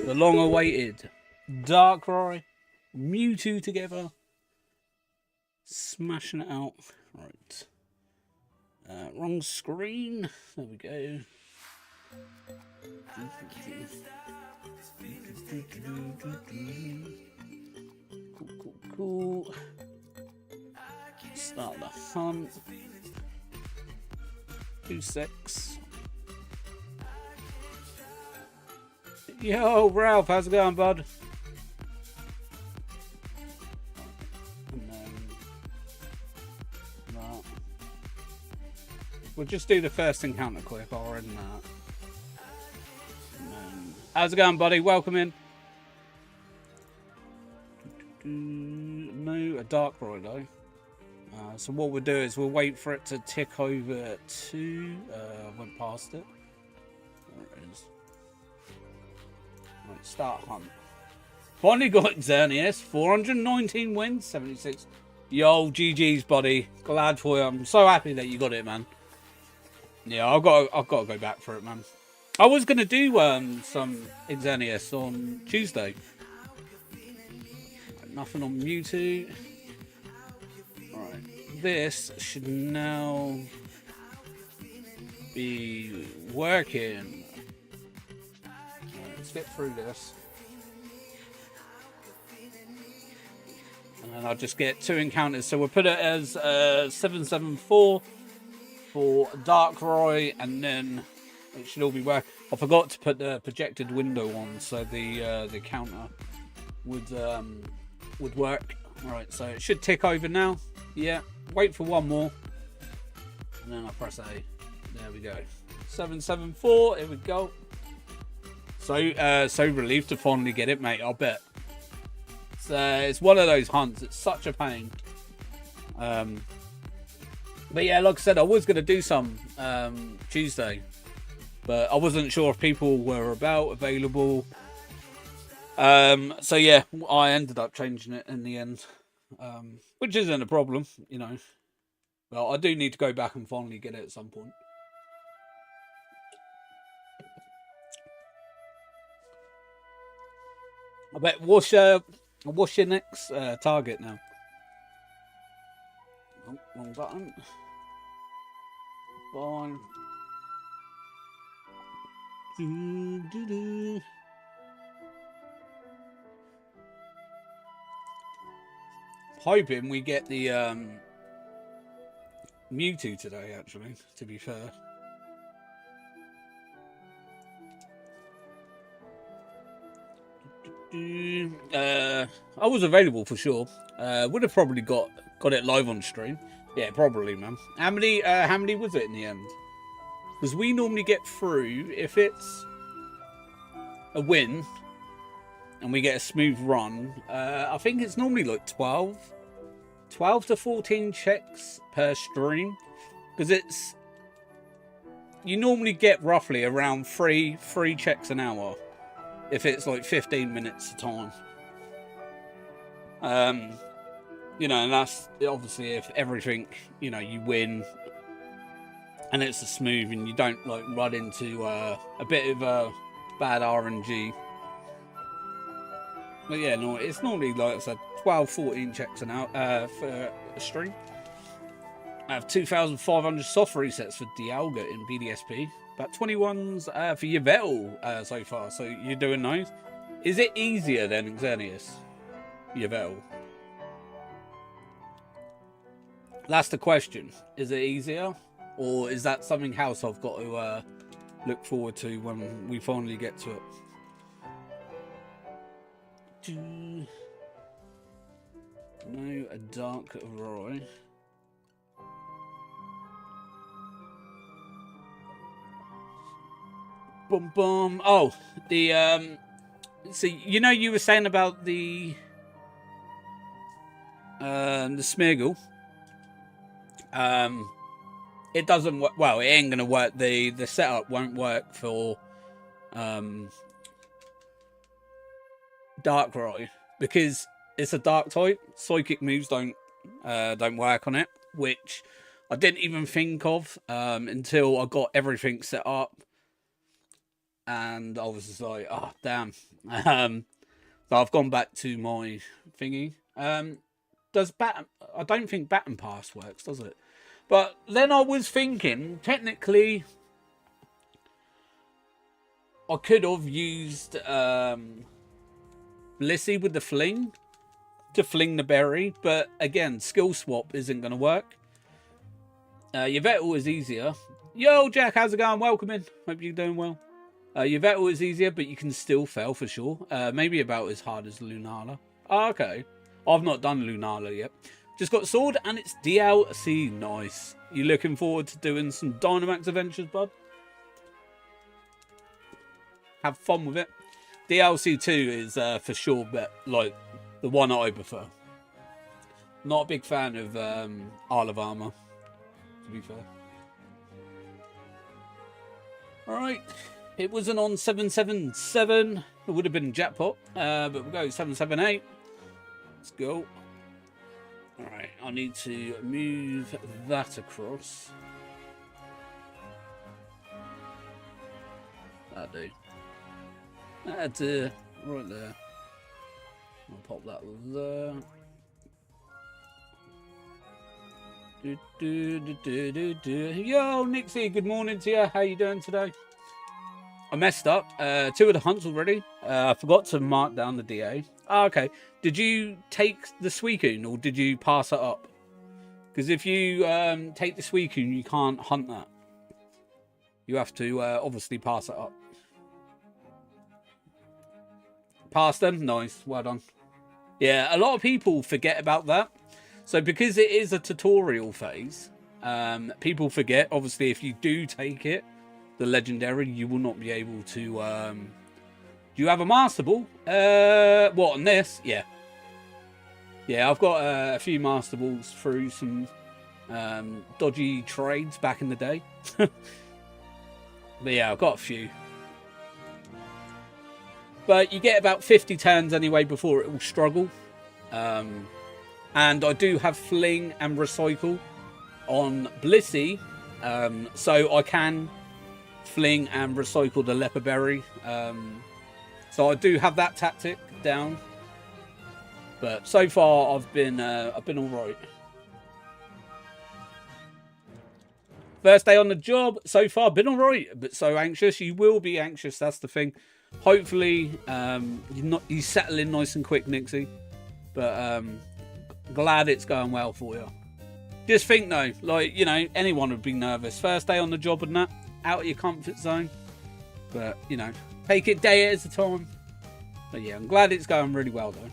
The long-awaited Darkrai, Mewtwo together. Smashing it out. Right. Wrong screen. There we go. Cool. Start the hunt. 2-6. Yo, Ralph, how's it going, bud? And then that. We'll just do the first encounter quick. I'll end that. And then, how's it going, buddy? Welcome in. No, a Darkrai though. So what we'll do is we'll wait for it to tick over to. Went past it. There it is. Right, start hunt. Finally got Xerneas. 419 wins, 76. Yo, GG's, buddy. Glad for you. I'm so happy that you got it, man. Yeah, I've got to go back for it, man. I was gonna do some Xerneas on Tuesday. Nothing on Mewtwo. Alright, this should now be working. Right, let's get through this. And then I'll just get 2 encounters. So we'll put it as 774 for Darkrai, and then it should all be working. I forgot to put the projected window on, so the counter would work. Alright, so it should tick over now. Yeah, wait for one more. And then I press A. There we go. 774, here we go. So relieved to finally get it, mate, I'll bet. So it's one of those hunts, it's such a pain. But yeah, like I said, I was going to do some Tuesday. But I wasn't sure if people were available. So yeah, I ended up changing it in the end, which isn't a problem, you know. Well, I do need to go back and finally get it at some point. I bet what's your next target now? Oh, wrong button. Fine. Hoping we get the Mewtwo today, actually, to be fair. I was available for sure. Would have probably got it live on stream. Yeah, probably, man. How many was it in the end? Because we normally get through if it's a win and we get a smooth run. I think it's normally like 12 to 14 checks per stream, because you normally get roughly around three checks an hour if it's like 15 minutes of time. You know, and that's obviously if everything, you know, you win and it's a smooth and you don't like run into a bit of a bad RNG. But yeah, no, it's normally, like I said, 12-14 checks an hour for a stream. I have 2,500 soft resets for Dialga in BDSP. About 21s for Yveltal so far, so you're doing nice. Is it easier than Xerneas, Yveltal? That's the question. Is it easier? Or is that something else I've got to look forward to when we finally get to it? No, a Darkrai. Boom, boom. Oh, the so you know you were saying about the Smeargle. It doesn't work. Well, it ain't gonna work. The setup won't work for Darkrai because it's a dark type. Psychic moves don't work on it, which I didn't even think of until I got everything set up. and I was just like, oh damn. So I've gone back to my thingy. Does bat? I don't think Baton Pass works, does it? But then I was thinking, technically, I could have used Blissey with the fling to fling the berry, but again, skill swap isn't going to work. Yvettal is easier. Yo, Jack, how's it going? Welcome in. Hope you're doing well. Yvettal is easier, but you can still fail for sure. Maybe about as hard as Lunala. Oh, okay. I've not done Lunala yet. Just got sword and it's DLC. Nice. You looking forward to doing some Dynamax adventures, bud? Have fun with it. DLC 2 is for sure, but like the one I prefer. Not a big fan of Isle of Armor, to be fair. Alright. It wasn't on 777. It would have been jackpot. But we'll go 778. Let's go. Alright, I need to move that across. That'll do. That's right there. I'll pop that there. Yo, Nixie, good morning to you. How you doing today? I messed up. 2 of the hunts already. I forgot to mark down the DA. Oh, okay. Did you take the Suicune or did you pass it up? Because if you take the Suicune, you can't hunt that. You have to obviously pass it up. Pass them? Nice. Well done. Yeah, a lot of people forget about that. So because it is a tutorial phase, people forget. Obviously, if you do take it, the legendary, you will not be able to... do you have a Master Ball? What, on this? Yeah. Yeah, I've got a few Master Balls through some dodgy trades back in the day. But yeah, I've got a few. But you get about 50 turns anyway before it will struggle. And I do have Fling and Recycle on Blissey. So I can Fling and Recycle the Leper Berry. So I do have that tactic down. But so far I've been all right. First day on the job, so far been all right, but so anxious. You will be anxious, that's the thing. Hopefully you settle in nice and quick, Nixie. But glad it's going well for you. Just think though, like, you know, anyone would be nervous. First day on the job and that, out of your comfort zone. But, you know, take it day at a time. But yeah, I'm glad it's going really well though.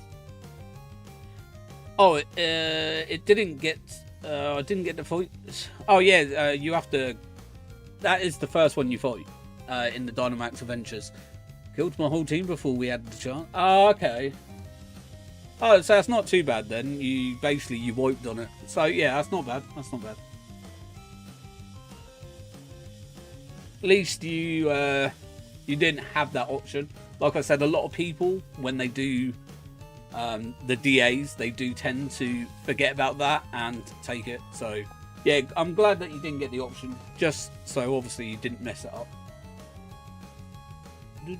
Oh, it didn't get... I didn't get the fight. Oh yeah, you have to... That is the first one you fight in the Dynamax Adventures. Killed my whole team before we had the chance. Oh, okay. Oh, so that's not too bad then. You wiped on it. So yeah, that's not bad. That's not bad. At least you didn't have that option. Like I said, a lot of people when they do the DAs, they do tend to forget about that and take it. So yeah, I'm glad that you didn't get the option. Just so obviously you didn't mess it up. No,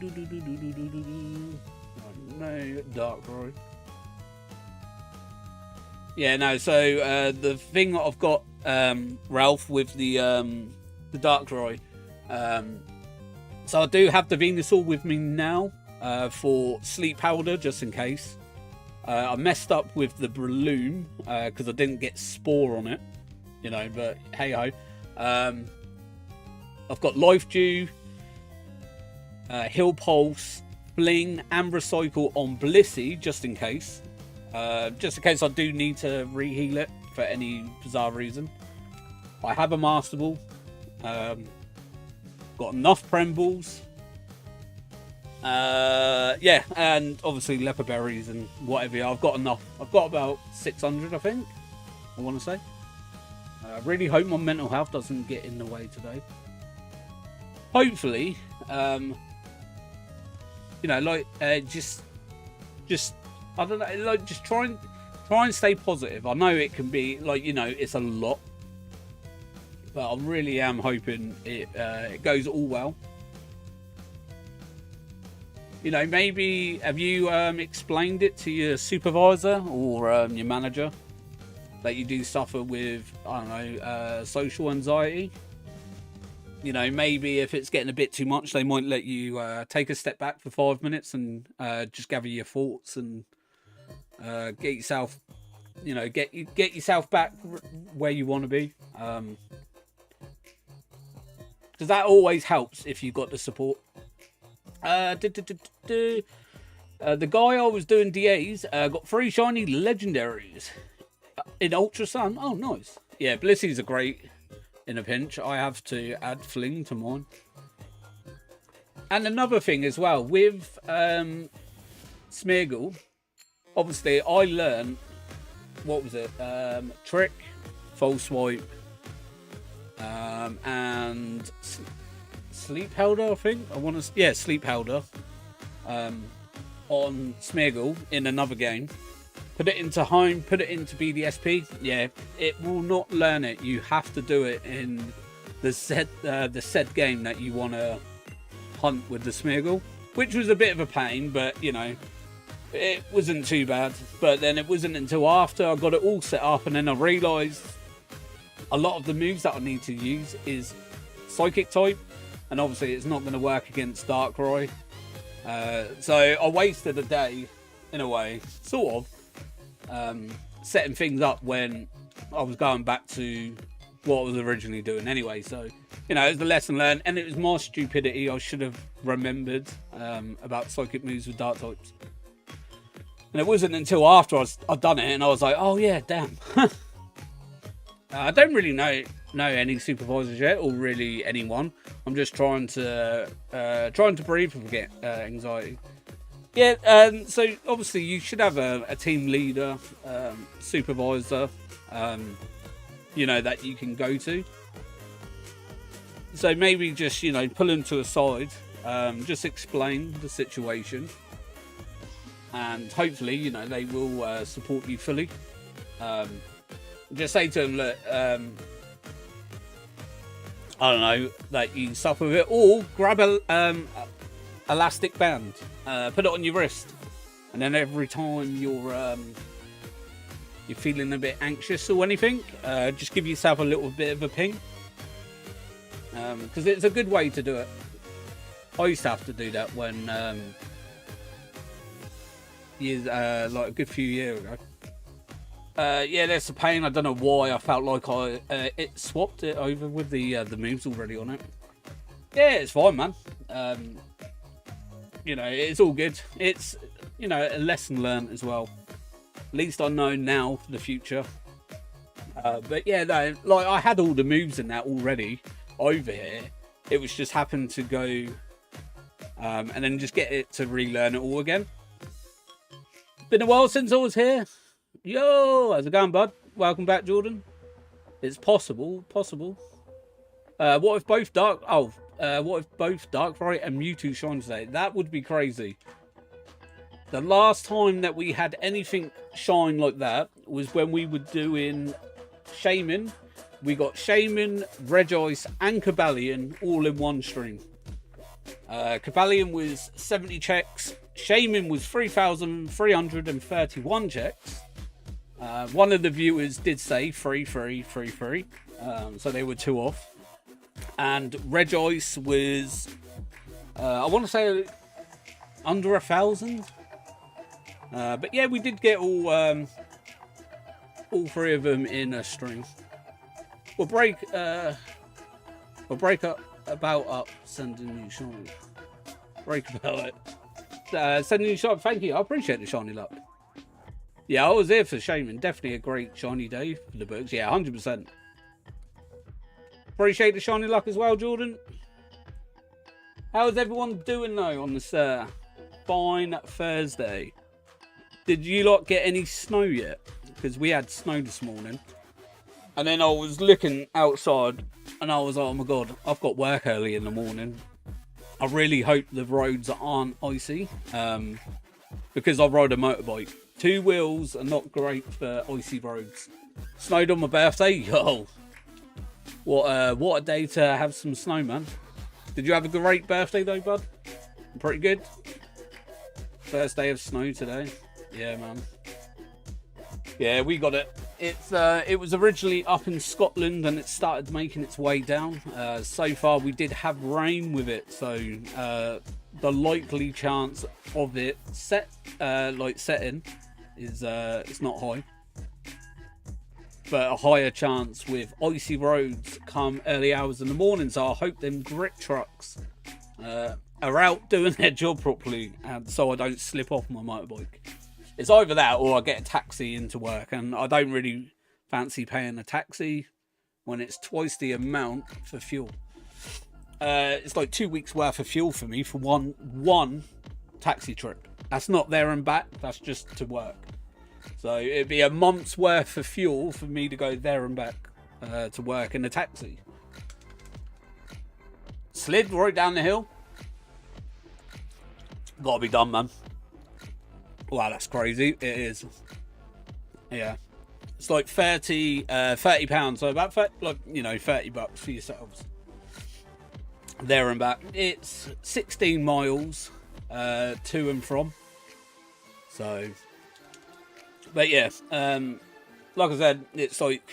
Darkrai. Yeah, no. So the thing that I've got, Ralph, with the Darkrai. So I do have the Venusaur with me now for Sleep Powder, just in case. I messed up with the Breloom because I didn't get Spore on it, you know. But hey ho. I've got Life Dew, Hill Pulse, Fling, and Recycle on Blissey, just in case. Just in case I do need to reheal it for any bizarre reason. I have a Master Ball. Got enough Prem Balls. Yeah, and obviously leper berries and whatever. I've got enough. I've got about 600, I think. I want to say. I really hope my mental health doesn't get in the way today. Hopefully, you know, like just I don't know, like just try and stay positive. I know it can be like, you know, it's a lot, but I really am hoping it goes all well. you know, maybe have you explained it to your supervisor or your manager that you do suffer with, I don't know, social anxiety? You know, maybe if it's getting a bit too much, they might let you take a step back for 5 minutes and just gather your thoughts and get yourself, you know, get yourself back where you want to be. Because that always helps if you've got the support. The guy I was doing DAs got 3 shiny legendaries in Ultra Sun. Oh, nice. Yeah, Blissy's are great in a pinch. I have to add Fling to mine. And another thing as well, with Smeargle, obviously I learned, what was it? Trick, False Swipe, and Sleep Helder, I think. Sleep Helder on Smeargle in another game. Put it into home, put it into BDSP. Yeah, it will not learn it. You have to do it in the said game that you want to hunt with the Smeargle, which was a bit of a pain, but you know, it wasn't too bad. But then it wasn't until after I got it all set up and then I realised a lot of the moves that I need to use is Psychic type, and obviously it's not going to work against Darkrai. So I wasted a day, in a way, sort of, setting things up when I was going back to what I was originally doing anyway. So, you know, it was a lesson learned, and it was my stupidity. I should have remembered about psychic moves with dark types. And it wasn't until after I'd done it and I was like, oh yeah, damn. I don't really know any supervisors yet, or really anyone. I'm just trying to breathe and forget anxiety. Yeah, so obviously you should have a team leader, supervisor, you know, that you can go to. So maybe just, you know, pull them to a side, just explain the situation, and hopefully, you know, they will support you fully. Just say to them, look, I don't know, that you suffer with it, or grab a elastic band, put it on your wrist, and then every time you're feeling a bit anxious or anything, just give yourself a little bit of a ping, because it's a good way to do it. I used to have to do that when like a good few years ago. Yeah, that's a pain. I don't know why I felt like it swapped it over with the moves already on it. Yeah, it's fine, man. You know, it's all good. It's, you know, a lesson learned as well. At least I know now for the future. But yeah, no, like I had all the moves in that already over here. It was just happened to go and then just get it to relearn it all again. Been a while since I was here. Yo, how's it going, bud? Welcome back, Jordan. It's possible. What if both Darkrai and Mewtwo shine today? That would be crazy. The last time that we had anything shine like that was when we were doing Shaman. We got Shaman, Regice, and Cobalion all in one stream. Cobalion was 70 checks. Shaman was 3,331 checks. One of the viewers did say 3, so they were 2 off. And Regice was, I want to say, under 1,000. But yeah, we did get all 3 of them in a stream. We'll break up sending you shiny. Break about it. Sending you shiny. Thank you. I appreciate the shiny luck. Yeah, I was here for Shaman. Definitely a great shiny day for the books. Yeah, 100%. Appreciate the shiny luck as well, Jordan. How's everyone doing though on this fine Thursday? Did you lot get any snow yet? Because we had snow this morning. And then I was looking outside and I was like, oh my god, I've got work early in the morning. I really hope the roads aren't icy. Because I ride a motorbike. 2 wheels are not great for icy roads. Snowed on my birthday? Yo. What a day to have some snow, man. Did you have a great birthday though, bud? Pretty good? First day of snow today. Yeah, man. Yeah, we got it. It was originally up in Scotland and it started making its way down. So far, we did have rain with it, so the likely chance of it setting is it's not high, but a higher chance with icy roads come early hours in the morning. So I hope them grit trucks are out doing their job properly, and so I don't slip off my motorbike. It's either that or I get a taxi into work, and I don't really fancy paying a taxi when it's twice the amount for fuel. It's like 2 weeks worth of fuel for me for one taxi trip. That's not there and back, that's just to work. So it'd be a month's worth of fuel for me to go there and back to work in a taxi. Slid right down the hill. Gotta be done, man. Wow, that's crazy. It is. Yeah. It's like 30 pounds, so about 30, like, you know, $30 for yourselves. There and back. It's 16 miles to and from. So, but yeah, like I said, it's like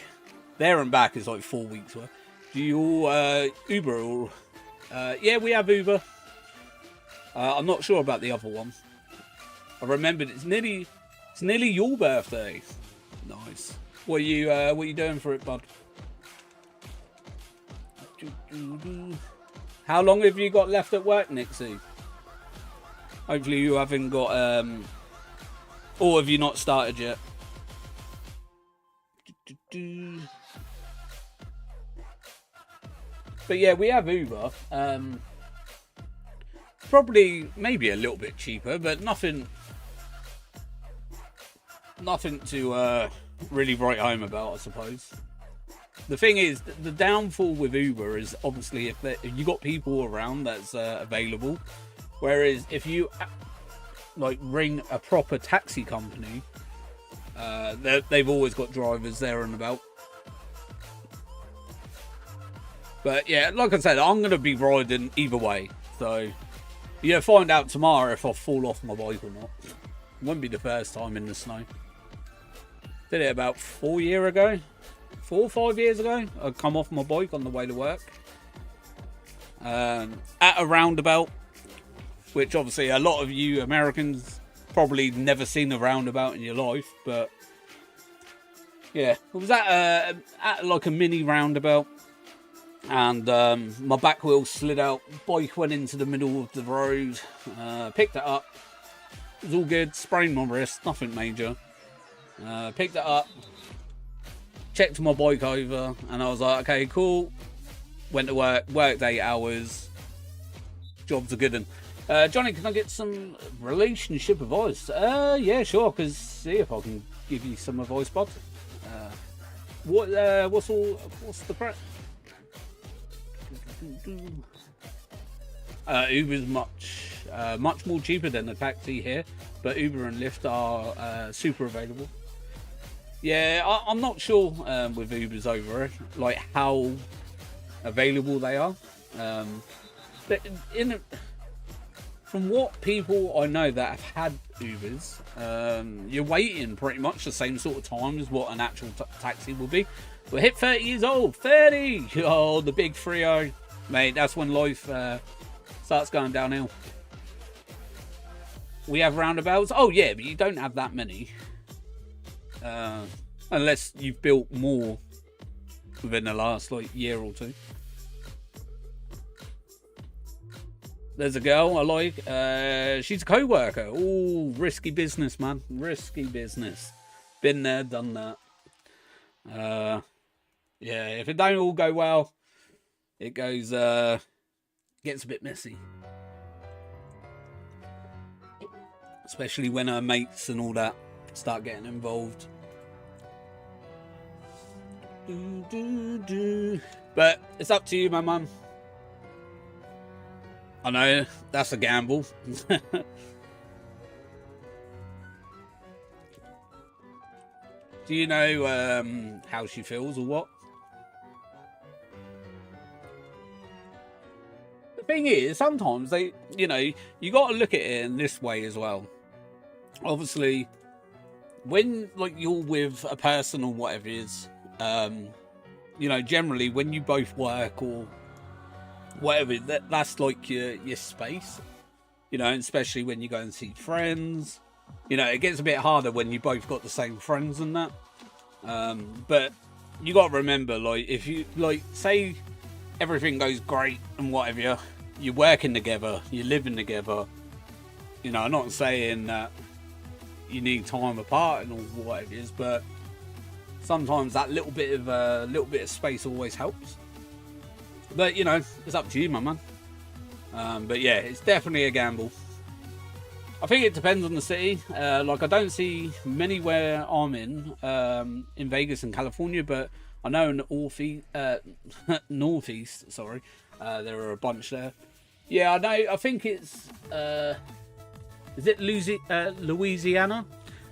there and back is like 4 weeks worth. Do you all Uber or yeah, we have Uber. I'm not sure about the other one. I remembered it's nearly your birthday. Nice. What are you doing for it, bud? How long have you got left at work, Nixie? Hopefully you haven't got or have you not started yet? But yeah, we have Uber. Probably maybe a little bit cheaper, but nothing to really write home about, I suppose. The thing is, the downfall with Uber is obviously if you got people around that's available. Whereas if you like ring a proper taxi company, they've always got drivers there and about. But yeah, like I said, I'm gonna be riding either way. So yeah, find out tomorrow if I fall off my bike or not. It won't be the first time in the snow. Did it about 4 or 5 years ago. I come off my bike on the way to work at a roundabout, which obviously a lot of you Americans probably never seen a roundabout in your life, but yeah, it was at like a mini roundabout, and my back wheel slid out, bike went into the middle of the road, picked it up, it was all good, sprained my wrist, nothing major, picked it up, checked my bike over, and I was like, okay, cool, went to work, worked 8 hours, job's a good one. Johnny, can I get some relationship advice? Yeah, sure, because see if I can give you some advice, bud. What's the prep? Uber's much more cheaper than the taxi here, but Uber and Lyft are super available. Yeah, I'm not sure with Ubers over like how available they are. But from what people I know that have had Ubers, you're waiting pretty much the same sort of time as what an actual taxi will be. We'll hit 30 years old. 30! Oh, the big 30. Mate, that's when life starts going downhill. We have roundabouts. Oh, yeah, but you don't have that many. Unless you've built more within the last like year or two. There's a girl I like. She's a co-worker. Oh, risky business, man. Risky business. Been there, done that. Yeah, if it don't all go well, it goes, gets a bit messy. Especially when her mates and all that start getting involved. But it's up to you, my mum. I know, that's a gamble. Do you know how she feels or what? The thing is, sometimes you got to look at it in this way as well. obviously, when like you're with a person or whatever it is, you know, generally when you both work or whatever, that's like your space, you know, especially when you go and see friends. You know, it gets a bit harder when you both got the same friends and that. But you got to remember, like, if you, like, say everything goes great and whatever, you're working together, you're living together. You know, I'm not saying that you need time apart and all whatever it is, but sometimes that little bit of space always helps. But you know, it's up to you, my man. But yeah, it's definitely a gamble. I think it depends on the city. Like, I don't see many where I'm in Vegas and California, but I know in the northeast, sorry, there are a bunch there. Yeah, I know. I think it's is it Louisiana?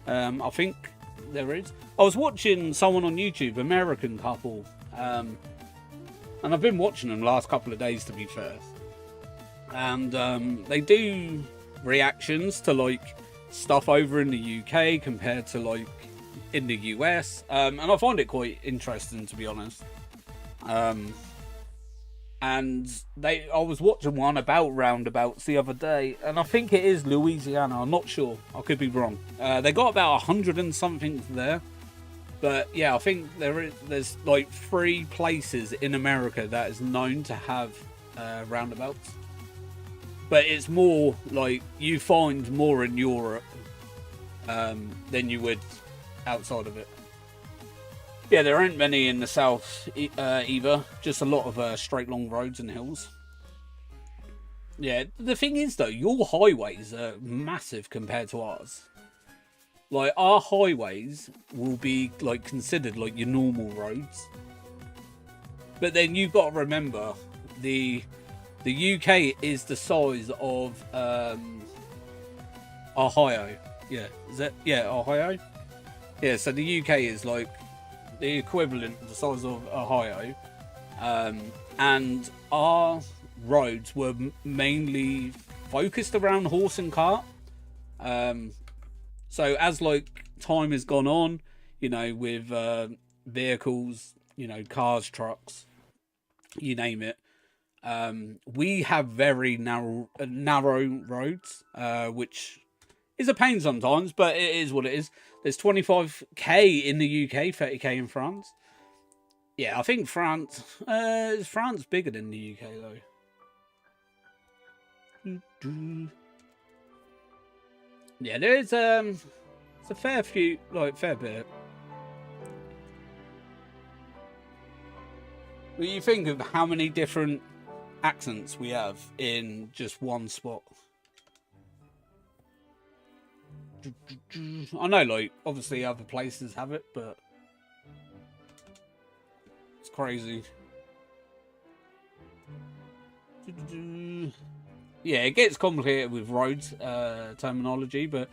I think there is. I was watching someone on YouTube, American couple, and I've been watching them the last couple of days, to be fair. And they do reactions to like stuff over in the UK compared to like in the US, and I find it quite interesting, to be honest. And I was watching one about roundabouts the other day, and I think it is Louisiana. I'm not sure. I could be wrong. They got about 100 and something there. But yeah, I think there's like 3 places in America that is known to have roundabouts. But it's more like you find more in Europe than you would outside of it. Yeah, there aren't many in the south either. Just a lot of straight long roads and hills. Yeah, the thing is though, your highways are massive compared to ours. Like, our highways will be like considered like your normal roads. But then you've got to remember the UK is the size of Ohio. Yeah, is that? Yeah, Ohio. Yeah, so the UK is like the equivalent of the size of Ohio, and our roads were mainly focused around horse and cart. So as like time has gone on, you know, with vehicles, you know, cars, trucks, you name it, we have very narrow roads, which is a pain sometimes, but it is what it is. There's 25k in the UK, 30k in France. Yeah, I think France is France bigger than the UK though. Yeah, there is it's a fair bit. When you think of how many different accents we have in just one spot. I know, like, obviously other places have it, but it's crazy. Yeah, it gets complicated with roads terminology, but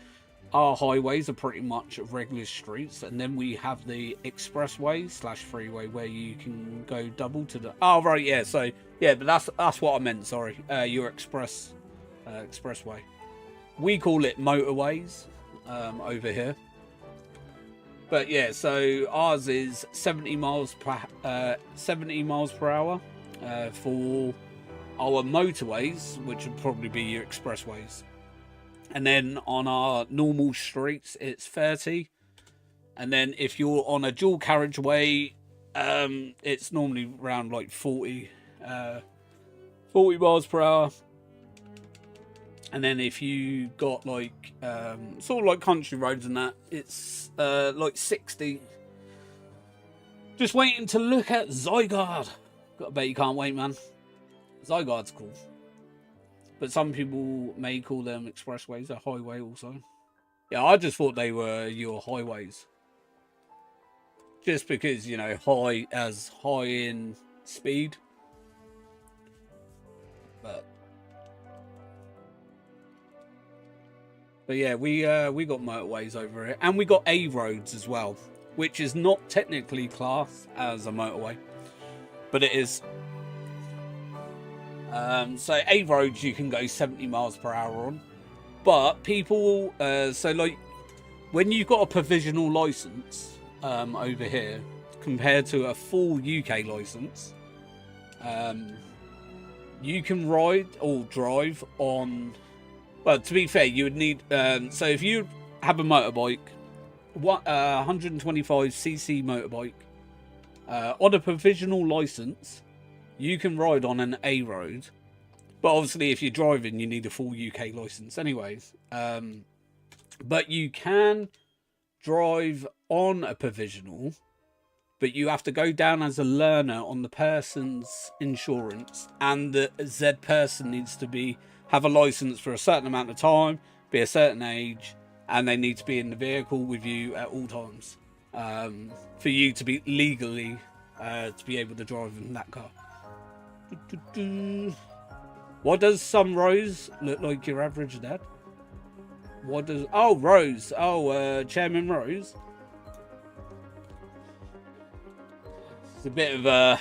our highways are pretty much regular streets, and then we have the expressway / freeway where you can go double to the. Oh right, yeah. So yeah, but that's what I meant. Sorry, your expressway. We call it motorways over here. But yeah, so ours is 70 miles per hour for our motorways, which would probably be your expressways. And then on our normal streets, it's 30. And then if you're on a dual carriageway, it's normally around like 40 miles per hour. And then if you got like sort of like country roads and that, it's like 60. Just waiting to look at Zygarde. I bet you can't wait, man. Zygarde's cool. But some people may call them expressways, a highway also. Yeah, I just thought they were your highways. Just because, you know, high in speed. But yeah, we got motorways over here. And we got A roads as well, which is not technically classed as a motorway. But it is. So A roads you can go 70 miles per hour on. But people, so like when you've got a provisional license over here compared to a full UK license, you can ride or drive on. Well, to be fair, you would need. So if you have a motorbike, 125cc motorbike, on a provisional license, you can ride on an A road. But obviously, if you're driving, you need a full UK license, anyways. But you can drive on a provisional, but you have to go down as a learner on the person's insurance, and the Z person needs to have a license for a certain amount of time, be a certain age, and they need to be in the vehicle with you at all times for you to be legally to be able to drive in that car. What does some Rose look like your average dad? What does... Oh, Rose. Oh, Chairman Rose. It's a bit of a...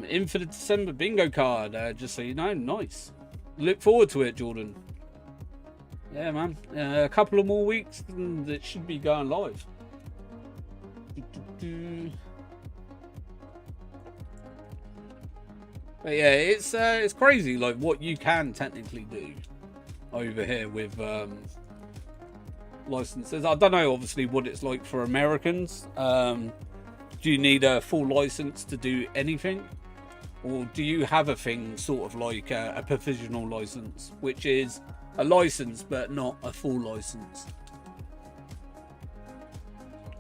in for the December bingo card, just so you know. Nice. Look forward to it, Jordan. Yeah, man. A couple of more weeks and it should be going live. But yeah, it's crazy, like what you can technically do over here with licenses. I don't know, obviously, what it's like for Americans. Do you need a full license to do anything, or do you have a thing sort of like a provisional license, which is a license but not a full license?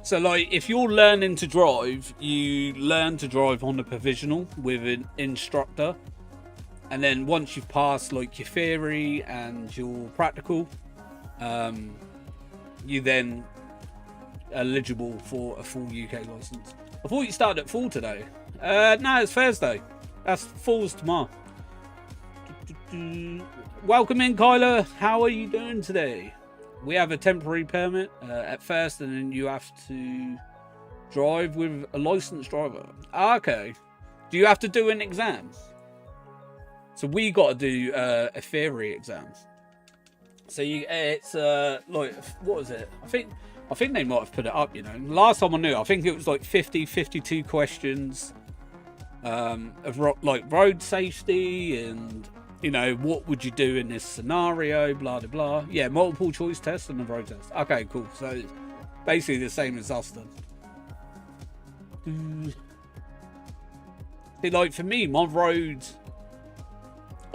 So, like, if you're learning to drive, you learn to drive on a provisional with an instructor. And then once you've passed, like, your theory and your practical, you then eligible for a full UK license. I thought you started at full today. No, it's Thursday. That's full's tomorrow. Welcome in, Kyler. How are you doing today? We have a temporary permit at first, and then you have to drive with a licensed driver. Okay. Do you have to do an exam? So we got to do a theory exam. So it's like, what was it? I think they might have put it up, you know. Last time I knew, I think it was like 52 questions of like road safety and, you know, what would you do in this scenario, blah, blah, blah. Yeah, multiple choice test and a road test. Okay, cool. So it's basically the same as us then. See, like for me, my roads,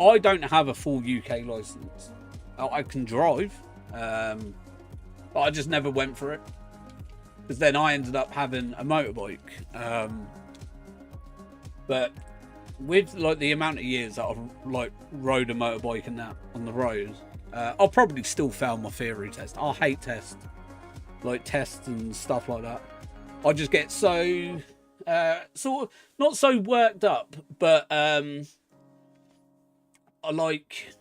I don't have a full UK license. I can drive, but I just never went for it. Because then I ended up having a motorbike. But with like the amount of years that I've like rode a motorbike and that on the road, I'll probably still fail my theory test. I hate tests, like tests and stuff like that. I just get so sort of not so worked up, but I like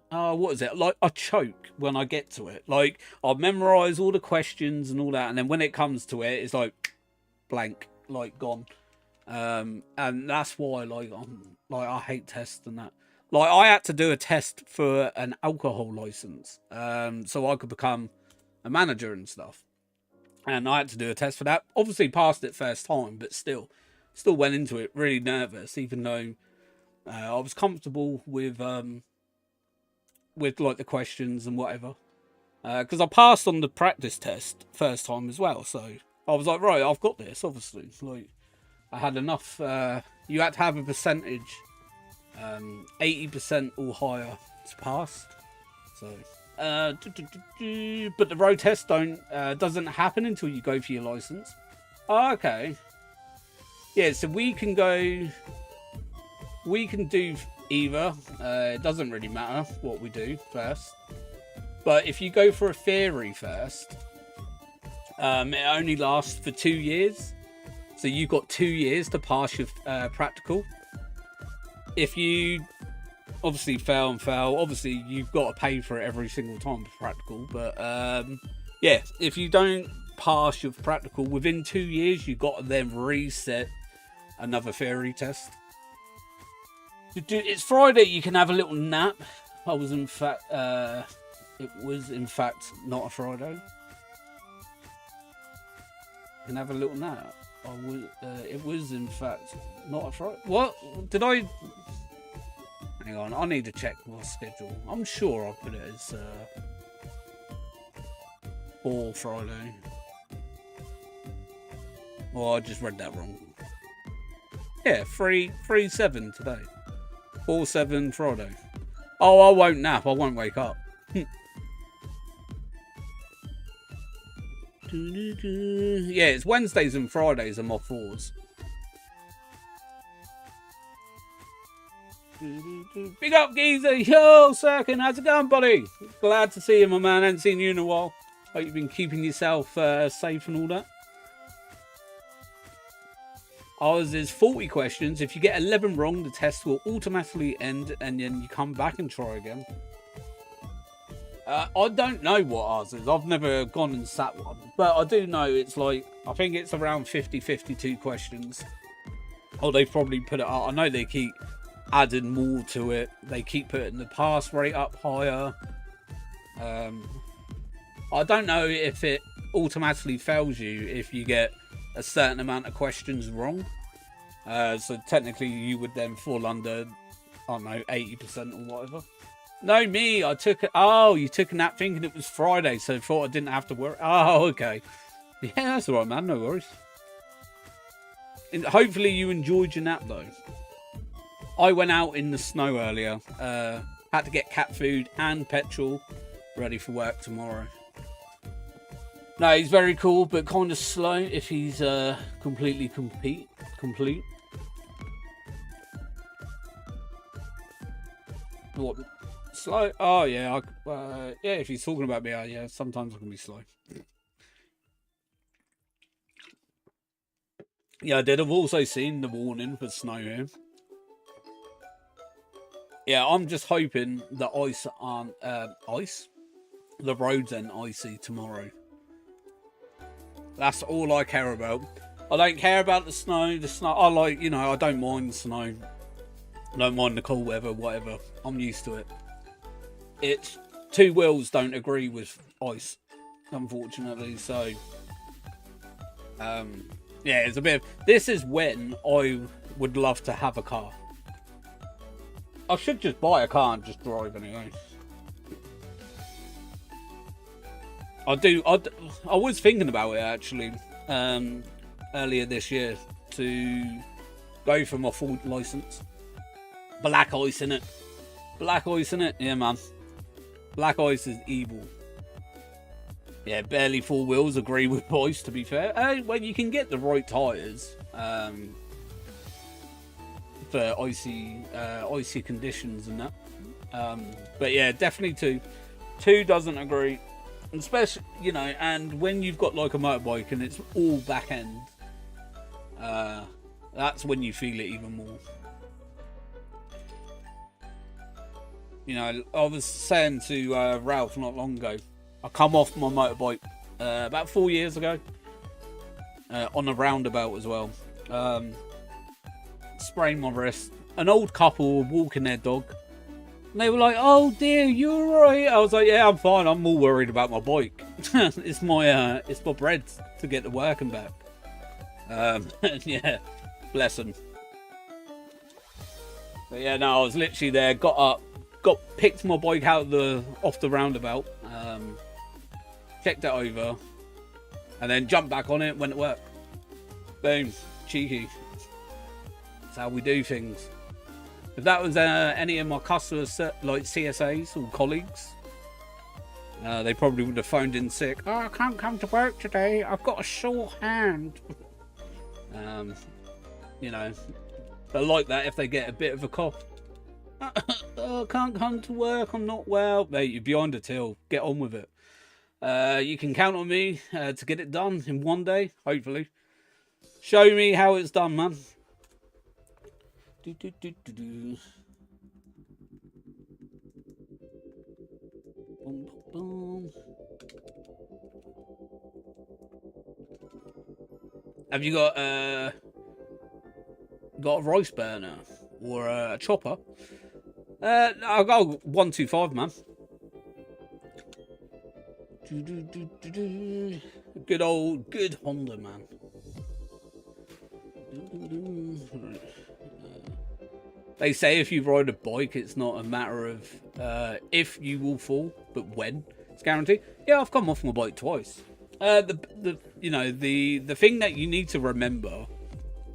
what is it? Like I choke when I get to it. Like I'll memorize all the questions and all that, and then when it comes to it, it's like blank, like gone. And that's why like I hate tests and that. Like I had to do a test for an alcohol license, so I could become a manager and stuff. And I had to do a test for that. Obviously passed it first time, but still went into it really nervous, even though I was comfortable with like the questions and whatever. Because I passed on the practice test first time as well, so I was like, right, I've got this. Obviously, like I had enough. You had to have a percentage, 80% or higher to pass. So. But the road test doesn't happen until you go for your license. Oh, okay. Yeah, so we can do either. It doesn't really matter what we do first. But if you go for a theory first, it only lasts for 2 years. So you've got 2 years to pass your practical. If you obviously fail, obviously you've got to pay for it every single time for practical. But yeah, if you don't pass your practical within 2 years, you've got to then reset another theory test. It's Friday. You can have a little nap. I was in fact. It was in fact not a Friday. You can have a little nap. It was in fact not a Friday. What did I? Hang on. I need to check my schedule. I'm sure I put it as for Friday. Oh, I just read that wrong. Yeah, 3/7 today. 4/7 Friday. Oh, I won't nap. I won't wake up. Yeah, it's Wednesdays and Fridays are my 4s. Big up, Geezer. Yo, Sirkin, how's it going, buddy? Glad to see you, my man. I haven't seen you in a while. Hope you've been keeping yourself safe and all that. Ours is 40 questions. If you get 11 wrong, the test will automatically end and then you come back and try again. I don't know what ours is. I've never gone and sat one. But I do know it's like, I think it's around 50, 52 questions. Oh, they've probably put it up. I know they keep adding more to it. They keep putting the pass rate up higher. I don't know if it automatically fails you if you get a certain amount of questions wrong. So technically you would then fall under, I don't know, 80% or whatever. No, me, I took it. Oh, you took a nap thinking it was Friday, so thought I didn't have to work. Oh, okay. Yeah, that's all right, man. No worries. And hopefully you enjoyed your nap, though. I went out in the snow earlier. Had to get cat food and petrol ready for work tomorrow. No, he's very cool, but kind of slow if he's completely complete. What? Slow? Oh, yeah. Yeah, if he's talking about me, yeah, sometimes I can be slow. Yeah, I did. I've also seen the warning for snow here. Yeah, I'm just hoping the ice aren't ice. The roads aren't icy tomorrow. That's all I care about. I don't care about the snow. The snow, I like, you know, I don't mind the snow. I don't mind the cold weather, whatever. I'm used to it. It's two wheels don't agree with ice, unfortunately. So, yeah, it's a bit. This is when I would love to have a car. I should just buy a car and just drive anyway. I was thinking about it actually earlier this year to go for my full license. Black ice in it. Black ice in it. Yeah, man. Black ice is evil. Yeah, barely four wheels agree with ice, to be fair. Well, you can get the right tyres for icy conditions and that. But yeah, definitely two. Two doesn't agree. Especially, you know, and when you've got like a motorbike and it's all back end, that's when you feel it even more. You know, I was saying to Ralph not long ago, I come off my motorbike about 4 years ago on a roundabout as well. Sprained my wrist. An old couple were walking their dog. And they were like, "Oh dear, you alright?" I was like, "Yeah, I'm fine. I'm more worried about my bike. it's my bread to get to work and back." Yeah, bless them. But yeah, no, I was literally there. Got up, picked my bike out off the roundabout, checked it over, and then jumped back on it. Went to work. Boom, cheeky. That's how we do things. If that was any of my customers, like CSAs or colleagues, they probably would have phoned in sick. "Oh, I can't come to work today. I've got a sore hand." You know, they're like that if they get a bit of a cough. "Oh, I can't come to work. I'm not well." Mate, you're behind a till. Get on with it. You can count on me to get it done in one day, hopefully. Show me how it's done, man. Boom, boom. Have you got a rice burner or a chopper, I'll go 125, man. Good Honda, man. They say if you ride a bike, it's not a matter of if you will fall, but when. It's guaranteed. Yeah, I've come off my bike twice. The thing that you need to remember,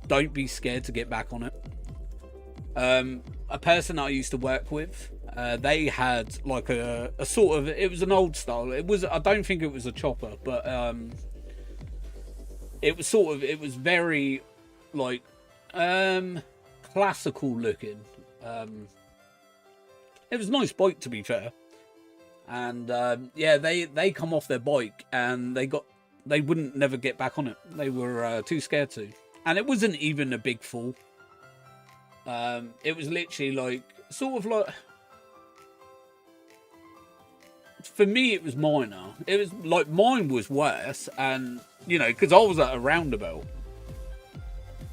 don't be scared to get back on it. A person I used to work with, they had like a sort of, it was an old style. I don't think it was a chopper, but it was very like classical looking. It was a nice bike, to be fair. And yeah, they come off their bike and they wouldn't never get back on it. They were too scared to. And it wasn't even a big fall. It was literally like, sort of like, for me it was minor. It was like, mine was worse, and because I was at a roundabout,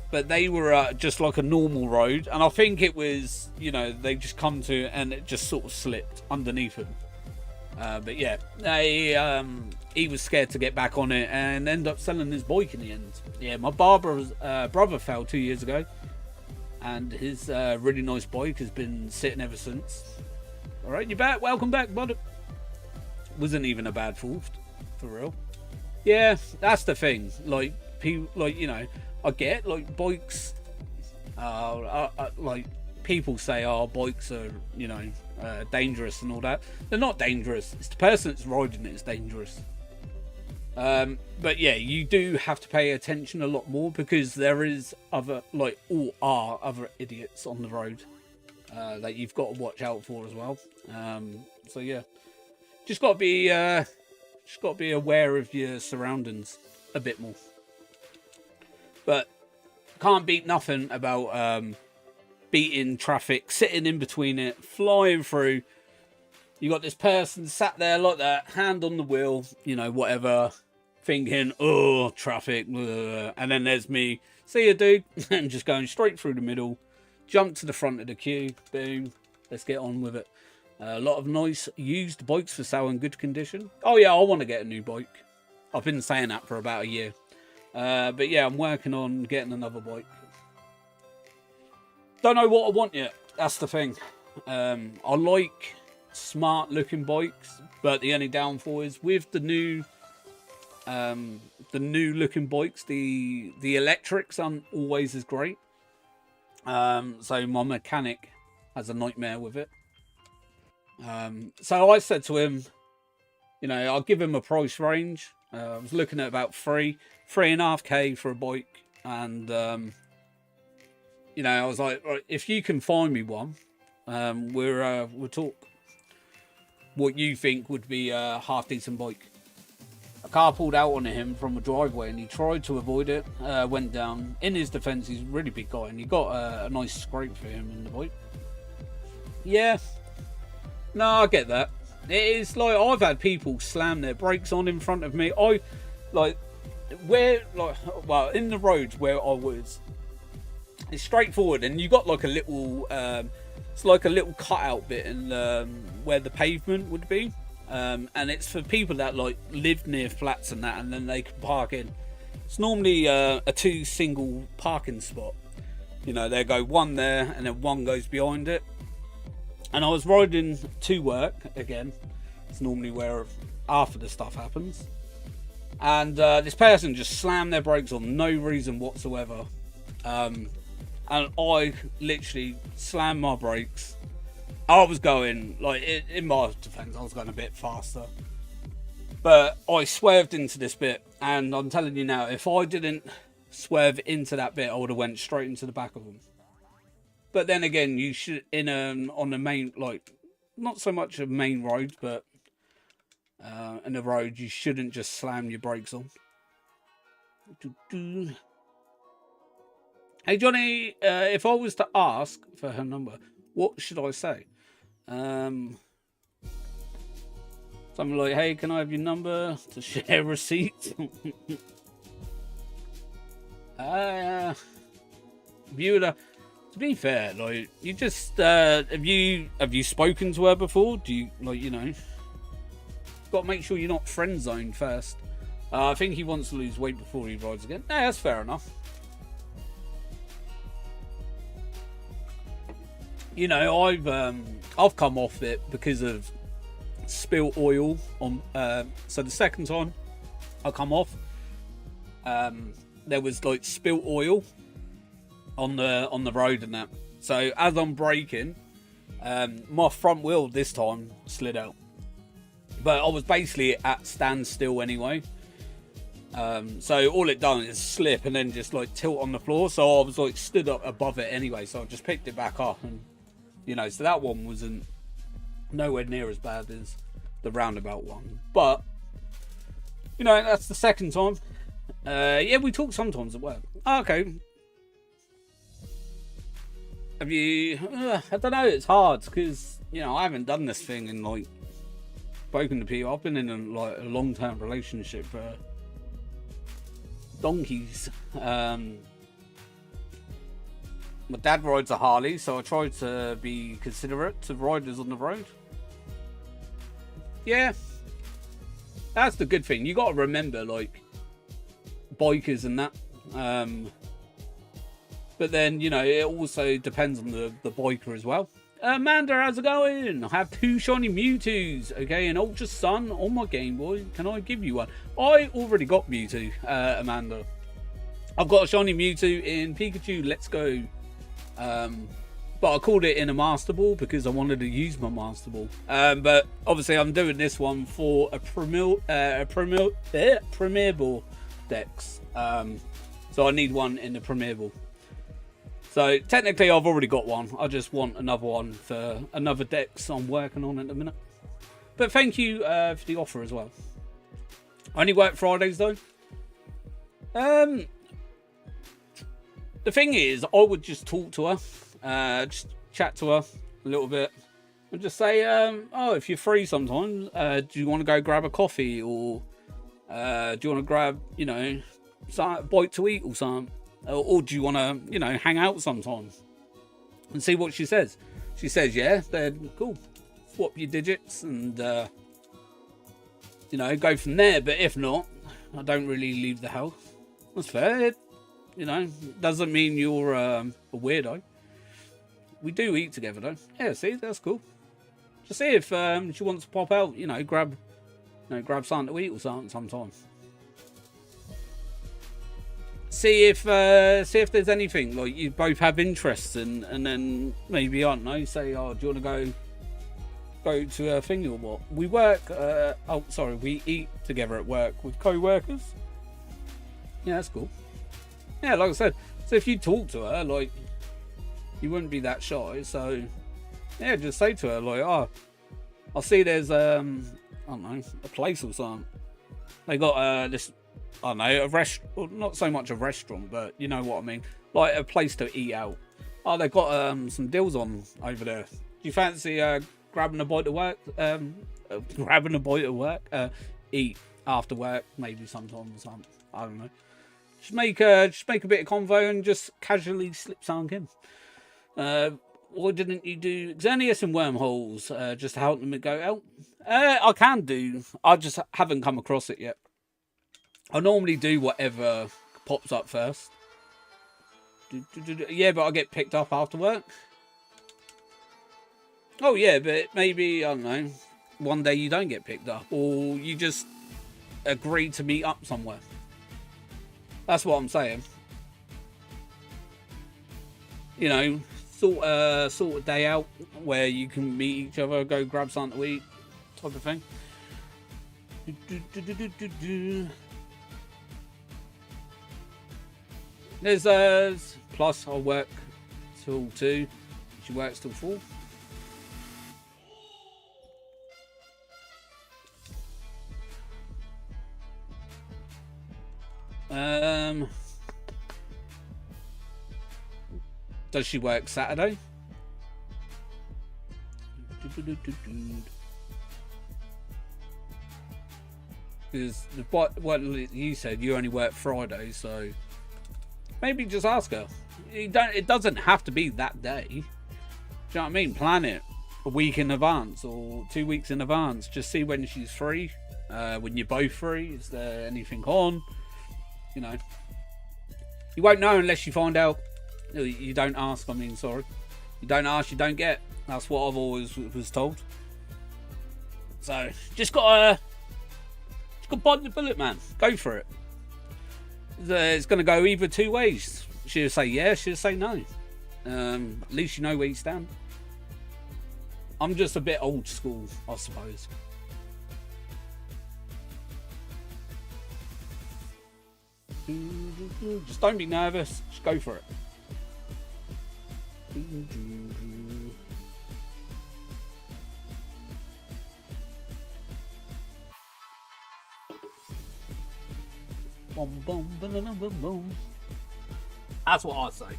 but they were just like a normal road, and I think it was, they just come to, and it just sort of slipped underneath him. But yeah, he was scared to get back on it and end up selling his bike in the end. Yeah, my brother fell 2 years ago, and his really nice bike has been sitting ever since. All right, you're back. Welcome back, bud. Wasn't even a bad fall, for real. Yeah, that's the thing. Like people, I get like bikes. Like people say, bikes are dangerous and all that. They're not dangerous. It's the person that's riding it is dangerous. But yeah, you do have to pay attention a lot more, because there is other other idiots on the road that you've got to watch out for as well. So yeah, just got to be aware of your surroundings a bit more. But can't beat nothing about beating traffic, sitting in between it, flying through. You got this person sat there like that, hand on the wheel, whatever, thinking, oh, traffic, and then there's me, see you, dude, and just going straight through the middle, jump to the front of the queue, boom, let's get on with it. A lot of nice used bikes for sale in good condition. Oh yeah, I want to get a new bike. I've been saying that for about a year. But yeah, I'm working on getting another bike. Don't know what I want yet. That's the thing. I like smart looking bikes, but the only downfall is with the new looking bikes, the electrics aren't always as great. So my mechanic has a nightmare with it. So I said to him, I'll give him a price range. I was looking at about 3.5K for a bike, and I was like, right, if you can find me one, we'll talk what you think would be a half decent bike. A car pulled out on him from a driveway, and he tried to avoid it, went down. In his defense, he's a really big guy, and he got a nice scrape for him in the bike. Yeah, no, I get that. It is like, I've had people slam their brakes on in front of me. In the roads where I was, it's straightforward, and you got like a little, it's like a little cutout bit in where the pavement would be, and it's for people that like live near flats and that, and then they can park in. It's normally a 2 single parking spot. They go one there, and then one goes behind it. And I was riding to work again. It's normally where after the stuff happens. And this person just slammed their brakes on no reason whatsoever. And I literally slammed my brakes. I was going, like, in my defense, I was going a bit faster. But I swerved into this bit. And I'm telling you now, if I didn't swerve into that bit, I would have went straight into the back of them. But then again, you should, on the main, like, not so much a main road, but in a road, you shouldn't just slam your brakes on. Hey, Johnny, if I was to ask for her number, what should I say? Something like, hey, can I have your number to share receipts? Viewer. To be fair, like, you just have you spoken to her before? Do you, like, you know, got to make sure you're not friend zoned first. I think he wants to lose weight before he rides again. No, that's fair enough. You know, I've come off it because of spilt oil on. So the second time I come off, there was like spilt oil on the road and that. So as I'm braking, my front wheel this time slid out, but I was basically at standstill anyway. So all it done is slip and then just like tilt on the floor. So I was like stood up above it anyway. So I just picked it back up, and you know, so that one wasn't nowhere near as bad as the roundabout one. But you know, that's the second time. Yeah, we talk sometimes at work. Oh, okay. Have you? I don't know. It's hard because you know I haven't done this thing in like spoken to people. I've been in a long-term relationship for donkeys. My dad rides a Harley, so I try to be considerate to riders on the road. Yeah, that's the good thing. You got to remember, like, bikers and that. But then, you know, it also depends on the biker as well. Amanda, how's it going? I have 2 shiny Mewtwo's, okay, an Ultra Sun on my Game Boy. Can I give you one? I already got Mewtwo, Amanda. I've got a shiny Mewtwo in Pikachu Let's Go. But I called it in a Master Ball because I wanted to use my Master Ball. But obviously I'm doing this one for a Premier Ball Dex. So I need one in the Premier Ball. So technically I've already got one. I just want another one for another Dex I'm working on at the minute. But thank you for the offer as well. I only work Fridays though. The thing is, I would just talk to her, just chat to her a little bit, and just say, oh, if you're free sometimes, do you want to go grab a coffee, or do you want to grab, you know, a bite to eat or something, or do you want to, you know, hang out sometimes, and see what she says. She says, yeah, then cool, swap your digits, and you know, go from there. But if not, I don't really leave the house. That's fair. You know, doesn't mean you're a weirdo. We do eat together though. Yeah, see, that's cool. Just see if she wants to pop out, you know, grab something to eat or something sometimes. See if there's anything like you both have interests in, and then maybe, I don't know, say, oh, do you want to go to a thing or what? We work. We eat together at work with co-workers. Yeah, that's cool. Yeah, like I said, so if you talk to her, like, you wouldn't be that shy. So, yeah, just say to her, like, oh, I see there's, I don't know, a place or something. They got this, I don't know, a restaurant, well, not so much a restaurant, but you know what I mean, like a place to eat out. Oh, they've got some deals on over there. Do you fancy grabbing a bite of work? Eat after work, maybe sometimes or something. I don't know. Just make a bit of convo and just casually slip something in. Why didn't you do Xerneas and wormholes just to help them go out? I can do. I just haven't come across it yet. I normally do whatever pops up first. Yeah, but I get picked up after work. Oh yeah, but maybe, I don't know, one day you don't get picked up, or you just agree to meet up somewhere. That's what I'm saying. You know, sort of day out where you can meet each other, go grab something to eat, type of thing. There's plus I work till 2. She works till 4. Does she work Saturday? Because what you said, you only work Friday, so maybe just ask her. It doesn't have to be that day. Do you know what I mean? Plan it a week in advance or 2 weeks in advance. Just see when she's free. When you're both free, is there anything on? You know, you won't know unless you find out. You don't ask. I mean, sorry, you don't ask, you don't get. That's what I've always was told. So just gotta bite the bullet, man. Go for it. It's gonna go either two ways. She'll say yes, she'll say no. At least you know where you stand. I'm just a bit old school, I suppose. Just don't be nervous. Just go for it. Boom, boom, boom, boom, boom. That's what I say.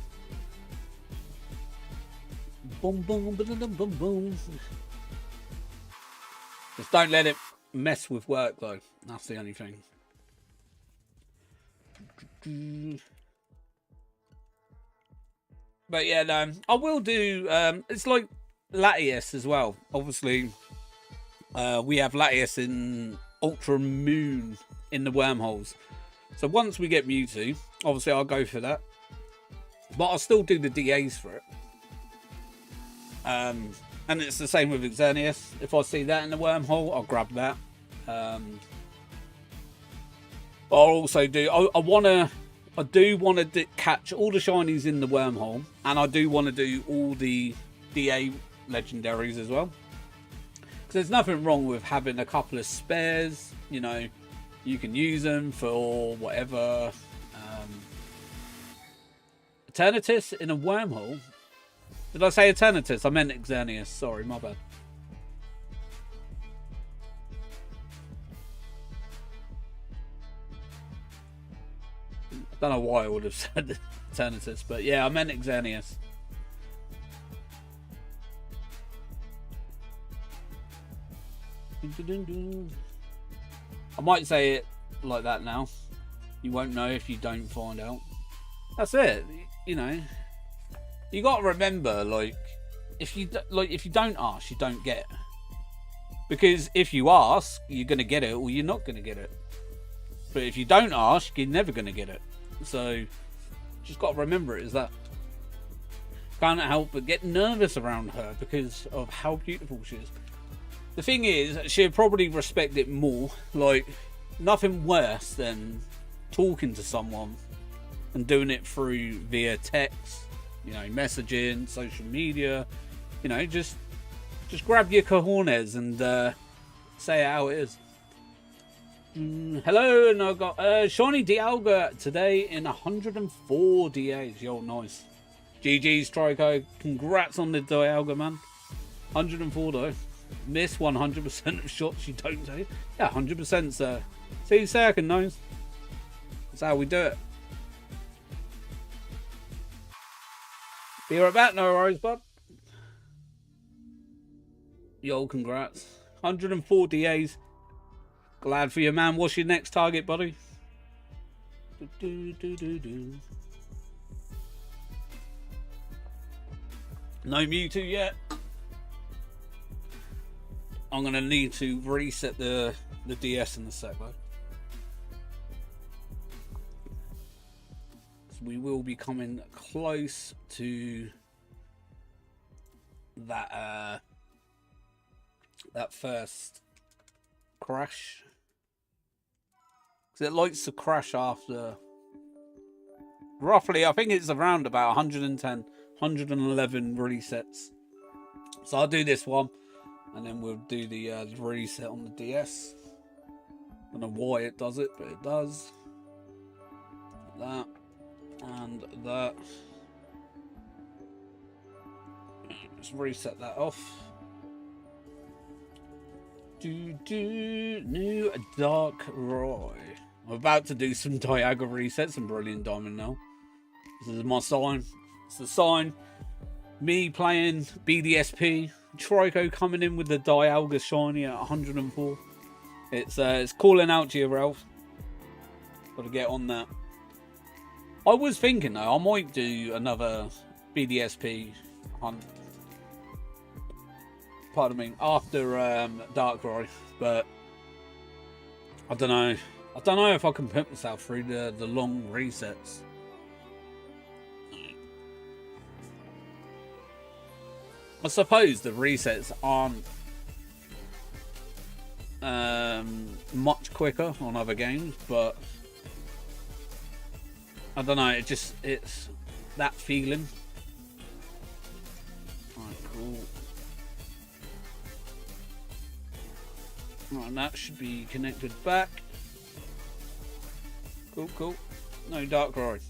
Boom, boom, boom, boom, boom. Just don't let it mess with work, though. That's the only thing. But yeah, no, I will do. It's like Latias as well. Obviously, we have Latias in Ultra Moon in the wormholes. So once we get Mewtwo, obviously I'll go for that. But I'll still do the DAs for it. And it's the same with Xerneas. If I see that in the wormhole, I'll grab that. I'll also do. I do want to catch all the shinies in the wormhole, and I do want to do all the DA legendaries as well. Because there's nothing wrong with having a couple of spares. You know, you can use them for whatever. Eternatus in a wormhole. Did I say Eternatus? I meant Xerneas. Sorry, my bad. Don't know why I would have said Eternatus, but yeah, I meant Xerneas. I might say it like that now. You won't know if you don't find out. That's it. You know, you got to remember, like, if you don't ask, you don't get. Because if you ask, you're gonna get it, or you're not gonna get it. But if you don't ask, you're never gonna get it. So, just got to remember it as that. Can't help but get nervous around her because of how beautiful she is. The thing is, she'll probably respect it more. Like, nothing worse than talking to someone and doing it through via text, you know, messaging, social media. You know, just grab your cojones and say it how it is. Hello, and I've got Shiny Dialga today in 104 DAs. Yo, nice. GG's, Trico. Congrats on the Dialga, man. 104 though. Miss 100% of shots you don't take. Yeah, 100%, sir. See, second nose. That's how we do it. Be right back, no worries, bud. Yo, congrats. 104 DAs. Glad for you, man. What's your next target, buddy? No Mewtwo yet. I'm going to need to reset the DS in a sec, though. So we will be coming close to that first crash. Because it likes to crash after roughly, I think it's around about 110, 111 resets. So I'll do this one. And then we'll do the reset on the DS. I don't know why it does it, but it does. That. And that. Just reset that off. New Darkrai. I'm about to do some Dialga resets and Brilliant Diamond now. This is my sign. It's the sign. Me playing BDSP. Trico coming in with the Dialga shiny at 104. It's calling out to you, Ralph. Got to get on that. I was thinking though, I might do another BDSP hunt. Pardon me, after Darkrai, but I don't know. I don't know if I can put myself through the long resets. I suppose the resets aren't much quicker on other games, but I don't know. It's that feeling. Alright, cool. Right, that should be connected back. Cool, cool. No Darkrai.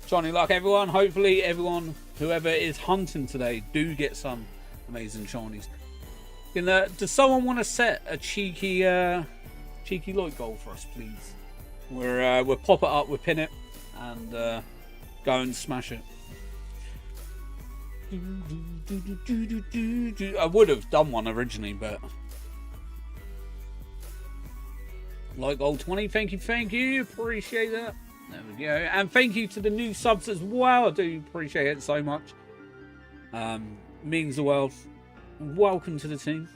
Johnny luck, everyone. Hopefully, everyone, whoever is hunting today, do get some amazing shinies. Does someone want to set a cheeky light goal for us, please? We'll pop it up, we'll pin it, and go and smash it. I would have done one originally, but like goal 20, thank you, appreciate that. There we go, and thank you to the new subs as well. I do appreciate it so much. Means the world. Welcome to the team.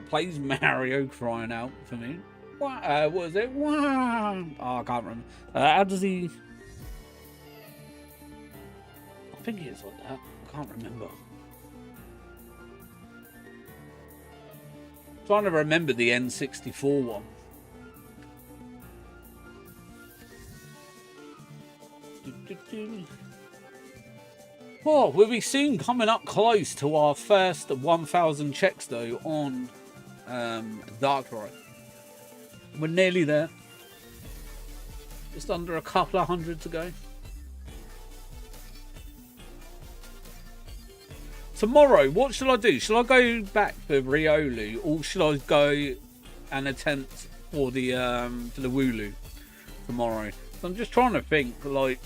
Plays Mario crying out for me. What was it? Oh, I can't remember. How does he? I think it is like that. I can't remember. Trying to remember the N64 one. Oh, we'll be soon coming up close to our first 1,000 checks though on Darkrai. We're nearly there. Just under a couple of hundred to go. Tomorrow, what shall I do? Shall I go back for Riolu, or should I go and attempt for the Wooloo tomorrow? So I'm just trying to think, like,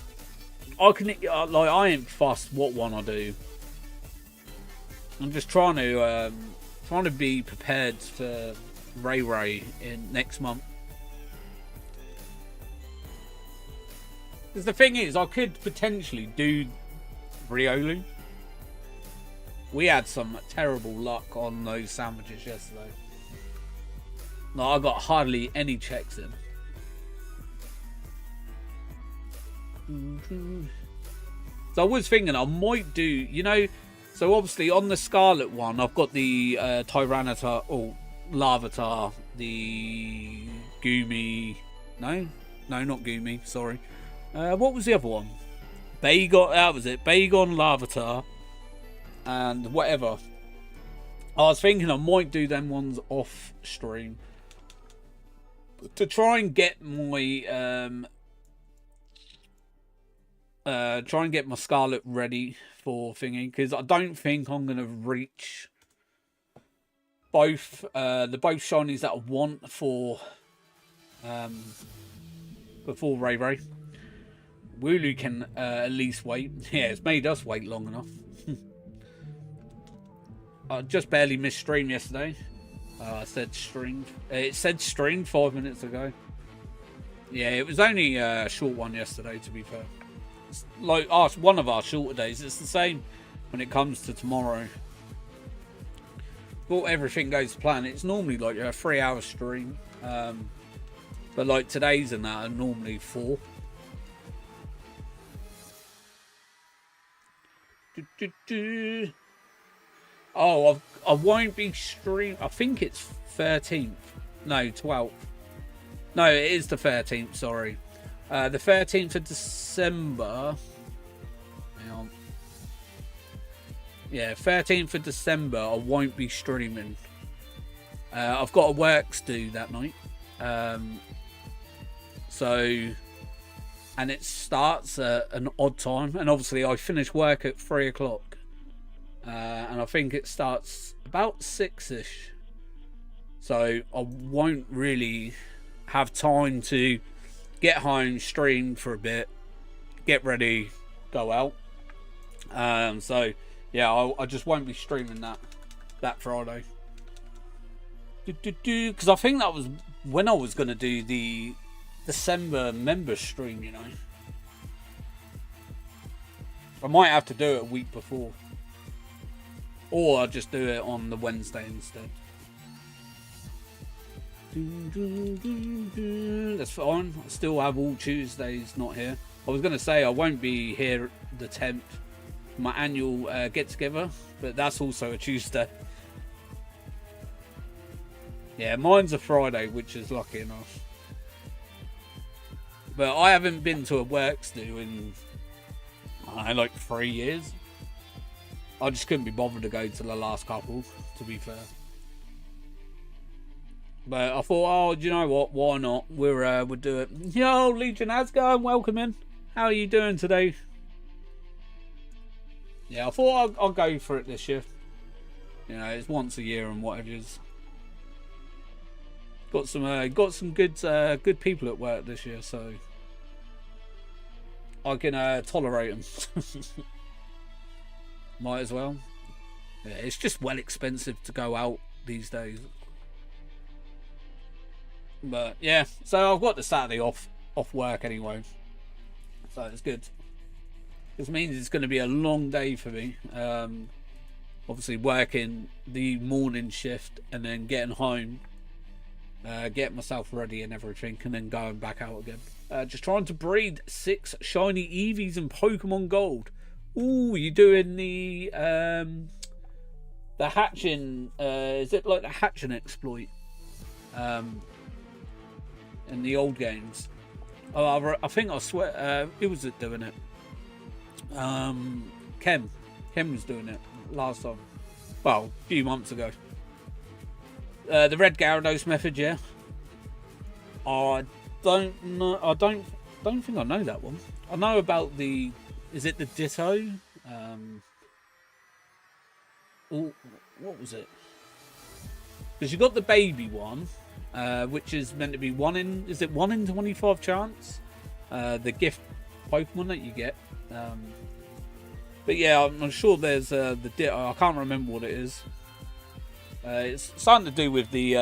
I ain't fussed what one I do. I'm just trying to be prepared for Ray in next month. Because the thing is, I could potentially do Riolu. We had some terrible luck on those sandwiches yesterday. No, I got hardly any checks in. So I was thinking I might do, you know, so obviously on the Scarlet one, I've got the Tyranitar, or Larvitar, the Goomy, no, not Goomy, sorry. What was the other one? Bagon, that was it, Bagon, Larvitar, and whatever. I was thinking I might do them ones off stream to try and get my Scarlet ready for thingy, because I don't think I'm gonna reach both both shinies that I want for before Ray. Wooloo can at least wait. Yeah, it's made us wait long enough. I just barely missed stream yesterday. I said streamed. It said streamed 5 minutes ago. Yeah, it was only a short one yesterday, to be fair. It's like one of our shorter days. It's the same when it comes to tomorrow. Well, everything goes to plan. It's normally like a 3-hour stream. But like today's and that are normally 4. Oh, I won't be stream. I think it's 13th. No, 12th. No, it is the 13th. Sorry, the 13th of December. Hang on. Yeah, 13th of December. I won't be streaming. I've got a works do that night. So, and it starts at an odd time, and obviously I finish work at 3 o'clock. And I think it starts about 6ish. So I won't really have time to get home, stream for a bit, get ready, go out. So yeah, I just won't be streaming that Friday. Because I think that was when I was going to do the December member stream, you know. I might have to do it a week before. Or I'll just do it on the Wednesday instead. That's fine. I still have all Tuesdays not here. I was going to say I won't be here the 10th, my annual get-together, but that's also a Tuesday. Yeah, mine's a Friday, which is lucky enough. But I haven't been to a works do in, like 3 years. I just couldn't be bothered to go to the last couple, to be fair. But I thought, oh, do you know what? Why not? We'll do it. Yo, Legion, how's it going? Welcome in. How are you doing today? Yeah, I thought I'll go for it this year. You know, it's once a year and whatever it is. Got some good people at work this year, so I can tolerate them. Might as well. Yeah, it's just well expensive to go out these days. But yeah, so I've got the Saturday off work anyway, so it's good. This means it's going to be a long day for me. Obviously working the morning shift and then getting home, getting myself ready and everything, and then going back out again. Just trying to breed 6 shiny Eevees in Pokemon Gold. Ooh, you doing the hatching? Is it like the hatching exploit? In the old games. Oh, I think I swear who was it doing it? Kem was doing it last time. Well, a few months ago. The Red Gyarados method, yeah. I don't know. I don't think I know that one. I know about the. Is it the Ditto? Oh, what was it? Because you got the baby one. Which is meant to be 1 in 25 chance? The gift Pokemon that you get. But yeah, I'm sure there's the Ditto. I can't remember what it is. It's something to do with the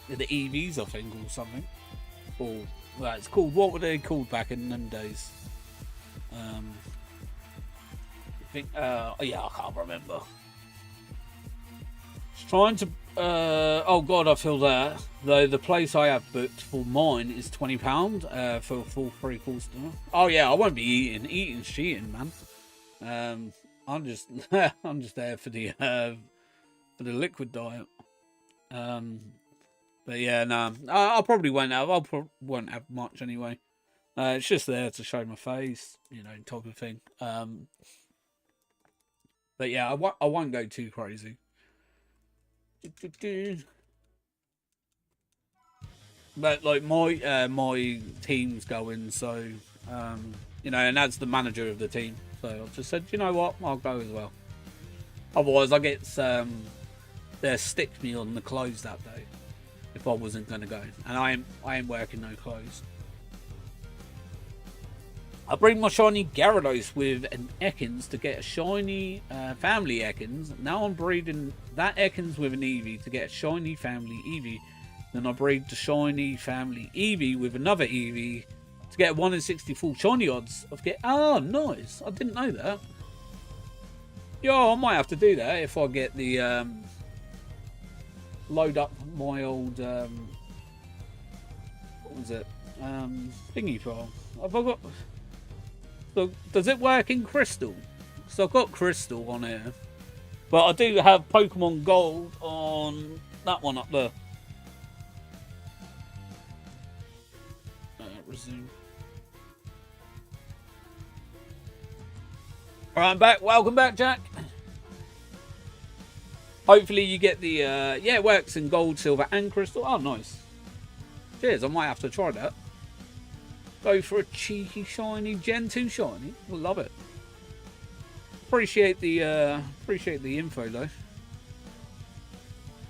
EVs, I think, or something. Or well, it's called. What were they called back in them days? I think. Yeah, I can't remember. Just trying to. Oh god, I feel that. Though the place I have booked for mine is £20 for a full 3 course dinner. Oh yeah, I won't be eating. Eating's cheating, man. I'm just I'm just there for the liquid diet. But yeah, no, I probably won't have. Won't have much anyway. It's just there to show my face, you know, type of thing. But yeah, I won't go too crazy. But like my team's going, so you know, and as the manager of the team, so I just said, you know what, I'll go as well. Otherwise, I get they'll stick me on the clothes that day if I wasn't going to go, and I ain't working no clothes. I bring my shiny Gyarados with an Ekans to get a shiny family Ekans. Now I'm breeding that Ekans with an Eevee to get a shiny family Eevee. Then I breed the shiny family Eevee with another Eevee to get 1 in 64 shiny odds of get. Oh, nice! I didn't know that. Yo, I might have to do that if I get the load up my old what was it thingy file. Have I got? So does it work in Crystal? So I've got Crystal on here, but I do have Pokemon Gold on that one up there. Resume. Alright, I'm back. Welcome back, Jack. Hopefully you get the yeah, it works in Gold, Silver and Crystal. Oh, nice. Cheers, I might have to try that. Go for a cheeky shiny Gen 2 shiny. We'll love it. Appreciate the info though.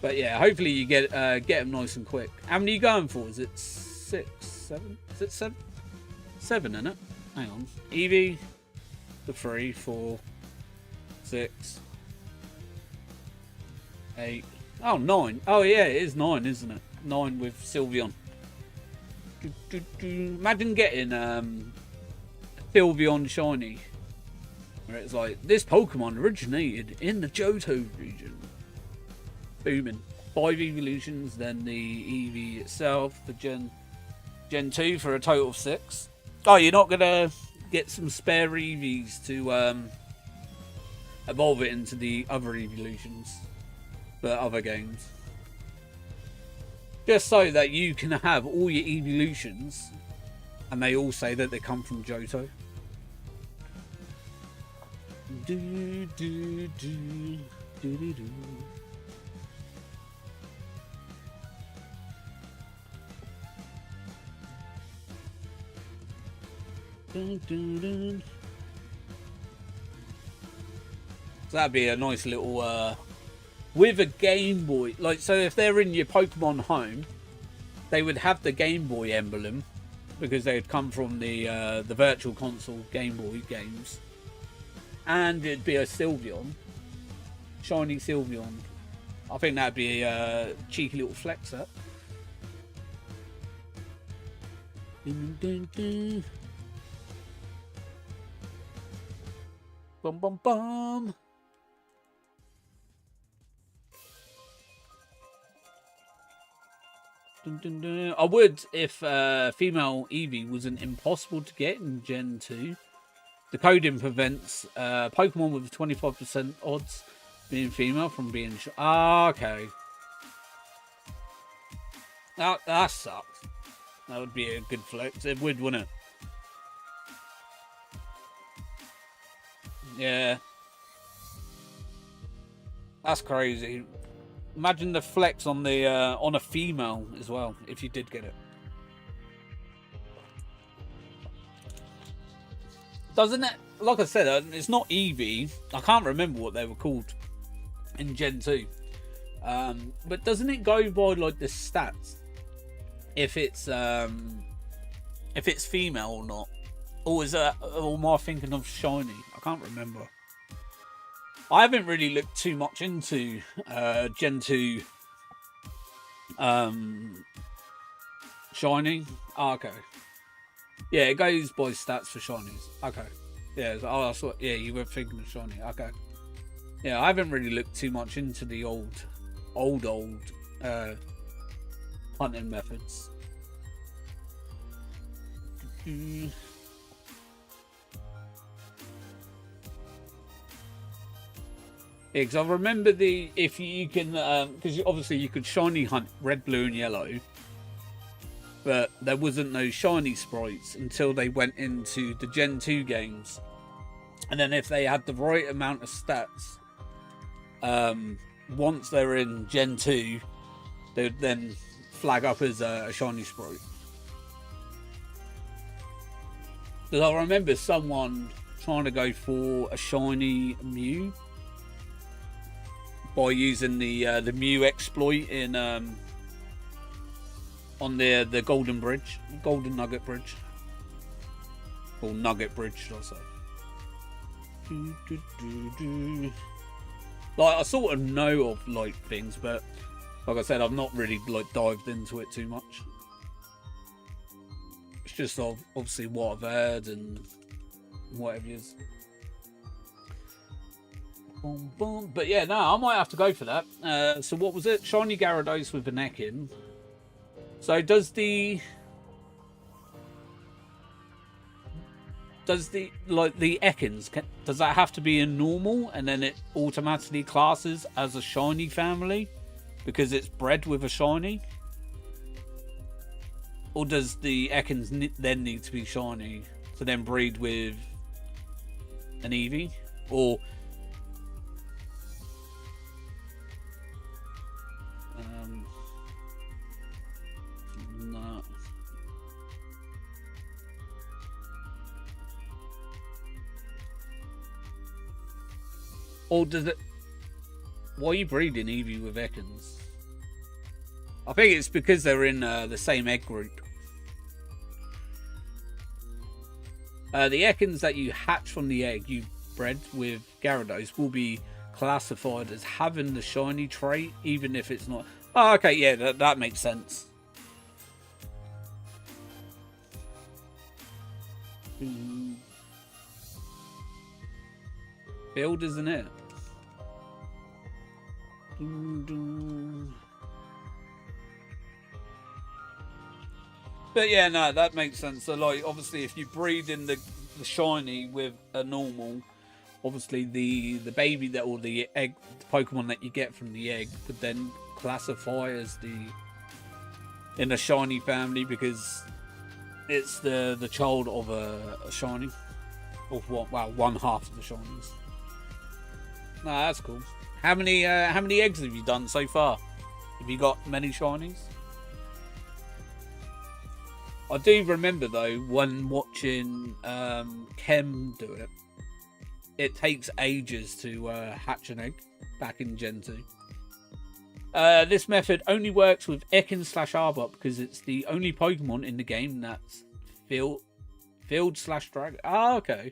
But yeah, hopefully you get them nice and quick. How many are you going for? Is it 6, 7? Is it 7? 7, isn't it? Hang on. Eevee, the 3, 4, 6, 8. Oh, 9. Oh yeah, it is 9, isn't it? 9 with Sylveon. Imagine getting Sylveon shiny. where it's like, this Pokemon originated in the Johto region. Booming. 5 evolutions, then the Eevee itself, the Gen 2 for a total of 6. Oh, you're not going to get some spare Eevees to evolve it into the other evolutions for other games. Just so that you can have all your evolutions and they all say that they come from Johto. Do, do, do, do, do, do. Dun, dun, dun. So that'd be a nice little with a Game Boy. Like, so if they're in your Pokemon home, they would have the Game Boy emblem because they'd come from the Virtual Console Game Boy games, and it'd be a Sylveon, shiny Sylveon. I think that'd be a cheeky little flex. That. Dun, dun, dun. Bum bum bum. Dun, dun, dun. I would if female Eevee wasn't impossible to get in Gen 2. The coding prevents Pokemon with 25% odds being female from being okay. That sucks. That would be a good flex. It would, wouldn't it? Yeah. That's crazy. Imagine the flex on the on a female as well, if you did get it. Doesn't it? Like I said, it's not Eevee. I can't remember what they were called in Gen 2. But doesn't it go by like the stats? If it's female or not? Or is that, or am I thinking of shiny? I can't remember. I haven't really looked too much into Gen 2 shiny. Oh, okay. Yeah, it goes by stats for shinies. Okay. Yeah, I saw, yeah, you were thinking of shiny. Okay. Yeah, I haven't really looked too much into the old hunting methods. Yeah, because I remember if you can, because obviously you could shiny hunt red, blue, and yellow, but there wasn't no shiny sprites until they went into the Gen 2 games, and then if they had the right amount of stats, once they're in Gen 2, they would then flag up as a shiny sprite. Because I remember someone trying to go for a shiny Mew by using the Mew exploit in on the Golden Nugget Bridge, or Nugget Bridge, should I say? Like, I sort of know of like things, but like I said, I've not really like dived into it too much. It's just obviously what I've heard and whatever it is. Boom, boom. But yeah, no, I might have to go for that. So what was it? Shiny Gyarados with an Ekin. So does the Ekins, does that have to be in normal and then it automatically classes as a shiny family because it's bred with a shiny? Or does the Ekins then need to be shiny to then breed with an Eevee? Or no. Or does it? Why are you breeding Eevee with Ekans? I think it's because they're in the same egg group. The Ekans that you hatch from the egg you bred with Gyarados will be classified as having the shiny trait, even if it's not. Oh, okay, yeah, that makes sense. Build, isn't it? But yeah, no, that makes sense. So, like, obviously, if you breed in the shiny with a normal, obviously the baby that, or the egg, the Pokemon that you get from the egg would then classify as in a shiny family, because it's the child of a shiny, of what? Well, one half of the shinies. Nah, that's cool. How many eggs have you done so far? Have you got many shinies? I do remember though, when watching Kem do it, it takes ages to hatch an egg back in Gen 2. This method only works with Ekans/Arbok because it's the only Pokemon in the game that's field/dragon. Ah, okay.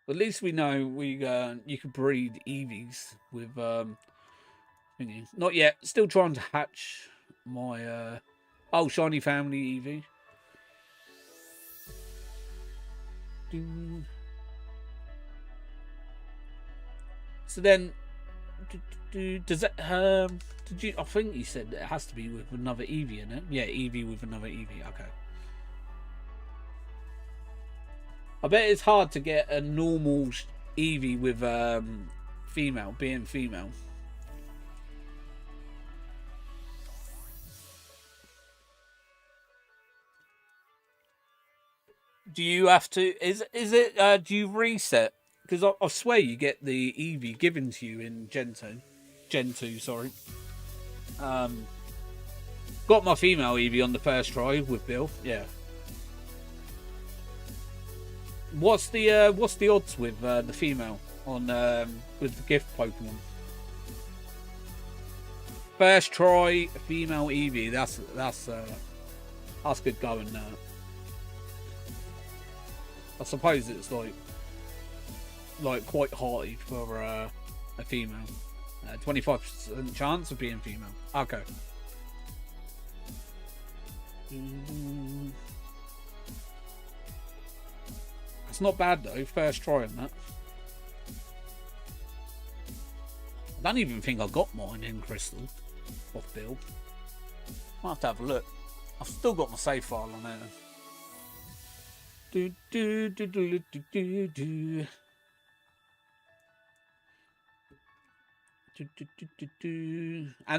At least we know you can breed Eevees with not yet. Still trying to hatch my shiny family Eevee. So then, does that did you? I think you said it has to be with another Eevee in it. Yeah, Eevee with another Eevee. Okay. I bet it's hard to get a normal Eevee with being female. Do you have to? Is it? Do you reset? Because I swear you get the Eevee given to you in Gen 2. Sorry. Got my female Eevee on the first try with Bill. Yeah. What's the odds with the female on with the gift Pokemon? First try female Eevee. That's good going now. I suppose it's like quite high for a female. 25% chance of being female. Okay. It's not bad though, first try on that. I don't even think I got mine in Crystal off Bill. Might have to have a look. I've still got my save file on there. And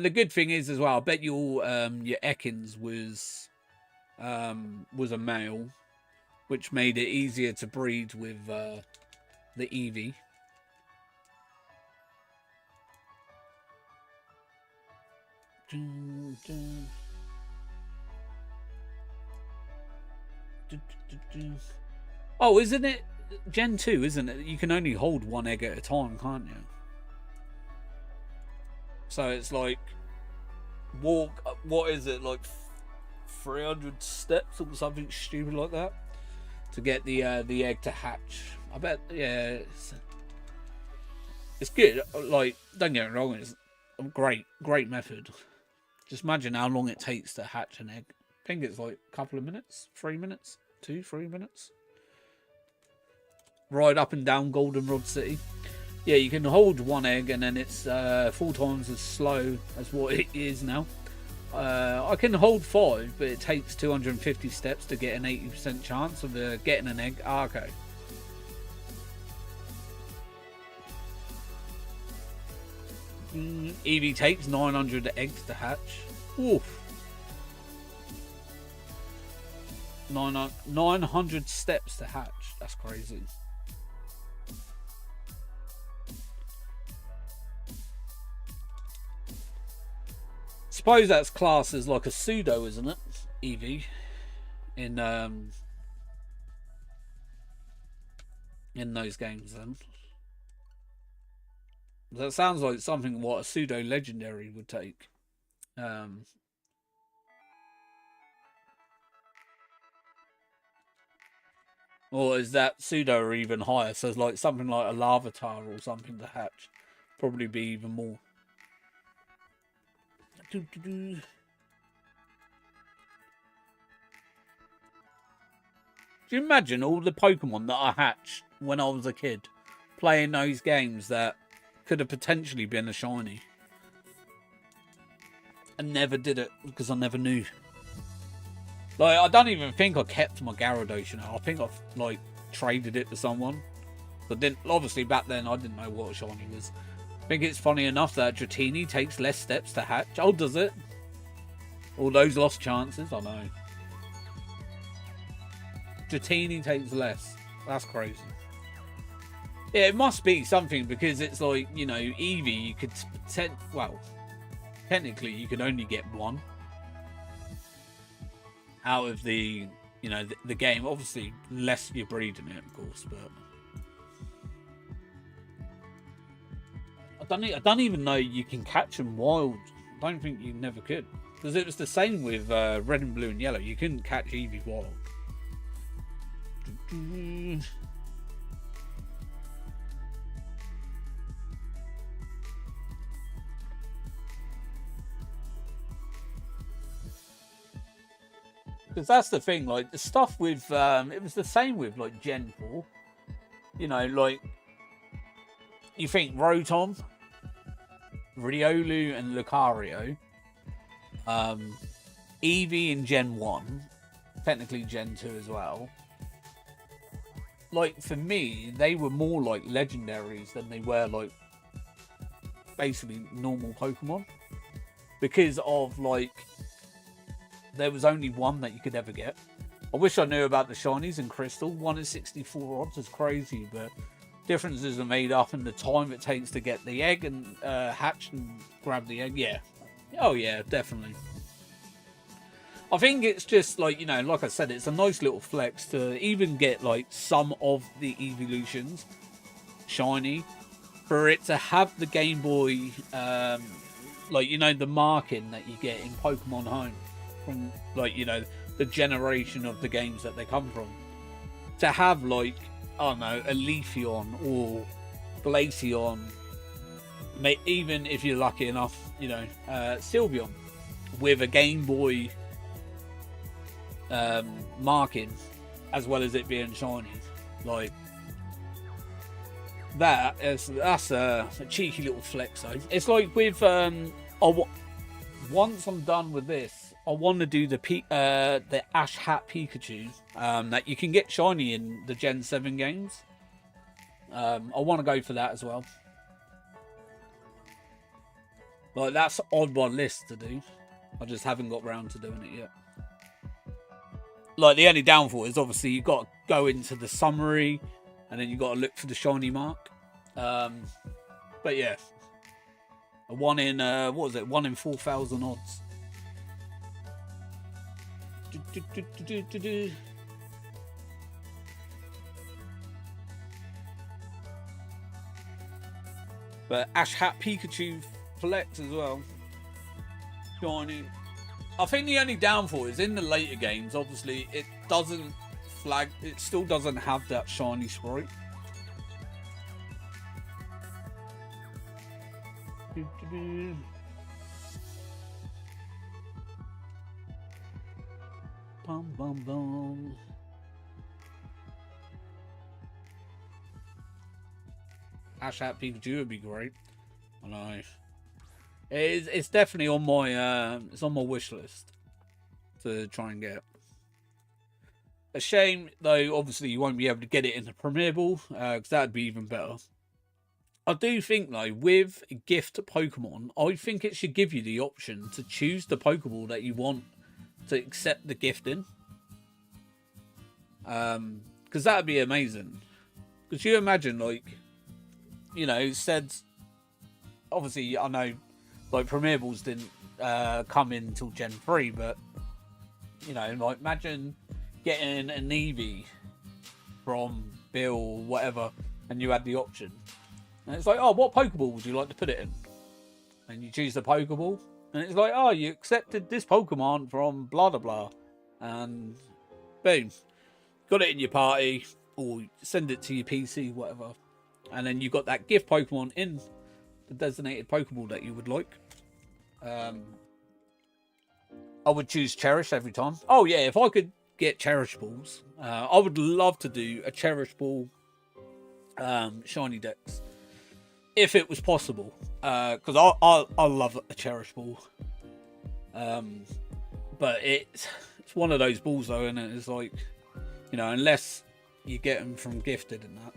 the good thing is as well, I bet your Ekans was a male, which made it easier to breed with the Eevee. Oh, isn't it Gen 2, isn't it? You can only hold one egg at a time, can't you? So it's like walk, what is it, like 300 steps or something stupid like that to get the egg to hatch. I bet, yeah, it's good. Like, don't get me wrong, it's a great method. Just imagine how long it takes to hatch an egg. I think it's like a couple of minutes, 3 minutes, 2-3 minutes. Ride up and down Goldenrod City. Yeah, you can hold one egg and then it's 4 times as slow as what it is now. I can hold 5, but it takes 250 steps to get an 80% chance of getting an egg. Ah, okay. Eevee takes 900 eggs to hatch. Oof. 900 steps to hatch. That's crazy. Suppose that's classed as like a pseudo, isn't it? Eevee in those games then. That sounds like something what a pseudo legendary would take. Or is that pseudo or even higher? So it's like something like a Larvitar or something to hatch. Probably be even more. Do you imagine all the Pokemon that I hatched when I was a kid, playing those games that could have potentially been a shiny, and never did it because I never knew. Like, I don't even think I kept my Gyarados. I think I like traded it to someone. But then, obviously, back then I didn't know what a shiny was. I think it's funny enough that Dratini takes less steps to hatch. Oh, does it? All those lost chances, I know. Dratini takes less. That's crazy. Yeah, it must be something because it's like, you know, Eevee, you could well, technically you could only get one out of the, you know, the game. Obviously, less you're breeding it, of course, but I don't even know you can catch them wild. I don't think you never could, because it was the same with red and blue and yellow. You couldn't catch Eevee wild. Because that's the thing, like, the stuff with, it was the same with, like, Gen 4. You know, like, you think Rotom, Riolu, and Lucario, Eevee in Gen 1, technically Gen 2 as well. Like, for me, they were more like legendaries than they were, like, basically normal Pokemon. Because of, like, there was only one that you could ever get. I wish I knew about the shinies in Crystal. 1 in 64 odds is crazy, but differences are made up in the time it takes to get the egg and hatch and grab the egg. Yeah. Oh, yeah, definitely. I think it's just like, you know, like I said, it's a nice little flex to even get like some of the evolutions shiny, for it to have the Game Boy, like, you know, the marking that you get in Pokemon Home from, like, you know, the generation of the games that they come from. To have, like, I don't know, a Leafeon or Glaceon, even if you're lucky enough, you know, Sylveon with a Game Boy marking, as well as it being shiny, like, that's a cheeky little flex though. It's like with once I'm done with this, I want to do the Ash Hat Pikachu that you can get shiny in the Gen 7 games. I want to go for that as well. Like, that's on my list to do. I just haven't got round to doing it yet. Like, the only downfall is obviously you've got to go into the summary and then you've got to look for the shiny mark. But yeah, a 1 in, what was it? 1 in 4,000 odds. But Ash Hat Pikachu flex as well. Shiny. I think the only downfall is in the later games, obviously, it doesn't flag, it still doesn't have that shiny sprite. Bum, bum, bum. Ash Hat Pikachu would be great. I know. It's definitely on my it's on my wish list to try and get. A shame though, obviously you won't be able to get it in the Premier Ball, because that'd be even better. I do think though, with gift Pokemon, I think it should give you the option to choose the Pokeball that you want to accept the gift in. Because that'd be amazing. Because you imagine, like, you know, said, obviously I know, like, Premier Balls didn't come in until Gen 3, but, you know, like, imagine getting an Eevee from Bill or whatever, and you had the option. And it's like, oh, what Pokeball would you like to put it in? And you choose the Pokeball, and it's like, oh, you accepted this Pokemon from blah, blah, blah. And boom, got it in your party, or send it to your PC, whatever. And then you got that gift Pokemon in the designated Pokeball that you would like. I would choose Cherish every time. Oh, yeah, if I could get Cherish balls, I would love to do a Cherish ball shiny dex. If it was possible. Because I love a Cherish ball. But it's one of those balls, though, and it's like, you know, unless you get them from gifted and that.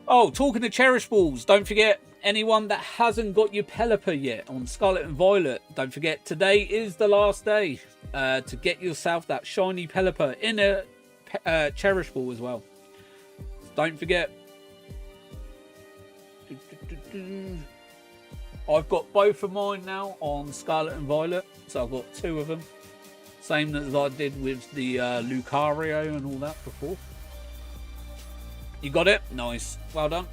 Oh, talking of Cherish balls, don't forget, anyone that hasn't got your Pelipper yet on Scarlet and Violet, don't forget, today is the last day to get yourself that shiny Pelipper in a Cherish ball as well. Don't forget. I've got both of mine now on Scarlet and Violet, so I've got 2 of them. Same as I did with the Lucario and all that before. You got it? Nice. Well done.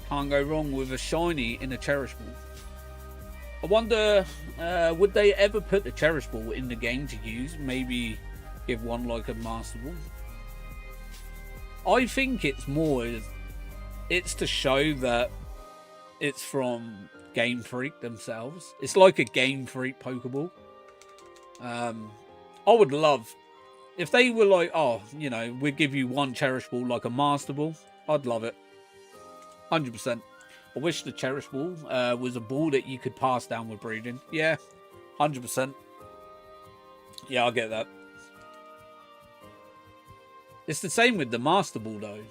Can't go wrong with a shiny in a Cherish ball. I wonder, would they ever put the Cherish ball in the game to use? Maybe give one like a Master Ball. I think it's more, it's to show that it's from Game Freak themselves. It's like a Game Freak Pokeball. I would love, if they were like, oh, you know, we'll give you one Cherish Ball like a Master Ball. I'd love it. 100%. I wish the Cherish Ball was a ball that you could pass down with breeding. Yeah, 100%. Yeah, I get that. It's the same with the Master Ball, though.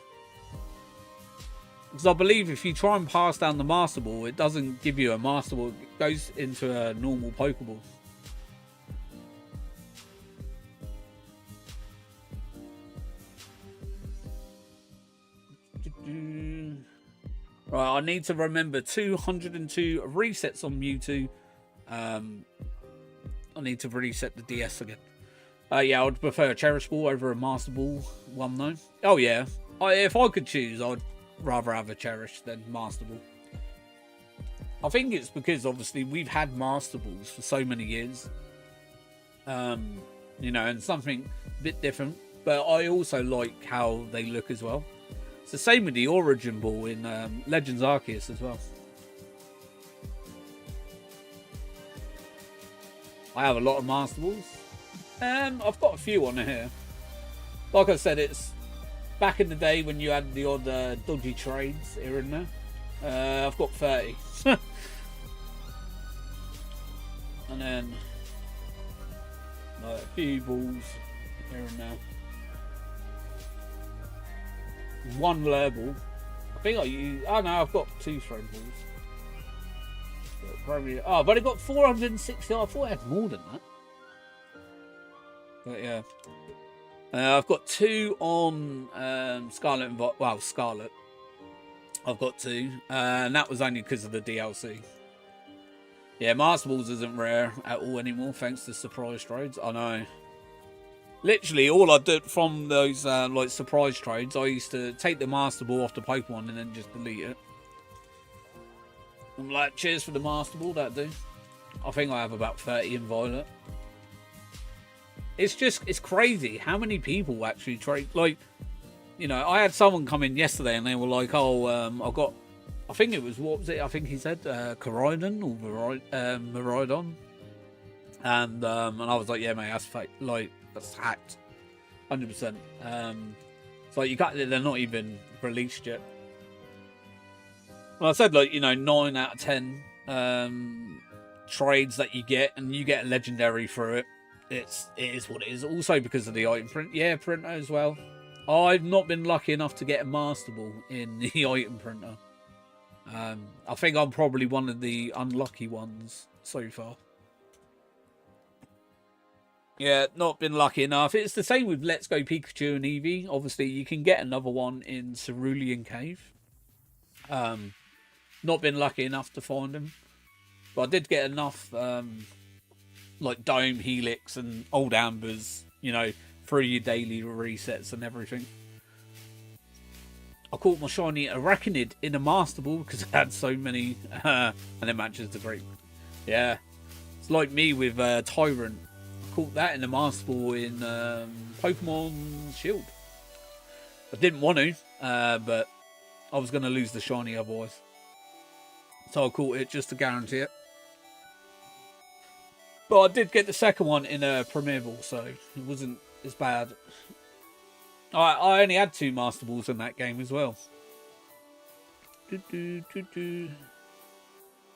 Because I believe if you try and pass down the Master Ball, it doesn't give you a Master Ball. It goes into a normal Pokeball. Right, I need to remember 202 resets on Mewtwo. I need to reset the DS again. Yeah, I would prefer a Cherish Ball over a Master Ball one, though. Oh, yeah. If I could choose, I'd rather have a Cherish than Master Ball. I think it's because, obviously, we've had Master Balls for so many years. You know, and something a bit different. But I also like how they look as well. It's the same with the Origin Ball in Legends Arceus as well. I have a lot of Master Balls. I've got a few on here. Like I said, it's back in the day when you had the odd dodgy trades here and there. I've got 30. And then like, a few balls here and there. One Lure. I think I use. Oh no, I've got 2 throw balls. Probably. Oh, but I got 460. I thought I had more than that. But yeah, I've got 2 on Scarlet and well, Scarlet. I've got 2, and that was only because of the DLC. Yeah, Master Balls isn't rare at all anymore, thanks to surprise trades. I know. Literally, all I did from those like surprise trades, I used to take the Master Ball off the Pokemon and then just delete it. I'm like, cheers for the Master Ball, that do. I think I have about 30 in Violet. It's crazy how many people actually trade. Like, you know, I had someone come in yesterday and they were like, oh, I think it was, what was it? I think he said Koraidon or Miraidon. And I was like, yeah, mate, that's fake. Like, that's hacked. 100%. It's like, they're not even released yet. Well, I said, like, you know, 9 out of 10 trades that you get, and you get a legendary for it. It is what it is. Also because of the item print. Yeah, printer as well. I've not been lucky enough to get a Master Ball in the item printer. I think I'm probably one of the unlucky ones so far. Yeah, not been lucky enough. It's the same with Let's Go Pikachu and Eevee. Obviously, you can get another one in Cerulean Cave. Not been lucky enough to find them. But I did get enough, like Dome, Helix, and Old Ambers, you know, through your daily resets and everything. I caught my shiny Arachnid in a Master Ball because I had so many, and it matches the great. Yeah, it's like me with Tyrant. Caught that in the Master Ball in Pokemon Shield. I didn't want to, but I was going to lose the shiny otherwise. So I caught it just to guarantee it. But I did get the second one in a Premier Ball, so it wasn't as bad. I only had 2 Master Balls in that game as well.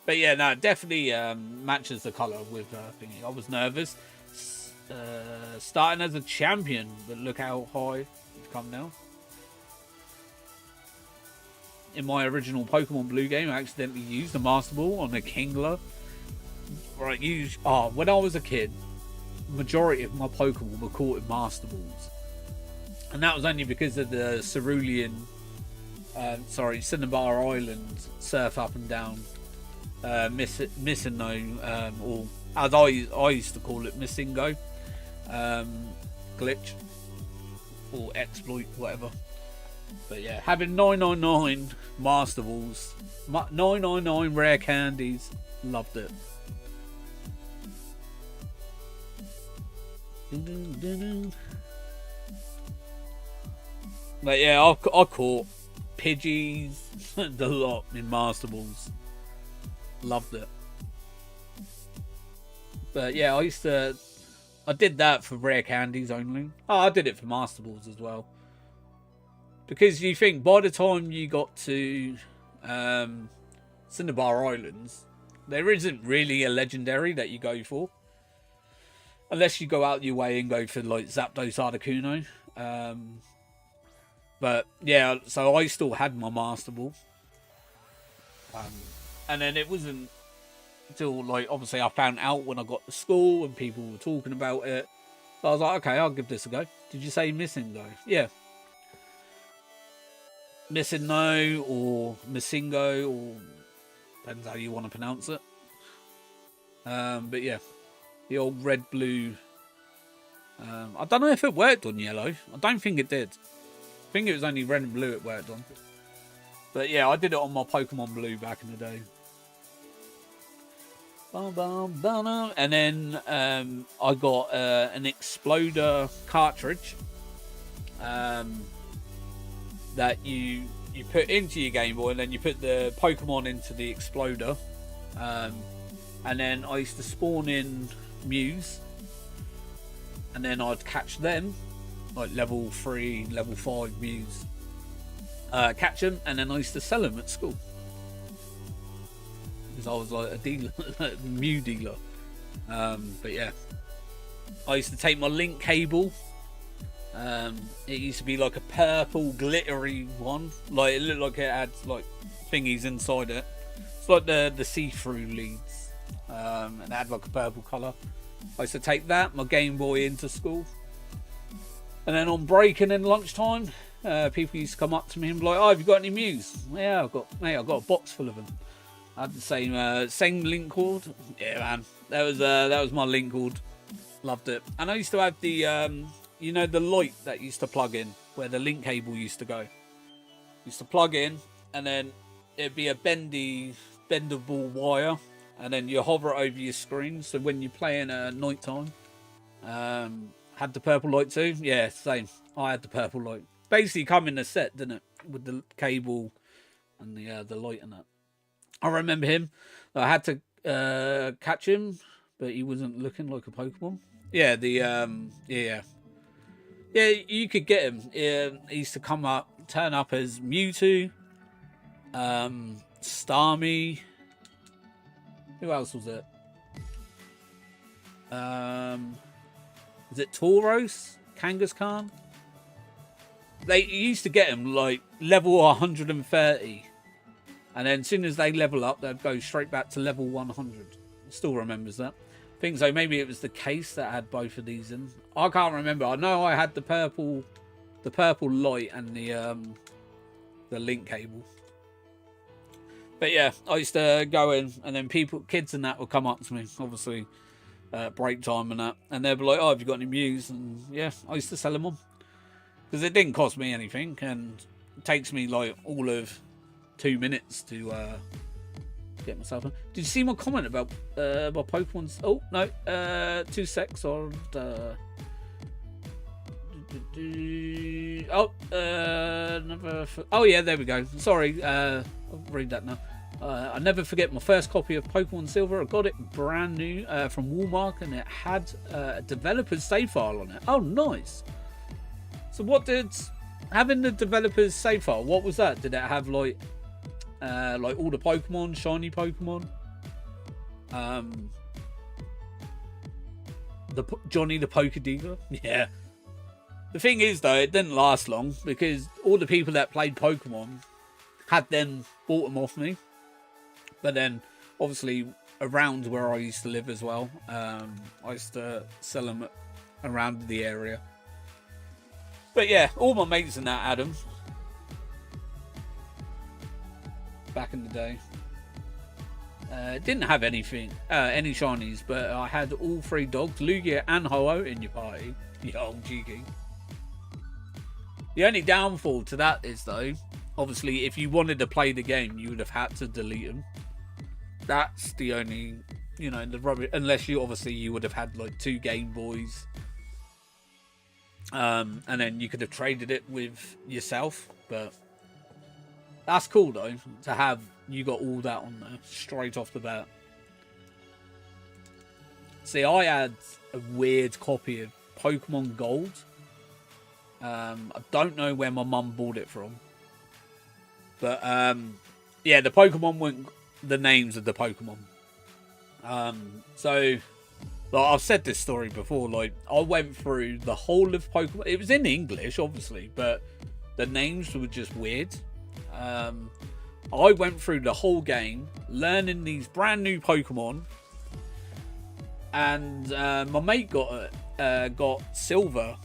But yeah, no, it definitely matches the colour with thingy. I was nervous. Starting as a champion, but look how high it's come now. In my original Pokemon Blue game, I accidentally used the Master Ball on a Kingler. Right, when I was a kid, majority of my Pokemon were caught in Master Balls. And that was only because of the Cinnabar Island surf up and down missing no, or as I used to call it, Missingo glitch or exploit, whatever. But yeah, having 999 Master Balls, 999 rare candies, loved it. But yeah, I caught Pidgeys, the lot in Master Balls. Loved it. But yeah, I did that for rare candies only. Oh, I did it for Master Balls as well. Because you think by the time you got to Cinnabar Islands, there isn't really a legendary that you go for. Unless you go out your way and go for like Zapdos Articuno. But yeah, so I still had my Master Ball. And then it wasn't until, like, obviously I found out when I got to school and people were talking about it. So I was like, okay, I'll give this a go. Did you say Missingo? Yeah. Missingo or Missingo, or depends how you want to pronounce it. But yeah, the old red blue. I don't know if it worked on yellow. I don't think it did. I think it was only red and blue it worked on. But yeah, I did it on my Pokemon Blue back in the day. And then I got an Exploder cartridge that you put into your Game Boy, and then you put the Pokemon into the Exploder. And then I used to spawn in Mews, and then I'd catch them, like level 3, level 5 Mews. Catch them, and then I used to sell them at school. Because I was like a dealer, Mew dealer. But yeah, I used to take my link cable. It used to be like a purple glittery one, like it looked like it had like thingies inside it. It's like the see-through leads, and it had like a purple colour. I used to take that, my Game Boy, into school, and then on break and then lunchtime, people used to come up to me and be like, "Oh, have you got any Mews?" Yeah, I've got a box full of them. I had the same link cord. Yeah, man, that was my link cord. Loved it. And I used to have the the light that used to plug in where the link cable used to go. Used to plug in, and then it'd be a bendable wire, and then you hover it over your screen. So when you're playing night time, had the purple light too. Yeah, same. I had the purple light. Basically, come in a set, didn't it, with the cable and the light and that. I remember him. I had to catch him, but he wasn't looking like a Pokemon. Yeah, yeah, you could get him. He used to turn up as Mewtwo, Starmie. Who else was it? Is it Tauros? Kangaskhan? They used to get him like level 130. And then as soon as they level up, they'd go straight back to level 100. Still remembers that. I think so. Maybe it was the case that had both of these in. I can't remember. I know I had the purple light and the link cable. But yeah, I used to go in, and then kids and that would come up to me, obviously, break time and that, and they'd be like, "Oh, have you got any Mews?" And yeah, I used to sell them on because it didn't cost me anything, and it takes me like all of 2 minutes to get myself on. Did you see my comment about my Pokemon's? Oh no, 2 secs or Oh yeah, there we go. Sorry, I'll read that now. I never forget my first copy of Pokemon Silver. I got it brand new from Walmart, and it had a developer's save file on it. Oh, nice. So what did having the developer's save file? What was that? Did it have like all the Pokemon, shiny Pokemon? The Jonny the Pokedealer? Yeah. The thing is, though, it didn't last long because all the people that played Pokemon had then bought them off me. But then, obviously, around where I used to live as well, I used to sell them around the area. But yeah, all my mates and that had them. Back in the day. Didn't have anything, any shinies, but I had all 3 dogs, Lugia and Ho-Oh, in your party. You old cheeky. The only downfall to that is, though, obviously, if you wanted to play the game, you would have had to delete them. That's the only, the rubbish. Unless you would have had like 2 Game Boys, and then you could have traded it with yourself. But that's cool though to have. You got all that on there straight off the bat. See, I had a weird copy of Pokemon Gold. I don't know where my mum bought it from, but yeah, the Pokemon weren't the names of the Pokemon. So, like, I've said this story before. Like, I went through the whole of Pokemon. It was in English, obviously, but the names were just weird. I went through the whole game, learning these brand new Pokemon, and my mate got Silver,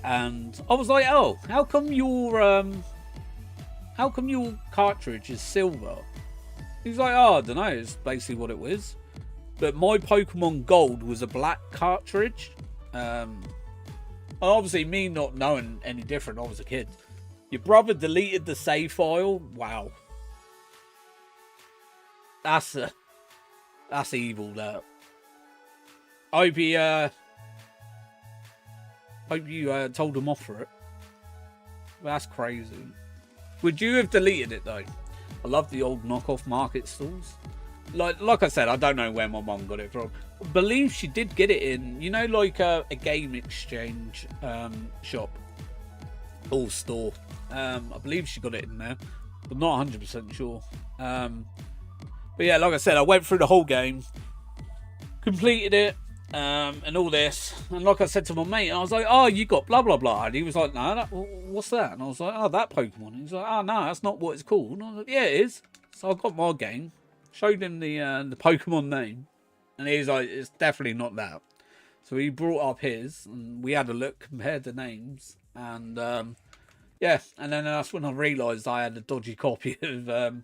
and I was like, "Oh, how come your cartridge is silver?" He's like, "Oh, I don't know. It's basically what it was." But my Pokemon Gold was a black cartridge. Obviously, me not knowing any different, I was a kid. Your brother deleted the save file. Wow, that's evil. That. I hope you told him off for it. That's crazy. Would you have deleted it though? I love the old knockoff market stalls. Like I said, I don't know where my mum got it from. I believe she did get it in, like a game exchange shop or store. I believe she got it in there, but not 100% sure. But yeah, like I said, I went through the whole game, completed it, and all this. And like I said to my mate, I was like, "Oh, you got blah blah blah," and he was like, "No, what's that?" And I was like, "Oh, that Pokemon." And he's like, "Oh no, that's not what it's called." And I was like, "Yeah, it is." So I got my game, showed him the Pokemon name, and he's like, "It's definitely not that." So he brought up his, and we had a look, compared the names, and yeah, and then that's when I realised I had a dodgy copy of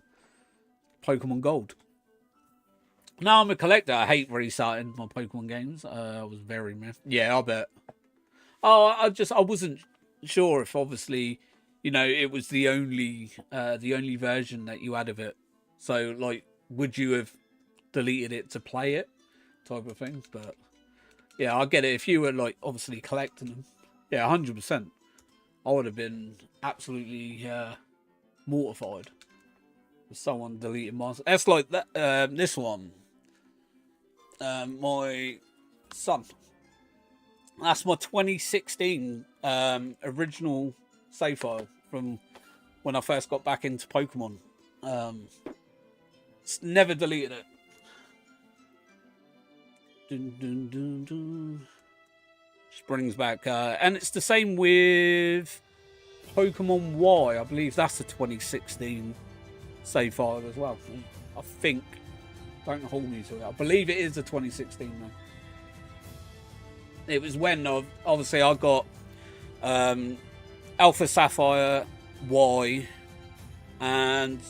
Pokemon Gold. Now I'm a collector. I hate restarting my Pokemon games. I was very meh. Yeah, I bet. Oh, I wasn't sure if obviously, it was the only version that you had of it. So like, would you have deleted it to play it, type of thing? But yeah, I get it. If you were like obviously collecting them, yeah, 100%, I would have been absolutely mortified if someone deleted my. That's like that. This one. My son. That's my 2016 original save file from when I first got back into Pokemon. Never deleted it. Dun, dun, dun, dun. Just brings back, and it's the same with Pokemon Y. I believe that's the 2016 save file as well. I think. Don't hold me to it. I believe it is the 2016 though. It was when obviously I got Alpha Sapphire Y and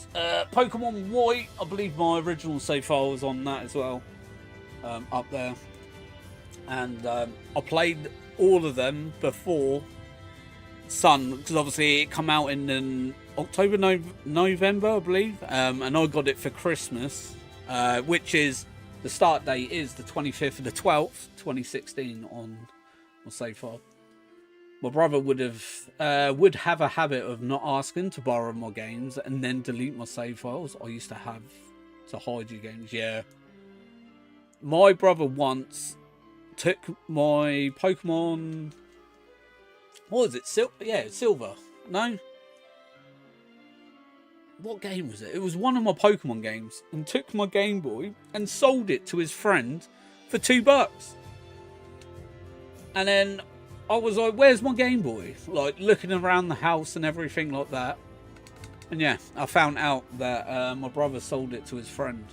Pokemon White. I believe my original save file was on that as well, up there. And I played all of them before Sun, because obviously it come out in October, November, I believe, and I got it for Christmas. Which is the start date is the 25th of the 12th, 2016 on my save file. My brother would have a habit of not asking to borrow my games and then delete my save files. I used to have to hide your games. Yeah. My brother once took my Pokemon. What was it? Silver. No. What game was it? It was one of my Pokemon games, and took my Game Boy and sold it to his friend for $2. And then I was like, where's my Game Boy? Like, looking around the house and everything like that. And yeah, I found out that my brother sold it to his friend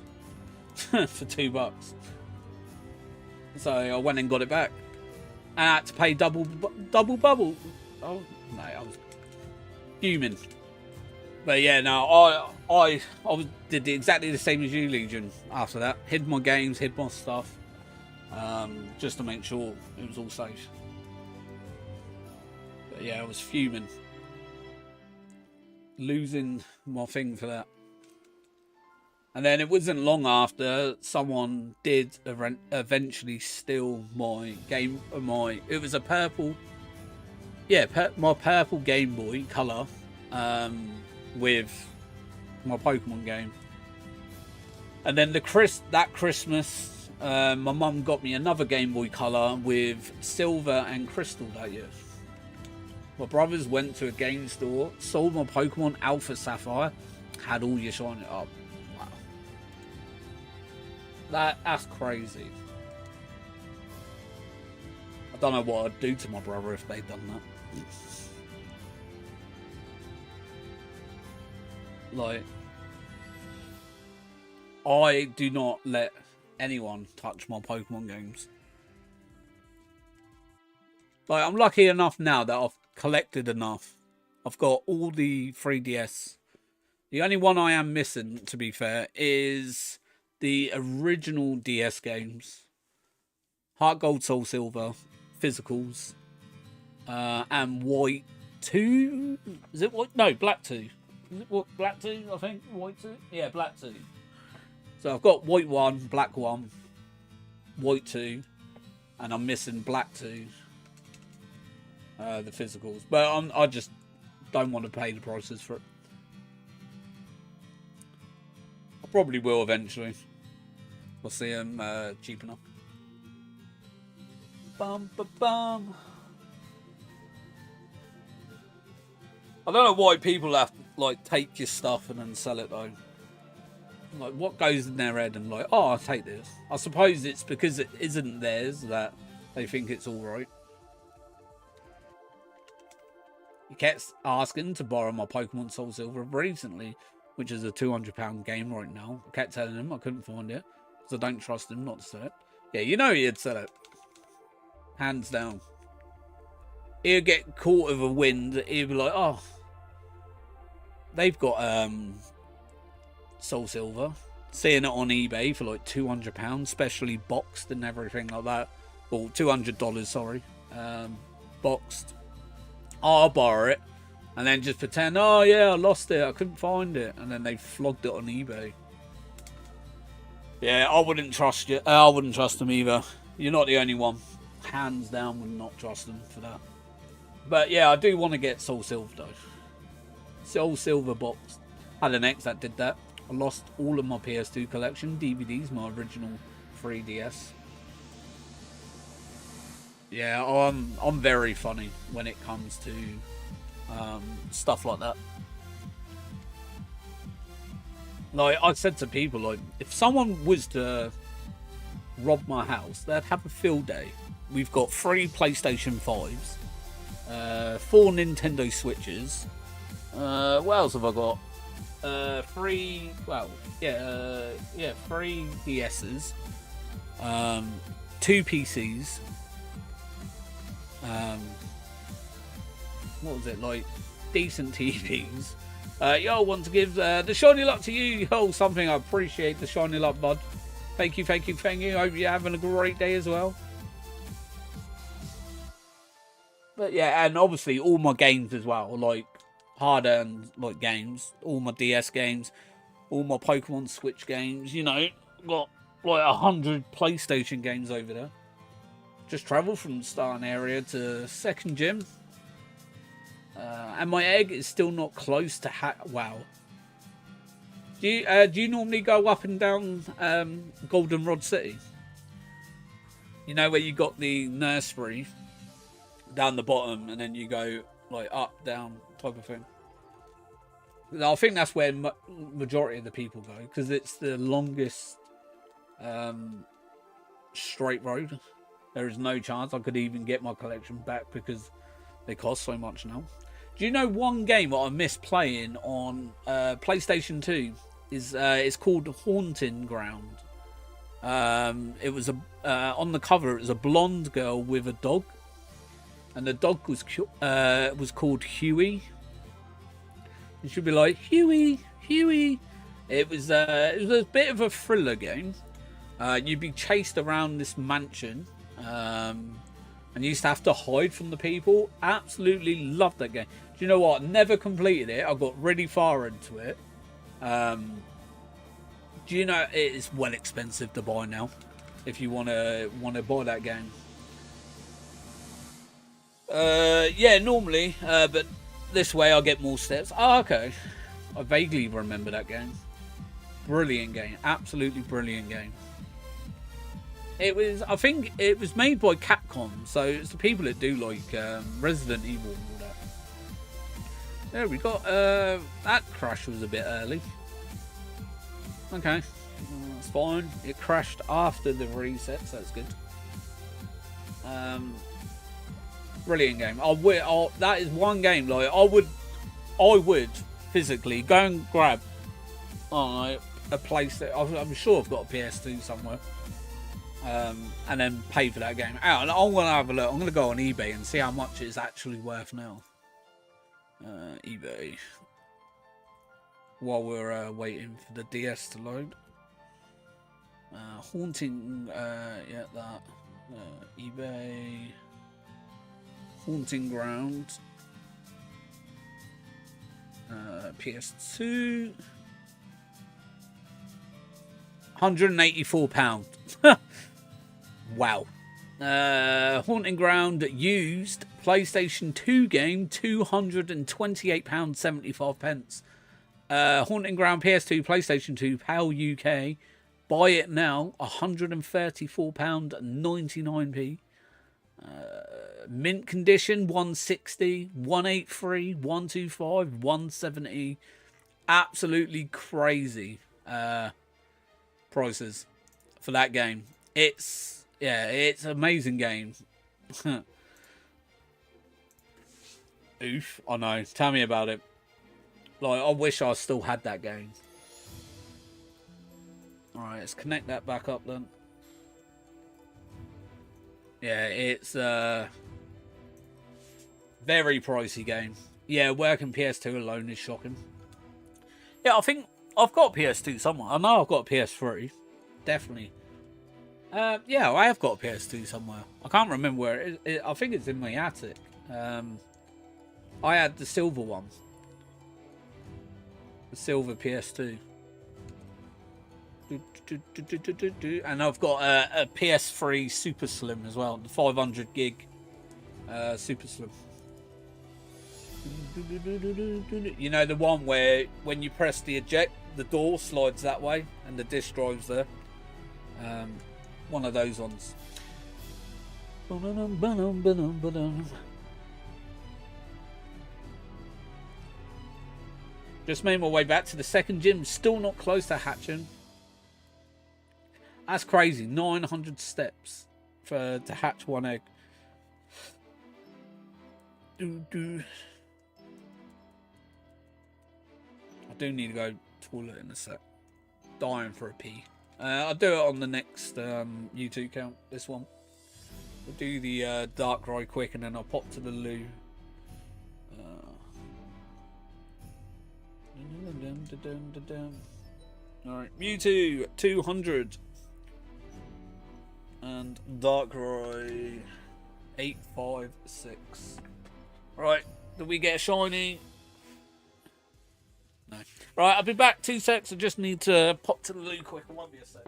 for $2. So I went and got it back. And I had to pay double bubble. Oh, no, I was fuming. But yeah, no, I did exactly the same as you, Legion, after that. Hid my games, hid my stuff. Just to make sure it was all safe. But yeah, I was fuming. Losing my thing for that. And then it wasn't long after someone did eventually steal my game. It was a purple. Yeah, my purple Game Boy Color with my Pokemon game. And then that Christmas, my mum got me another Game Boy Color with silver and crystal that year. My brothers went to a game store, sold my Pokemon Alpha Sapphire, had all your shiny up. Wow. That's crazy. I don't know what I'd do to my brother if they'd done that. Like, I do not let anyone touch my Pokemon games. Like, I'm lucky enough now that I've collected enough. I've got all the 3DS. The only one I am missing, to be fair, is the original DS games. Heart Gold, Soul Silver, Physicals, and White 2. Is it White? No, Black 2. Is it what, Black 2, I think? White 2? Yeah, Black 2. So I've got White 1, Black 1, White 2, and I'm missing Black 2. The physicals. But I just don't want to pay the prices for it. I probably will eventually. We'll see them cheap enough. Bum, ba, bum. I don't know why people have to like take your stuff and then sell it though. Like, what goes in their head and like, oh, I'll take this. I suppose it's because it isn't theirs that they think it's all right. He kept asking to borrow my Pokemon Soul Silver recently, which is a £200 game right now. I kept telling him I couldn't find it, because I don't trust him not to sell it. Yeah, you know he'd sell it. Hands down. He'd get caught with a wind. He'd be like, oh, they've got Soul Silver. Seeing it on eBay for like £200, specially boxed and everything like that. Or $200, sorry. Boxed. I'll borrow it and then just pretend, oh yeah, I lost it, I couldn't find it, and then they flogged it on eBay. Yeah, I wouldn't trust you. I wouldn't trust them either. You're not the only one. Hands down, would not trust them for that. But yeah, I do want to get Soul Silver though. Soul Silver box. I had an ex that did that. I lost all of my PS2 collection DVDs, my original 3DS. Yeah, I'm very funny when it comes to stuff like that. Like, I said to people, like, if someone was to rob my house, they'd have a field day. We've got 3 PlayStation 5s, 4 Nintendo Switches. What else have I got? 3 DSs, 2 PCs. What was it, like, decent TVs. Yo, want to give the shiny luck to you. Yo, something I appreciate the shiny luck, bud. Thank you. Hope you're having a great day as well. But yeah, and obviously all my games as well, like hard-earned like games, all my DS games, all my Pokemon Switch games. You know, got like 100 PlayStation games over there. Just travel from the starting area to second gym. And my egg is still not close to wow. Do you normally go up and down Goldenrod City? You know where you got the nursery down the bottom, and then you go like up, down type of thing. I think that's where majority of the people go, because it's the longest straight road. There is no chance I could even get my collection back because they cost so much now. Do you know one game that I missed playing on PlayStation 2 is it's called Haunting Ground. It was on the cover. It was a blonde girl with a dog, and the dog was called Huey. You should be like Huey. It was a bit of a thriller game. You'd be chased around this mansion, and you used to have to hide from the people. Absolutely loved that game. Do you know what? Never completed it. I got really far into it. Do you know it is well expensive to buy now? If you want to buy that game. Yeah, normally, but this way I'll get more steps. Oh, okay. I vaguely remember that game. Brilliant game. Absolutely brilliant game. It was, I think it was made by Capcom, so it's the people that do like Resident Evil and all that. There we got, that crash was a bit early. Okay, that's fine. It crashed after the reset, so that's good. Brilliant game. That is one game. Like I would physically go and grab a place that I'm sure I've got a PS2 somewhere, and then pay for that game. Out, and I'm gonna have a look. I'm gonna go on eBay and see how much it's actually worth now. eBay. While we're waiting for the DS to load. Haunting, yeah, that. eBay. Haunting Ground. PS2. £184. Wow. Haunting Ground used PlayStation 2 game, £228.75. Haunting Ground PS2, PlayStation 2, PAL UK. Buy it now, £134.99p. Mint condition, 160, 183, 125, 170. Absolutely crazy prices for that game. It's an amazing game. Oof, I know. Tell me about it. Like, I wish I still had that game. Alright, let's connect that back up then. Yeah, it's a very pricey game. Yeah, working PS2 alone is shocking. Yeah, I think I've got a PS2 somewhere. I know I've got a PS3. Definitely. Yeah, I have got a PS2 somewhere. I can't remember where it is. I think it's in my attic. I had the silver one. The silver PS2. And I've got a PS3 Super Slim as well. The 500 gig Super Slim. You know, the one where when you press the eject, the door slides that way and the disc drive's there. One of those ones. Just made my way back to the second gym. Still not close to hatching. That's crazy. 900 steps to hatch one egg. I do need to go toilet in a sec. Dying for a pee. I'll do it on the next YouTube account. This one. I'll do the Darkrai quick, and then I'll pop to the loo. Alright, Mewtwo 200 and Darkrai 856. Right, did we get a shiny? No. Right, I'll be back 2 secs. I just need to pop to the loo quick. It won't be a sec.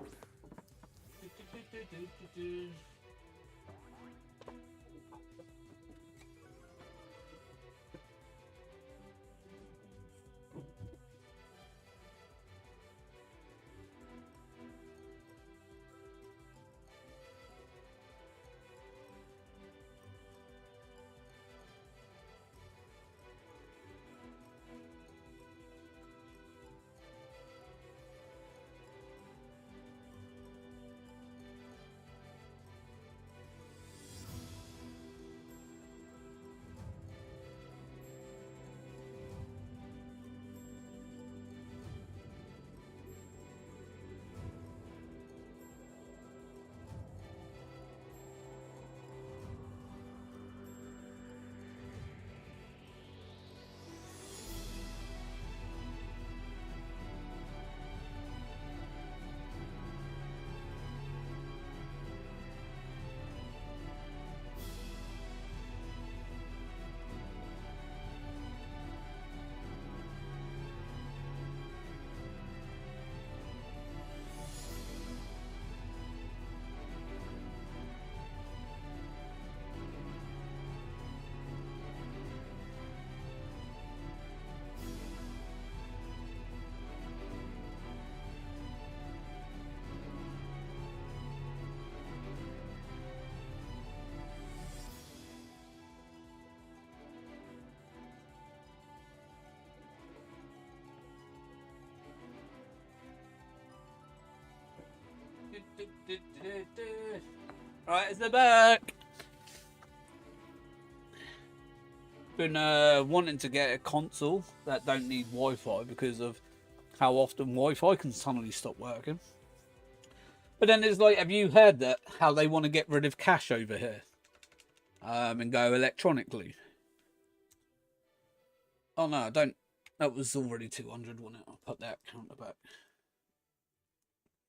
Alright, it's the back. Been wanting to get a console that don't need Wi-Fi because of how often Wi-Fi can suddenly stop working. But then it's like, have you heard that how they want to get rid of cash over here and go electronically? Oh no, don't. That was already 200, wasn't it? I'll put that counter back.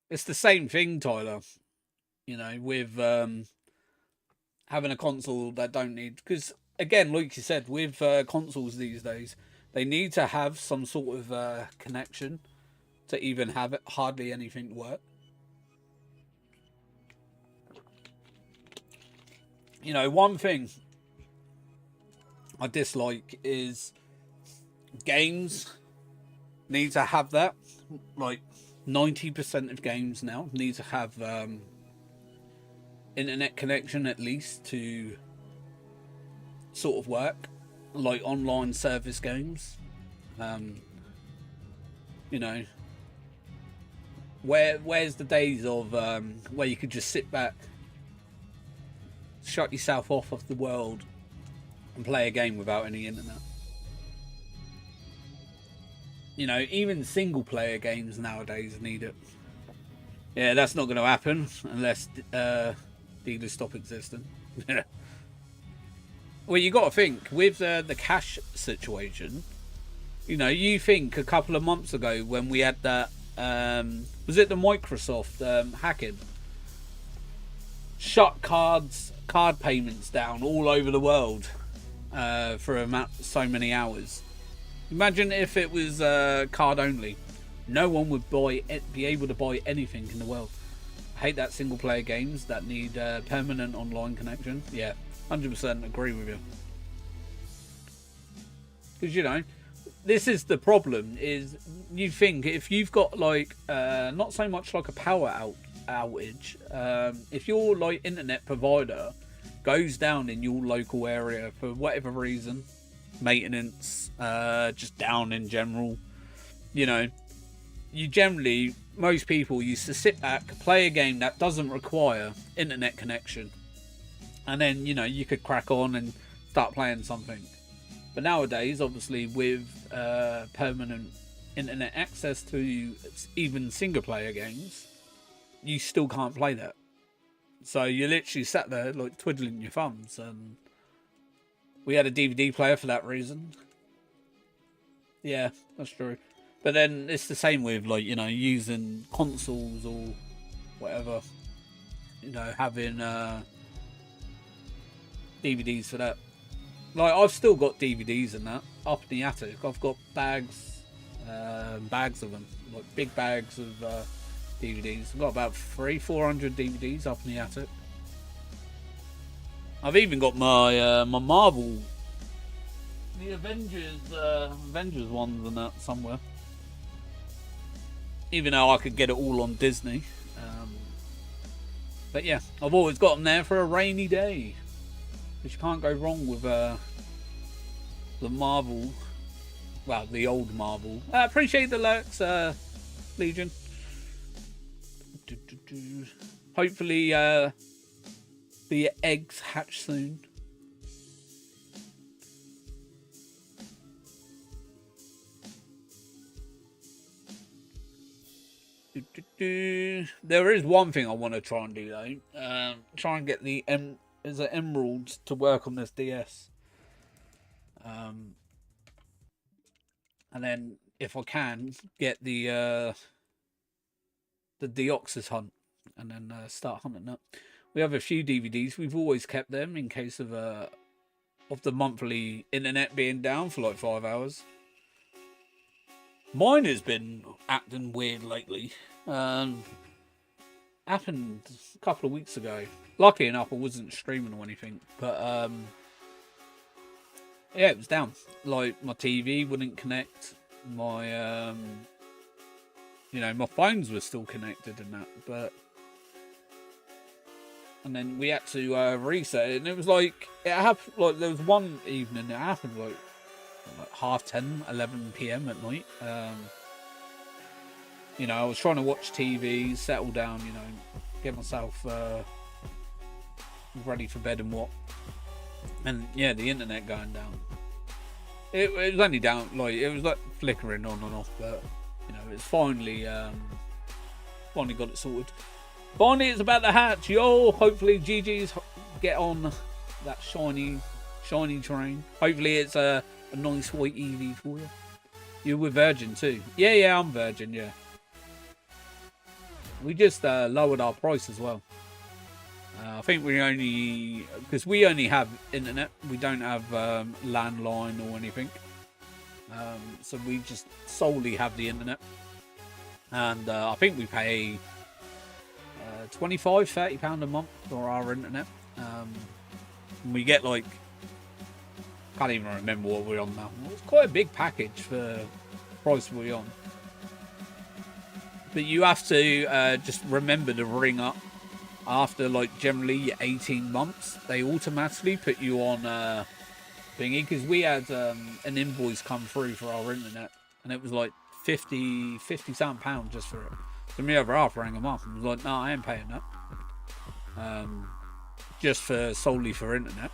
It's the same thing, Tyler. You know, with having a console that don't need, because again, like you said, with consoles these days, they need to have some sort of connection to even have it, hardly anything work. You know, one thing I dislike is games need to have that. Like 90% of games now need to have internet connection at least to sort of work, like online service games. You know, where's the days of where you could just sit back, shut yourself off of the world and play a game without any internet? You know, even single player games nowadays need it. Yeah, that's not going to happen unless dealers stop existing. Well, you got to think with the cash situation. You know, you think a couple of months ago when we had that, was it the Microsoft hacking? Shut card payments down all over the world for so many hours. Imagine if it was card only. No one would be able to buy anything in the world. I hate that single player games that need permanent online connection. Yeah, 100% agree with you. Because, you know, this is the problem, is you think if you've got like, not so much like a power outage, if your like internet provider goes down in your local area for whatever reason, maintenance, just down in general, you know, most people used to sit back, play a game that doesn't require internet connection, and then, you know, you could crack on and start playing something. But nowadays, obviously, with permanent internet access to even single player games, you still can't play that. So you literally sat there like twiddling your thumbs, and we had a DVD player for that reason. Yeah, that's true. But then it's the same with, like, you know, using consoles or whatever. You know, having DVDs for that. Like, I've still got DVDs and that up in the attic. I've got bags of them, like big bags of DVDs. I've got about 300-400 DVDs up in the attic. I've even got my my Marvel, the Avengers ones and that somewhere. Even though I could get it all on Disney, but yeah, I've always got them there for a rainy day, which you can't go wrong with the Marvel. Well, the old Marvel. I appreciate the lurks, Legion. Hopefully, the eggs hatch soon. There is one thing I want to try and do though. Try and get the emeralds to work on this DS. And then if I can get the Deoxys hunt, and then start hunting up. We have a few DVDs. We've always kept them in case of the monthly internet being down for like 5 hours. Mine has been acting weird lately. Happened a couple of weeks ago. Lucky enough, I wasn't streaming or anything, but yeah, it was down. Like, my TV wouldn't connect. My you know, my phones were still connected and that, but and then we had to reset it, and it was like, it happened, like, there was one evening it happened like 10:30, 11 p.m. at night. You know, I was trying to watch TV, settle down, you know, get myself ready for bed and what. And yeah, the internet going down. It was only down, like, it was like flickering on and off, but you know, it's finally got it sorted. Finally, it's about to hatch, yo. Hopefully, GG's get on that shiny train. Hopefully, it's a nice white Eevee for you. You were Virgin too. Yeah, I'm Virgin. Yeah. We just lowered our price as well. I think we only, because we only have internet. We don't have landline or anything. So we just solely have the internet. And I think we pay £25–30 a month for our internet. We get like, can't even remember what we're on now. It's quite a big package for the price we're on. But you have to just remember to ring up after like generally 18 months. They automatically put you on thingy, because we had an invoice come through for our internet, and it was like 50 something pounds just for it. So me over half rang them up and was like, no, I ain't paying that. Just for solely for internet,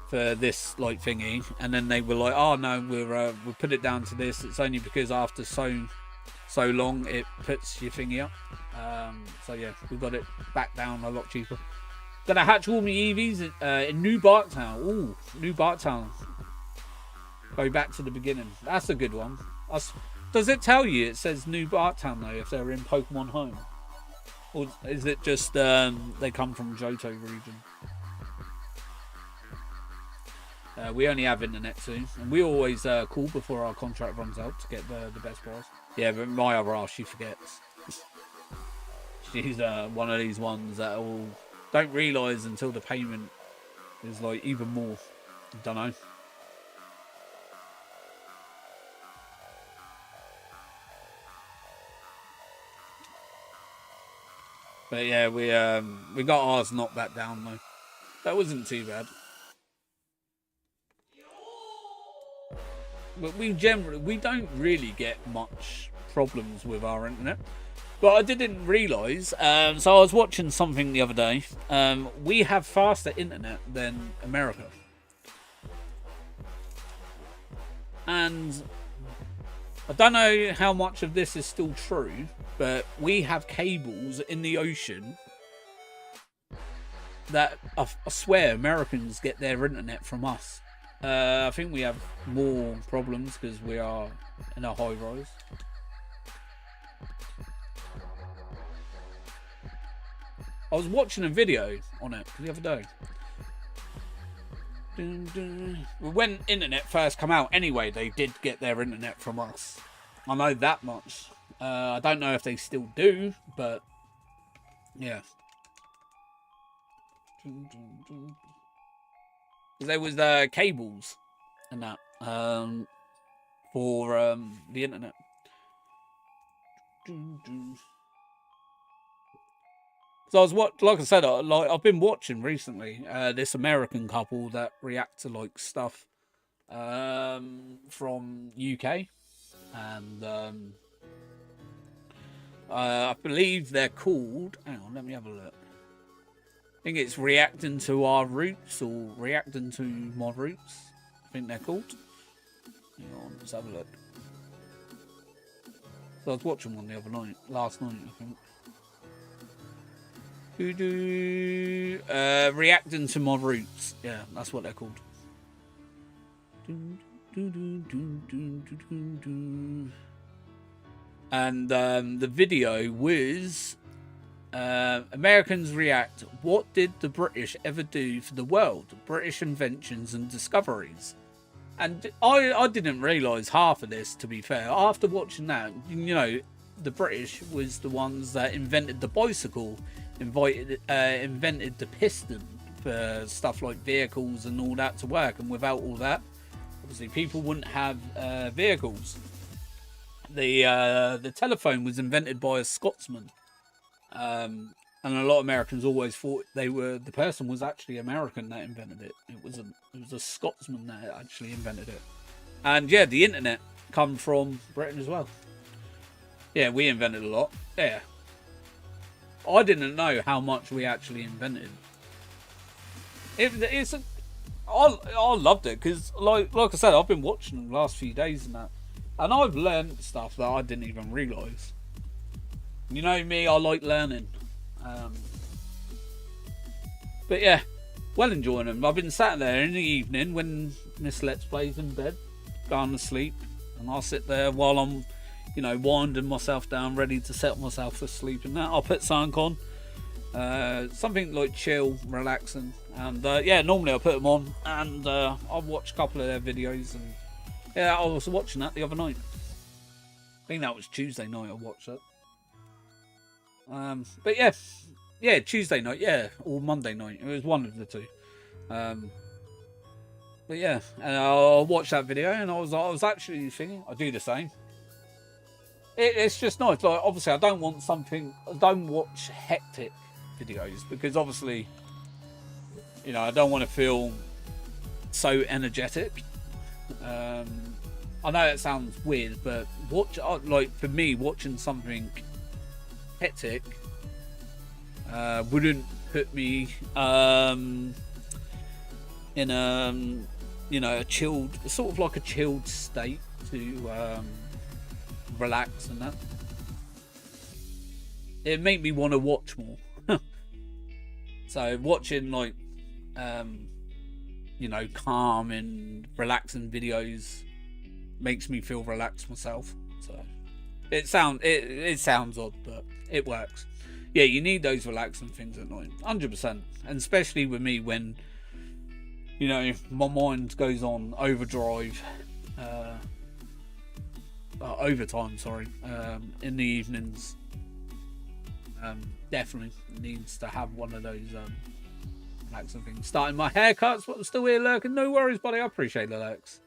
for this like thingy. And then they were like, oh no, we'll put it down to this. It's only because after so long it puts your thingy up. So yeah, we got it back down a lot cheaper. Gonna hatch all my EVs in New Barktown. Ooh, New Barktown. Go back to the beginning. That's a good one. Does it tell you it says New Barktown though if they're in Pokemon Home? Or is it just they come from Johto region? We only have internet soon, and we always call before our contract runs out to get the best price. Yeah, but my other half, she forgets. She's one of these ones that don't realise until the payment is like even more. Don't know. But yeah, we got ours knocked back down though. That wasn't too bad. But we don't really get much problems with our internet. But I didn't realise, so I was watching something the other day. We have faster internet than America. And I don't know how much of this is still true, but we have cables in the ocean that I swear Americans get their internet from us. I think we have more problems because we are in a high rise. I was watching a video on it the other day. When internet first came out, anyway, they did get their internet from us. I know that much. I don't know if they still do, but yeah. There was cables and that for the internet. So I was like I said, I've been watching recently this American couple that react to like stuff from UK, and I believe they're called. Hang on, let me have a look. I think it's reacting to our roots or reacting to my roots. I think they're called. Hang on, let's have a look. So I was watching one the other night, last night, I think. Reacting to my roots. Yeah, that's what they're called. And the video was Americans react. What did the British ever do for the world? British inventions and discoveries. And I didn't realise half of this, to be fair. After watching that, you know, the British was the ones that invented the bicycle, invented the piston for stuff like vehicles and all that to work. And without all that, obviously people wouldn't have vehicles. The telephone was invented by a Scotsman, and a lot of Americans always thought the person was actually American that invented it. It was a Scotsman that actually invented it. And yeah, the internet come from Britain as well. Yeah, we invented a lot. Yeah, I didn't know how much we actually invented. I loved it because, like I said, I've been watching them the last few days and that, and I've learned stuff that I didn't even realise. You know me, I like learning. But yeah, well enjoying them. I've been sat there in the evening when Miss Let's Play's in bed, going to sleep, and I'll sit there while I'm, winding myself down, ready to set myself to sleep. And that I'll put something on, something like chill, relaxing. And yeah, normally I put them on, and I'll watch a couple of their videos. And yeah, I was watching that the other night. I think that was Tuesday night I watched it. But yeah, Tuesday night, yeah, or Monday night. It was one of the two. But yeah, and I watched that video, and I was actually thinking I'd do the same. It's just nice. Like, obviously, I don't watch hectic videos because obviously, I don't want to feel so energetic. I know it sounds weird, but for me, watching something hectic wouldn't put me in a chilled, sort of like a chilled state to relax and that. It made me want to watch more. So watching like calm and relaxing videos makes me feel relaxed myself. So it sounds odd, but it works. Yeah, you need those relaxing things at night, 100%. And especially with me when, my mind goes on overdrive, overtime, sorry, in the evenings. Definitely needs to have one of those relaxing things. Starting my haircuts, but I'm still here lurking. No worries, buddy. I appreciate it, Alex.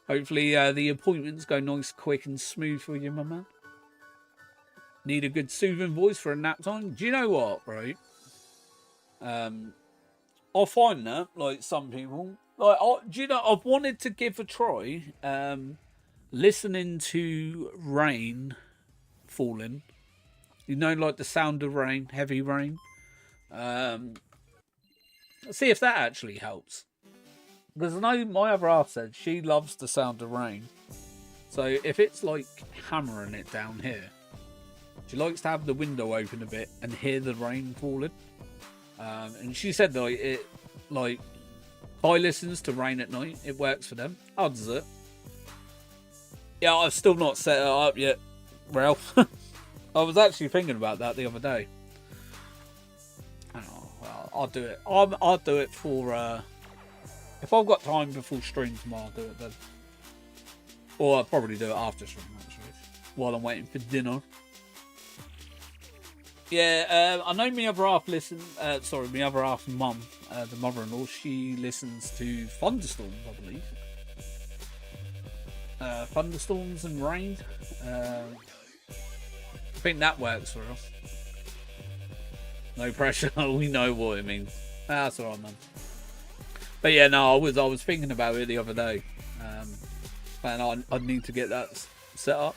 Hopefully the appointments go nice, quick and smooth for you, my man. Need a good soothing voice for a nap time? Do you know what, right? I find that, like some people, I've wanted to give a try listening to rain falling. Like the sound of rain, heavy rain. See if that actually helps. Because I know my other half said she loves the sound of rain. So if it's like hammering it down here, she likes to have the window open a bit and hear the rain falling. And she said that Kai listens to rain at night. It works for them. How does it? Yeah, I've still not set it up yet, Ralph. I was actually thinking about that the other day. Oh, well, I'll do it. I'll do it for... if I've got time before stream tomorrow, I'll do it then. Or I'll probably do it after stream, actually. While I'm waiting for dinner. Yeah, I know my other half my other half mum, the mother-in-law, she listens to thunderstorms, I believe. Thunderstorms and rain. I think that works for us. No pressure. We know what it means. That's all right, man. But yeah, no, I was thinking about it the other day, and I need to get that set up.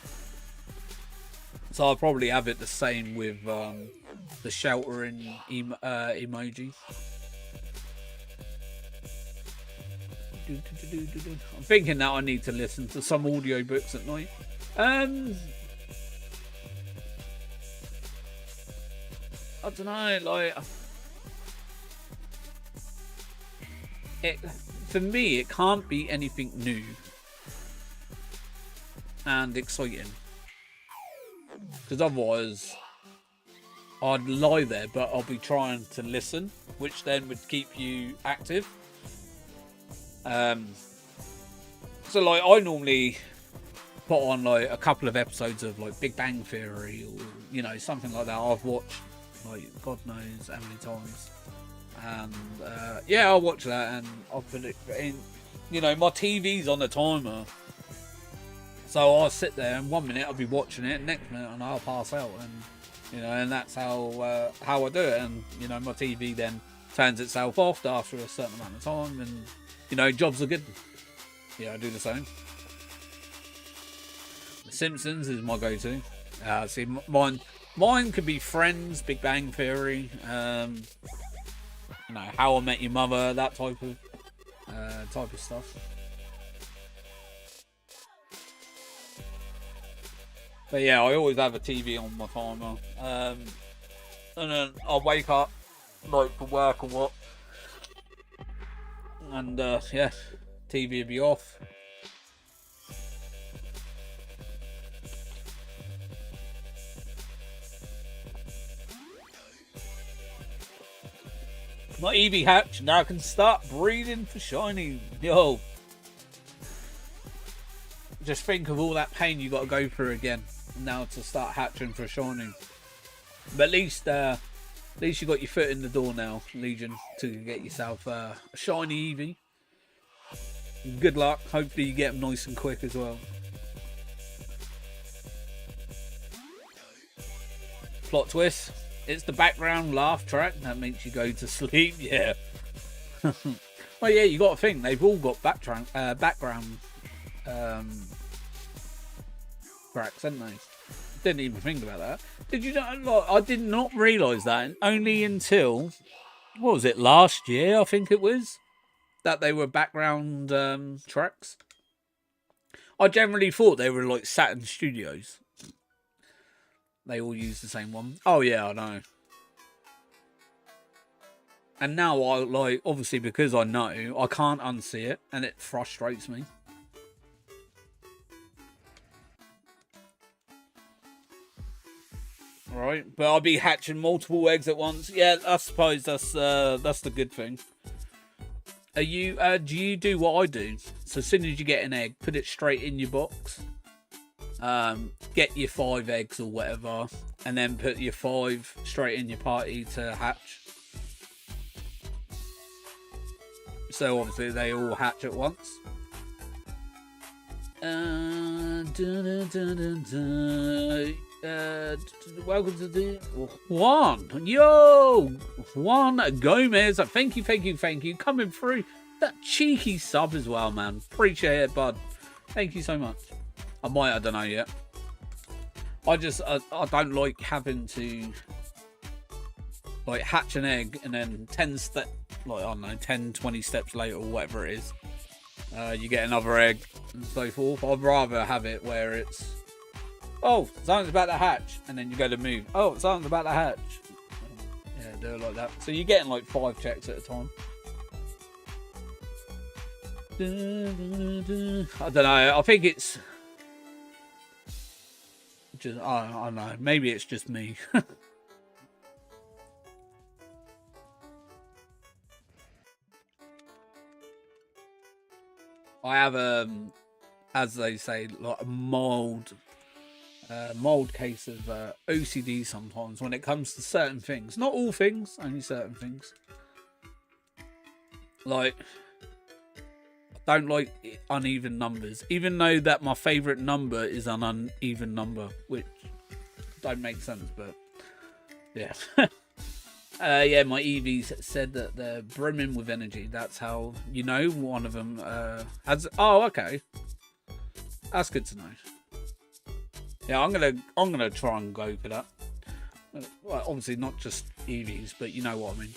So I'll probably have it the same with the sheltering emoji. I'm thinking that I need to listen to some audiobooks at night. I don't know, for me, it can't be anything new and exciting. Because otherwise, I'd lie there, but I'll be trying to listen, which then would keep you active. So, I normally put on, a couple of episodes of, Big Bang Theory or, something like that. I've watched, God knows how many times. And, yeah, I'll watch that and I'll put it in, my TV's on the timer. So I'll sit there and 1 minute I'll be watching it, next minute and I'll pass out, and and that's how I do it. And my TV then turns itself off after a certain amount of time, and jobs are good. Yeah, I do the same. The Simpsons is my go-to. See, mine could be Friends, Big Bang Theory. you know, How I Met Your Mother, that type of stuff. But yeah, I always have a TV on my timer, and then I'll wake up like for work or what, and yeah, TV will be off. My Eevee hatch now can start breeding for shiny. Yo, just think of all that pain you got to go through again now to start hatching for shiny. But at least you got your foot in the door now, Legion, to get yourself a shiny Eevee. Good luck. Hopefully you get them nice and quick as well. Plot twist. It's the background laugh track that makes you go to sleep. Yeah. Well, yeah, you got to think they've all got background tracks, haven't they? Didn't even think about that. Did you know? I did not realise that only until, what was it, last year? I think it was that they were background tracks. I generally thought they were like Saturn Studios. They all use the same one. Oh yeah, I know. And now I like, obviously because I know, I can't unsee it, and it frustrates me. Right, but I'll be hatching multiple eggs at once. Yeah, I suppose that's the good thing. Are you? Do you do what I do? So as soon as you get an egg, put it straight in your box. Get your 5 eggs or whatever, and then put your 5 straight in your party to hatch. So obviously they all hatch at once. Welcome to the Juan. Yo, Juan Gomez. Thank you. Coming through. That cheeky sub as well, man. Appreciate it, bud. Thank you so much. I don't know yet. I don't like having to like hatch an egg and then 10 step, like, I don't know, 10, 20 steps later or whatever it is, you get another egg and so forth. I'd rather have it where it's, oh, something's about to hatch, and then you go to move. Oh, something's about to hatch. Yeah, do it like that. So you're getting like 5 checks at a time. I don't know. I think it's just, I don't know. Maybe it's just me. I have as they say, like a mild case of OCD sometimes when it comes to certain things. Not all things, only certain things. Like, I don't like uneven numbers, even though that my favourite number is an uneven number, which don't make sense, but yeah. Yeah, my EVs said that they're brimming with energy. That's how you know one of them has. Oh, okay, that's good to know. Yeah, I'm gonna try and go for that. Well, obviously not just EVs, but you know what I mean.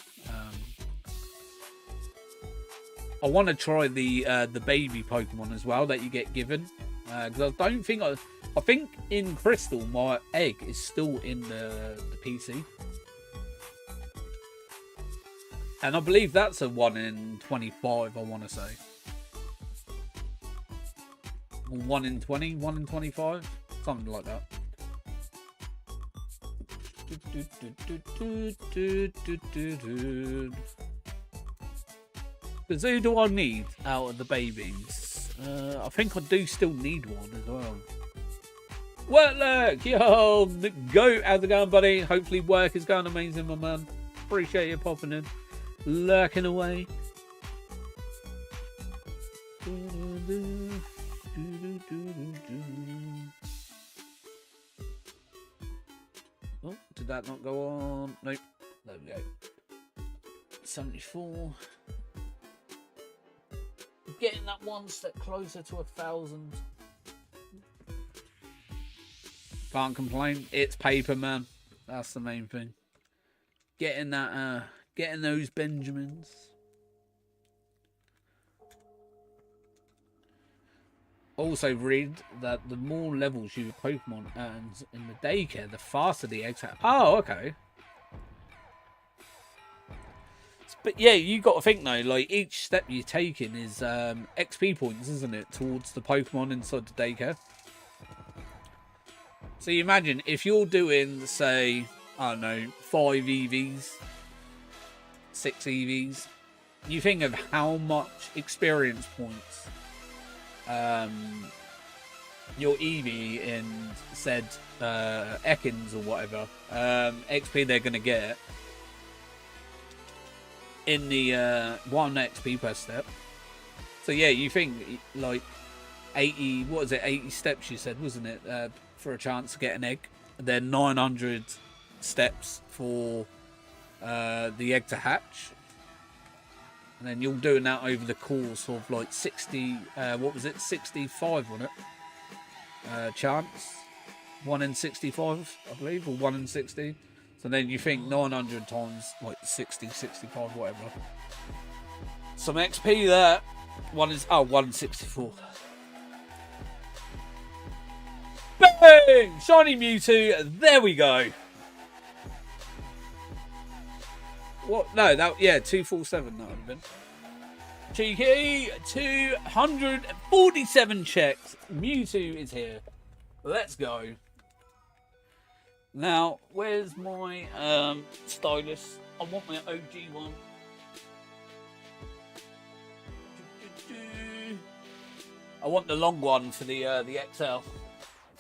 I want to try the baby Pokemon as well that you get given, because I don't think I think in Crystal my egg is still in the PC, and I believe that's a 1 in 25. I want to say 1 in 20, 1 in 25, something like that. Because who do I need out of the babies? I think I do still need one as well. Well, look, yo, go, how's it going, buddy? Hopefully work is going amazing, my man. Appreciate you popping in, lurking away. Oh, did that not go on? Nope. There we go. 74. Getting that one step closer to 1,000. Can't complain. It's paper, man. That's the main thing. Getting that Getting those Benjamins. Also read that the more levels your Pokemon earns in the daycare, the faster the eggs hatch. Oh, okay. But yeah, you got to think though, like each step you're taking is XP points, isn't it, towards the Pokemon inside the daycare. So you imagine if you're doing, say, I don't know, 5 EVs, 6 EVs, you think of how much experience points your Eevee in said Ekans or whatever XP they're going to get in the 1 XP per step. So yeah, you think like 80, what is it, 80 steps you said, wasn't it, for a chance to get an egg, and then 900 steps for the egg to hatch. And then you're doing that over the course of like 60, what was it, 65, wasn't it? Chance. 1 in 65, I believe, or 1 in 60. So then you think 900 times like 60, 65, whatever. Some XP there. 1 in 64. Bang! Shiny Mewtwo. There we go. What? No, that, yeah, 247 that would have been. Cheeky, 247 checks. Mewtwo is here. Let's go. Now, where's my stylus? I want my OG one. I want the long one for the XL.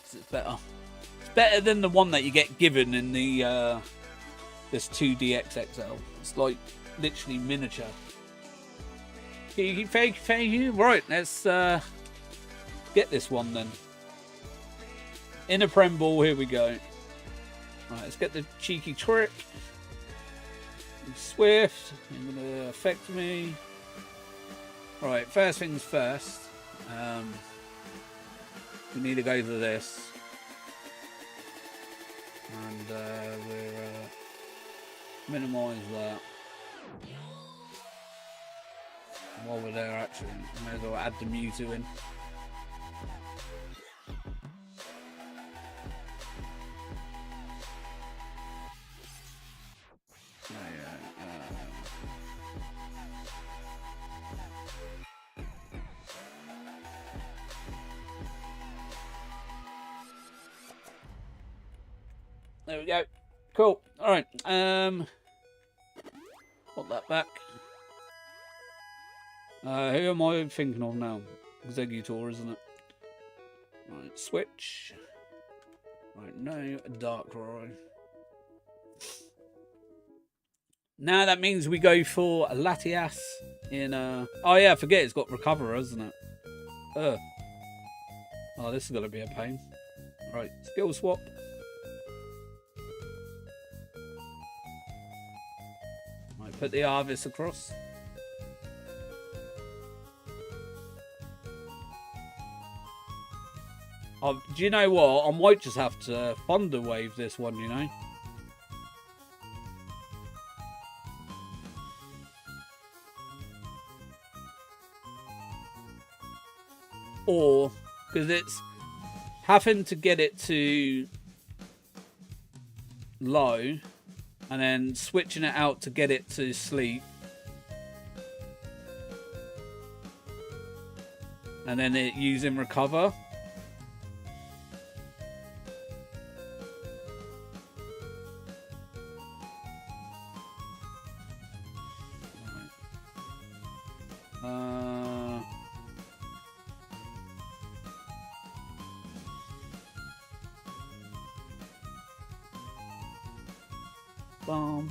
It's better. It's better than the one that you get given in the this 2DX XL. It's like literally miniature. Thank you. Right, let's get this one then. In a Prem Ball, here we go. Right, let's get the cheeky trick. Swift, you're gonna affect me. Right, first things first. We need to go to this. And we're minimise that. While we're there, actually, may as well add the Mewtwo in. There we go. Cool. All right. Put that back. Who am I thinking of now? Executor, isn't it? Right, switch. Right, no, Darkrai. Now that means we go for a Latias in oh yeah, I forget it's got Recover, isn't it? Oh, this is gonna be a pain. Right, skill swap. Right, put the Arvis across. Do you know what? I might just have to Thunder Wave this one, you know? Or, because it's having to get it to low and then switching it out to get it to sleep. And then it using Recover.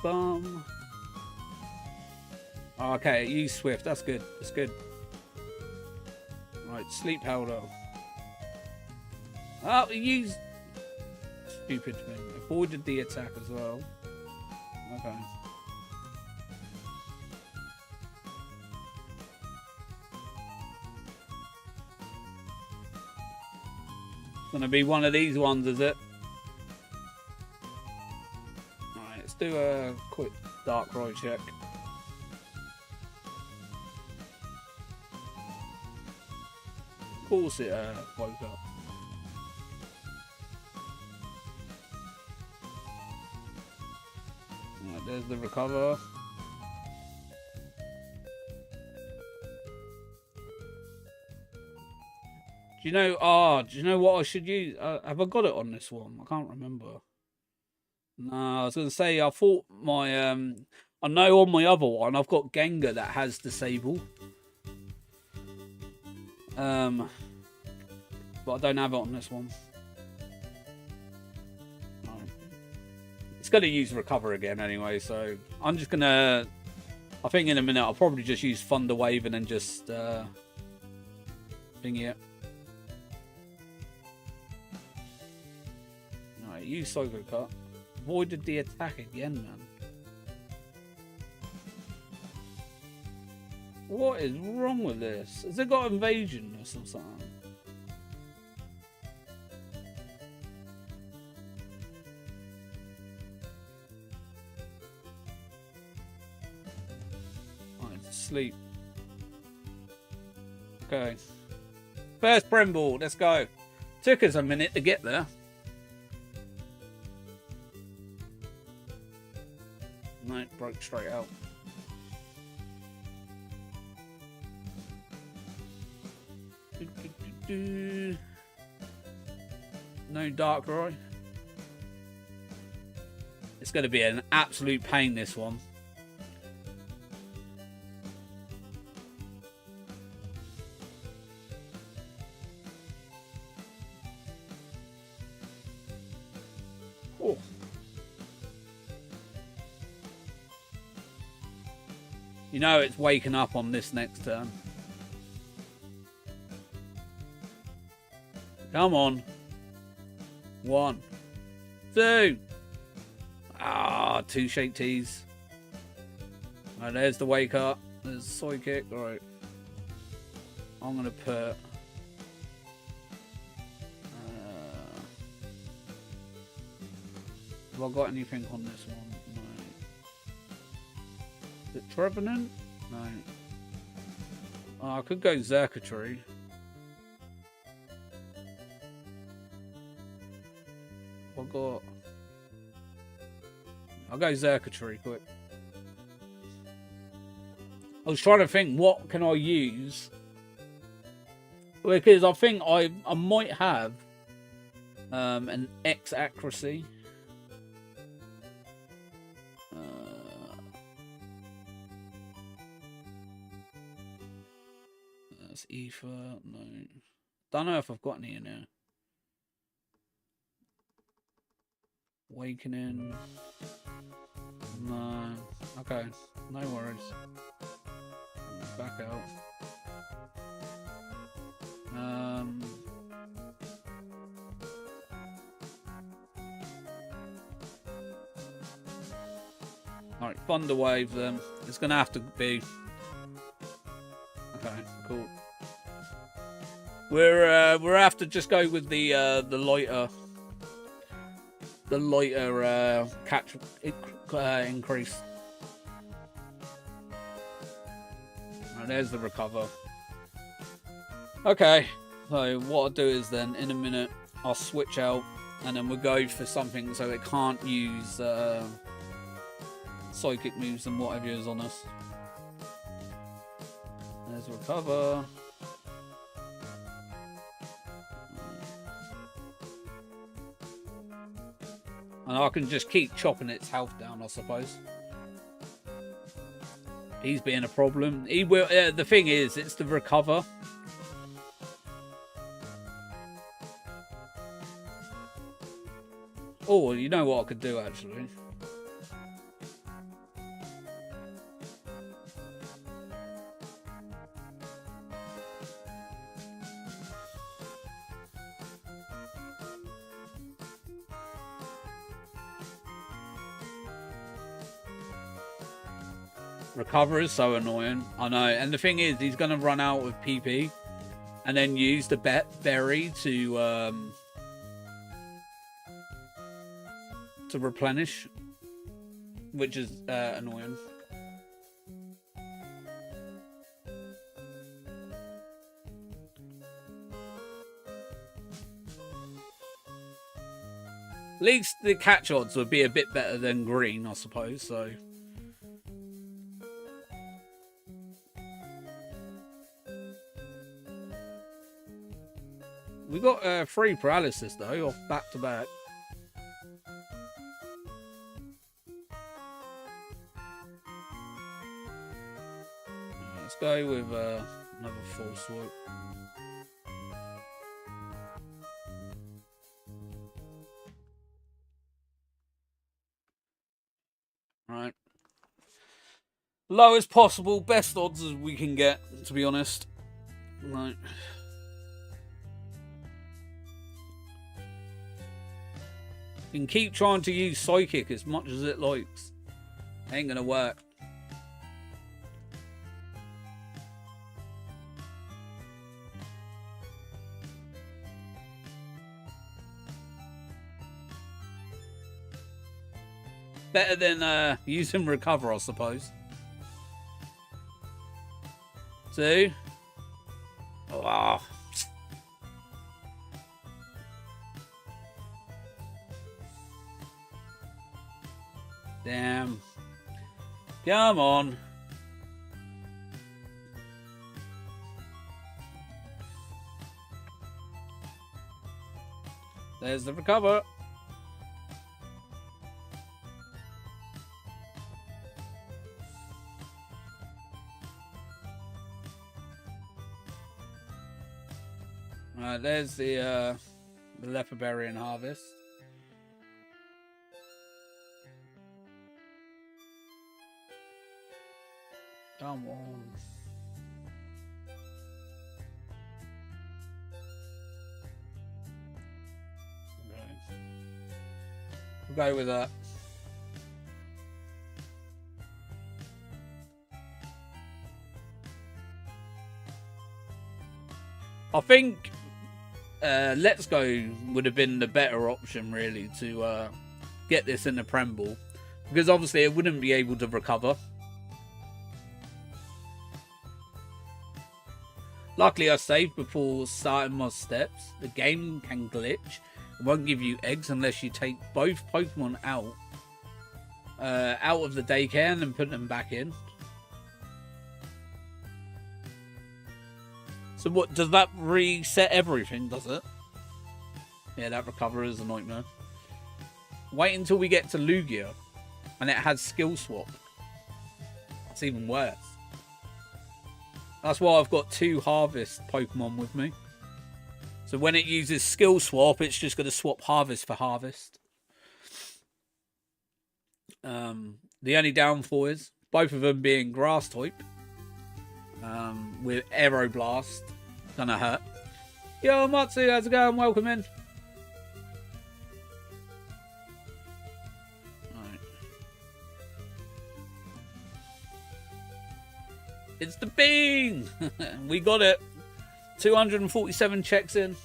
Bum. Okay, use Swift. That's good. That's good. Right, Sleep Powder. Oh, use stupid thing. Avoided the attack as well. Okay. Gonna be one of these ones, is it? Do a quick Darkrai check. Of course it woke up. Right, there's the recover. Do you know? Do you know what I should use? Have I got it on this one? I can't remember. No, I was going to say I thought my I know on my other one I've got Gengar that has disable. But I don't have it on this one. No. It's going to use recover again anyway, so I'm just gonna. I think in a minute I'll probably just use Thunder Wave and then just thing it. Alright, use Psycho Cut. Avoided the attack again, man. What is wrong with this? Has it got invasion or something? Alright, sleep. Okay. First Bremball, let's go. Took us a minute to get there. No, broke straight out. No Darkrai. It's going to be an absolute pain, this one. Oh. You know it's waking up on this next turn. Come on. 1, 2. Ah, 2 Shake Teas. Alright, there's the wake up. There's Psychic. Alright. I'm going to put... have I got anything on this one? No. Is it Trevenant? No. Oh, I could go Xurkitree. I'll go Xurkitree quick. I was trying to think, what can I use? Because I think I might have an X accuracy. That's Ether. No. Don't know if I've got any in there. Awakening. No. Okay. No worries. Back out. Alright, Thunder Wave then. It's gonna have to be. Okay, cool. We're have to just go with the lighter. The lighter catch increase. Right, there's the recover. Okay, so what I'll do is then in a minute I'll switch out and then we'll go for something so it can't use psychic moves and whatever is on us. There's recover. And I can just keep chopping its health down, I suppose. He's being a problem. He will. The thing is, it's the recover. Oh, you know what I could do actually. Recover is so annoying. I know. And the thing is, he's going to run out of PP and then use the berry to replenish. which is annoying. At least the catch odds would be a bit better than green, I suppose, so... We got 3 paralysis, though, off back-to-back. Let's go with another full swoop. Right. Lowest possible, best odds as we can get, to be honest. Right. You can keep trying to use Psychic as much as it likes. Ain't gonna work. Better than using Recover, I suppose. 2. Oh. Damn. Come on. There's the Recover. There's the Leopard Berry and Harvest. Come on. Okay. We'll go with that. I think Let's Go would have been the better option, really, to get this in the Premble. Because obviously it wouldn't be able to recover. Luckily I saved before starting my steps. The game can glitch. It won't give you eggs unless you take both Pokemon out of the daycare and then put them back in. So what, does that reset everything, does it? Yeah, that Recover is a nightmare. Wait until we get to Lugia and it has Skill Swap. That's even worse. That's why I've got 2 Harvest Pokemon with me. So when it uses Skill Swap, it's just going to swap Harvest for Harvest. The only downfall is both of them being Grass type. With Aeroblast. Gonna hurt. Yo, Matsu, how's it going? Welcome in. Alright. It's the bean! We got it. 247 checks in.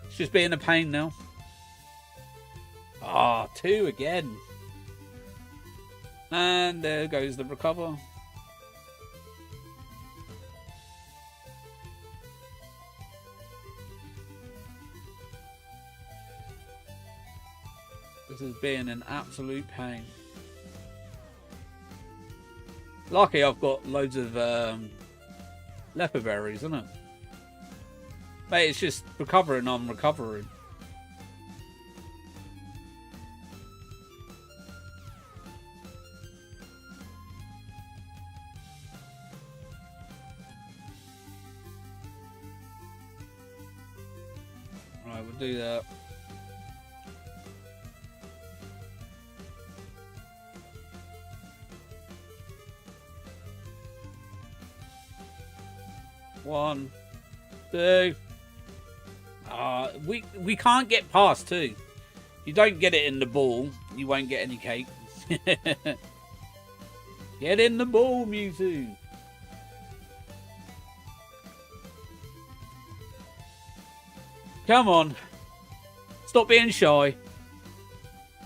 It's just being a pain now. Ah, 2 again. And there goes the Recover. This is being an absolute pain. Lucky I've got loads of leopard berries, isn't it? Mate, it's just recovering on recovering. Right, we'll do that. One, 2. We can't get past 2. You don't get it in the ball, you won't get any cake. Get in the ball, Mewtwo. Come on. Stop being shy.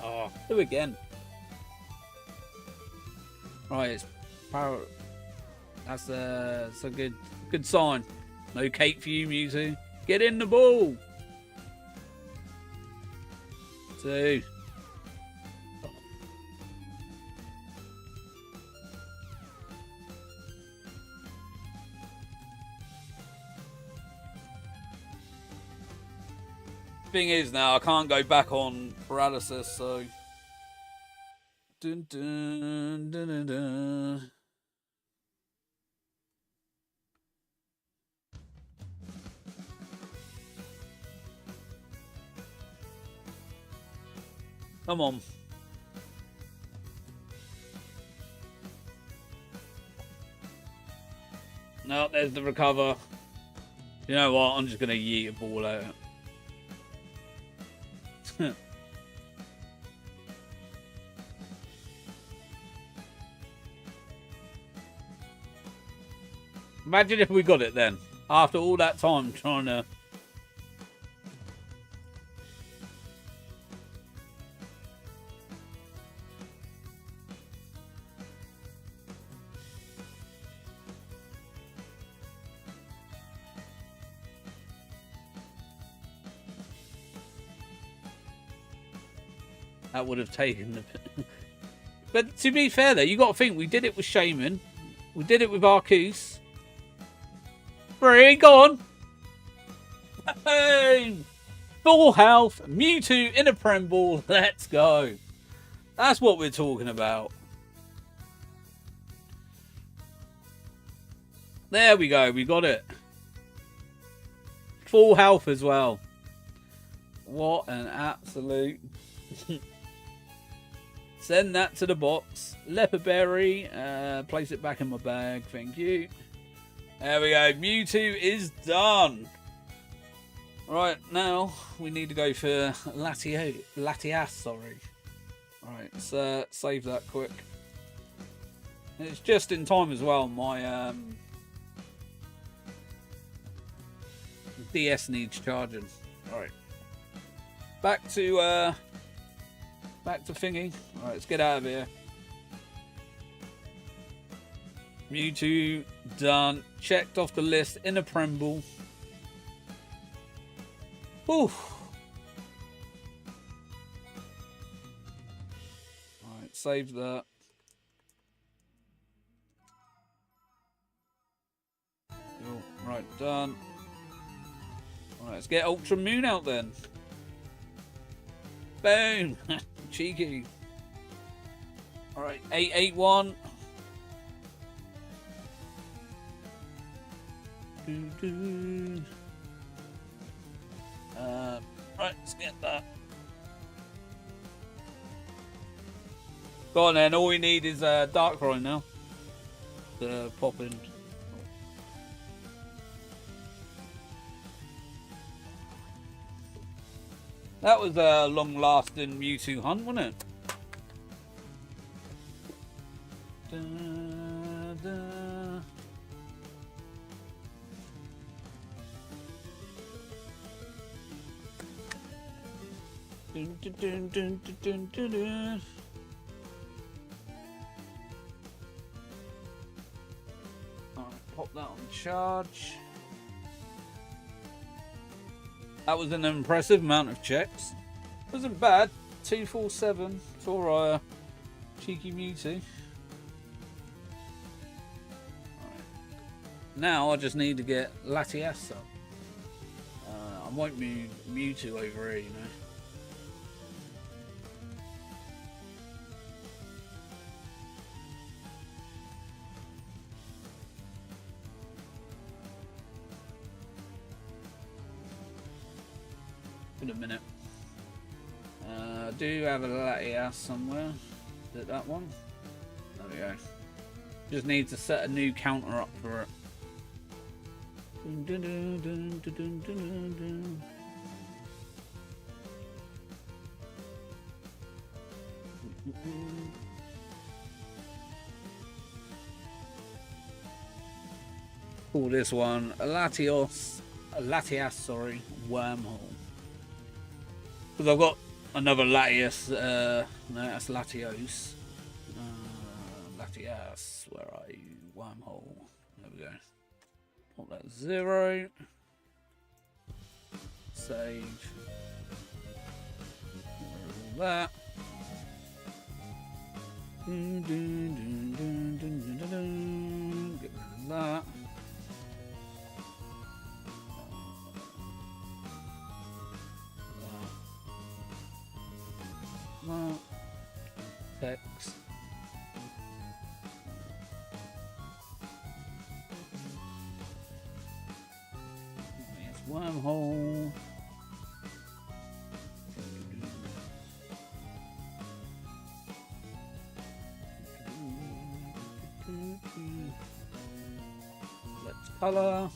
Oh, 2 again. Right, it's power. That's a good sign. No cake for you, Mewtwo. Get in the ball. 2. Thing is now I can't go back on paralysis, so dun, dun, dun, dun, dun. Come on. No, there's the recover. You know what? I'm just gonna yeet a ball out. Imagine if we got it then. After all that time trying to... That would have taken the... But to be fair though, you got to think, we did it with Shaman. We did it with Arceus. 3, go on. Boom. Full health. Mewtwo in a Prem Ball. Let's go. That's what we're talking about. There we go. We got it. Full health as well. What an absolute... Send that to the box. Leopard Berry. Place it back in my bag. Thank you. There we go. Mewtwo is done. Right, now we need to go for Latias, sorry. Alright, let's save that quick. It's just in time as well. My DS needs charging. Alright. Back to thingy. Alright, let's get out of here. Mewtwo done. Checked off the list in a Prem Ball. Alright, save that. Cool. Right, done. Alright, let's get Ultra Moon out then. Boom! Cheeky. Alright, 881. Right, let's get that. Go on then, all we need is Darkrai now to pop in. That was a long-lasting Mewtwo hunt, wasn't it? Da, da. Dun, dun, dun, dun, dun, dun, dun. Alright, pop that on charge. That was an impressive amount of checks. Wasn't bad. 247 for cheeky Mewtwo. Right. Now I just need to get Latias up. I won't move Mewtwo over here, you know. In a minute. I do have a Latias somewhere. Is it that one? There we go. Just need to set a new counter up for it. Dun, dun, dun, dun, dun, dun, dun. Call this one a Latias, sorry, wormhole. Because I've got another Latias, no, that's Latios. Latte ass. Where are you? Wormhole. There we go. Put that 0. Save. All that. Get rid of that. Text. Yes, wormhole. Let's color.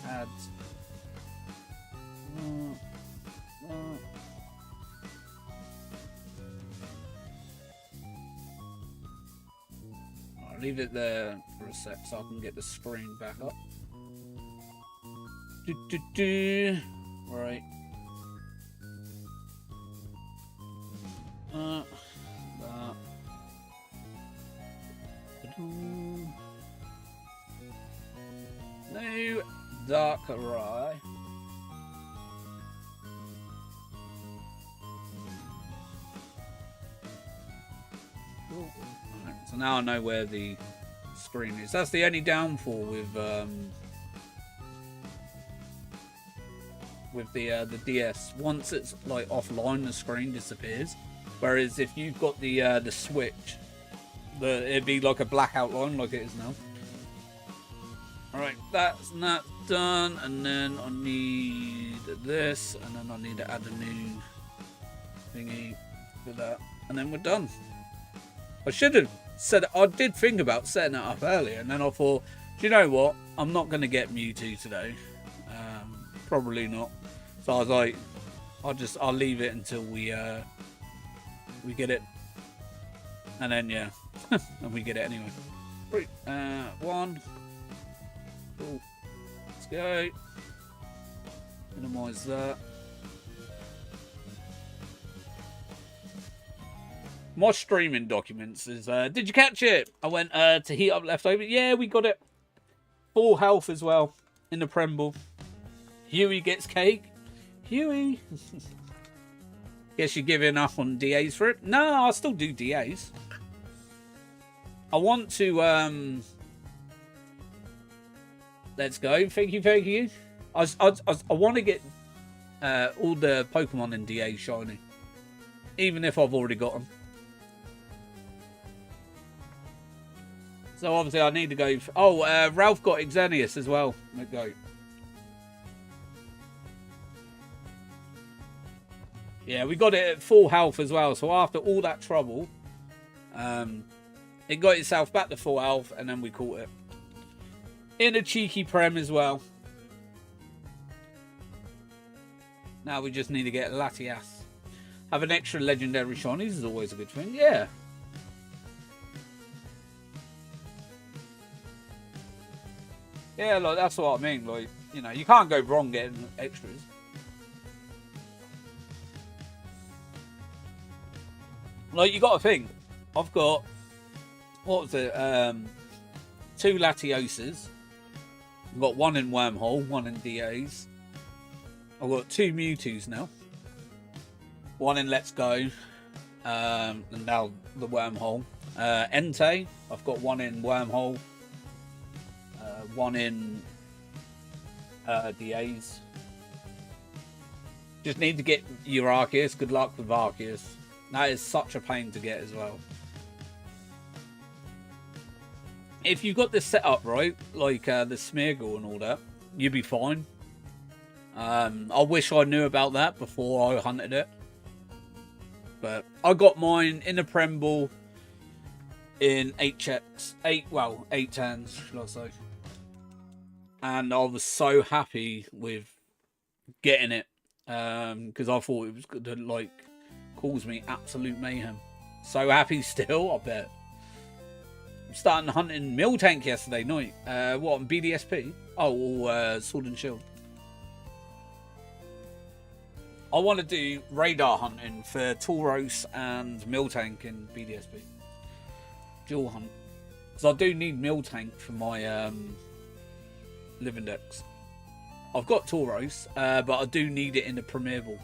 Add. I'll leave it there for a sec so I can get the screen back up. Right. No Darkrai. Right, so now I know where the screen is. That's the only downfall with the DS. Once it's like offline, the screen disappears. Whereas if you've got the Switch, it'd be like a black outline like it is now. Alright, that's that done, and then I need this, and then I need to add a new thingy for that, and then we're done. I should have said, I did think about setting it up earlier, and then I thought, do you know what? I'm not going to get Mewtwo today. Probably not. So I was like, I'll leave it until we get it, and then yeah, and we get it anyway. Right, 1. Cool. Let's go. Minimize that. My streaming documents is, did you catch it? I went to heat up leftover. Yeah, we got it. Full health as well in the Premble. Huey gets cake. Huey. Guess you're giving up on DAs for it? No, I'll still do DAs. I want to, let's go. Thank you. I want to get all the Pokemon in DA shiny. Even if I've already got them. So obviously I need to go... Oh, Ralph got Xenius as well. Let's go. Yeah, we got it at full health as well. So after all that trouble, it got itself back to full health, and then we caught it. In a cheeky Prem as well. Now we just need to get Latias. Have an extra legendary shinies is always a good thing. Yeah. Yeah, like that's what I mean. Like, you know, you can't go wrong getting extras. Like, you got to think. I've got, what was it? 2 Latioses. I've got 1 in Wormhole, 1 in DAs. I've got 2 Mewtwo's now. 1 in Let's Go. And now the Wormhole. Entei, I've got 1 in Wormhole. 1 in DAs. Just need to get your Arceus. Good luck with Arceus. That is such a pain to get as well. If you've got this set up right, like the Smeargle and all that, you'd be fine. I wish I knew about that before I hunted it. But I got mine in a Premble in 8 checks. 8 turns, shall I say. And I was so happy with getting it. Because I thought it was going to, like, cause me absolute mayhem. So happy still, I bet. starting hunting Miltank yesterday night. What, on BDSP? Oh, Sword and Shield. I want to do radar hunting for Tauros and Miltank in BDSP. Dual hunt. Because I do need Miltank for my live index. I've got Tauros, but I do need it in the Premier Ball.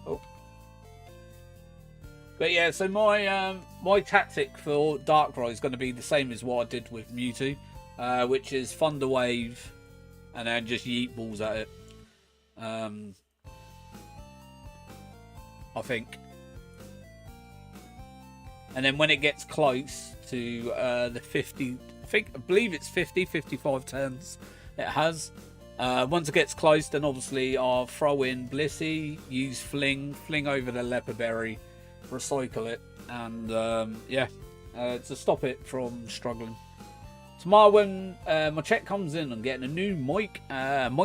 Oh. But yeah, so my my tactic for Darkrai is going to be the same as what I did with Mewtwo, which is Thunder Wave and then just yeet balls at it. I think. And then when it gets close to the 50, I believe it's 50, 55 turns it has. Once it gets close, then obviously I'll throw in Blissey, use Fling over the Leopard Berry, recycle it, and yeah, to stop it from struggling. Tomorrow when my check comes in, I'm getting a new mic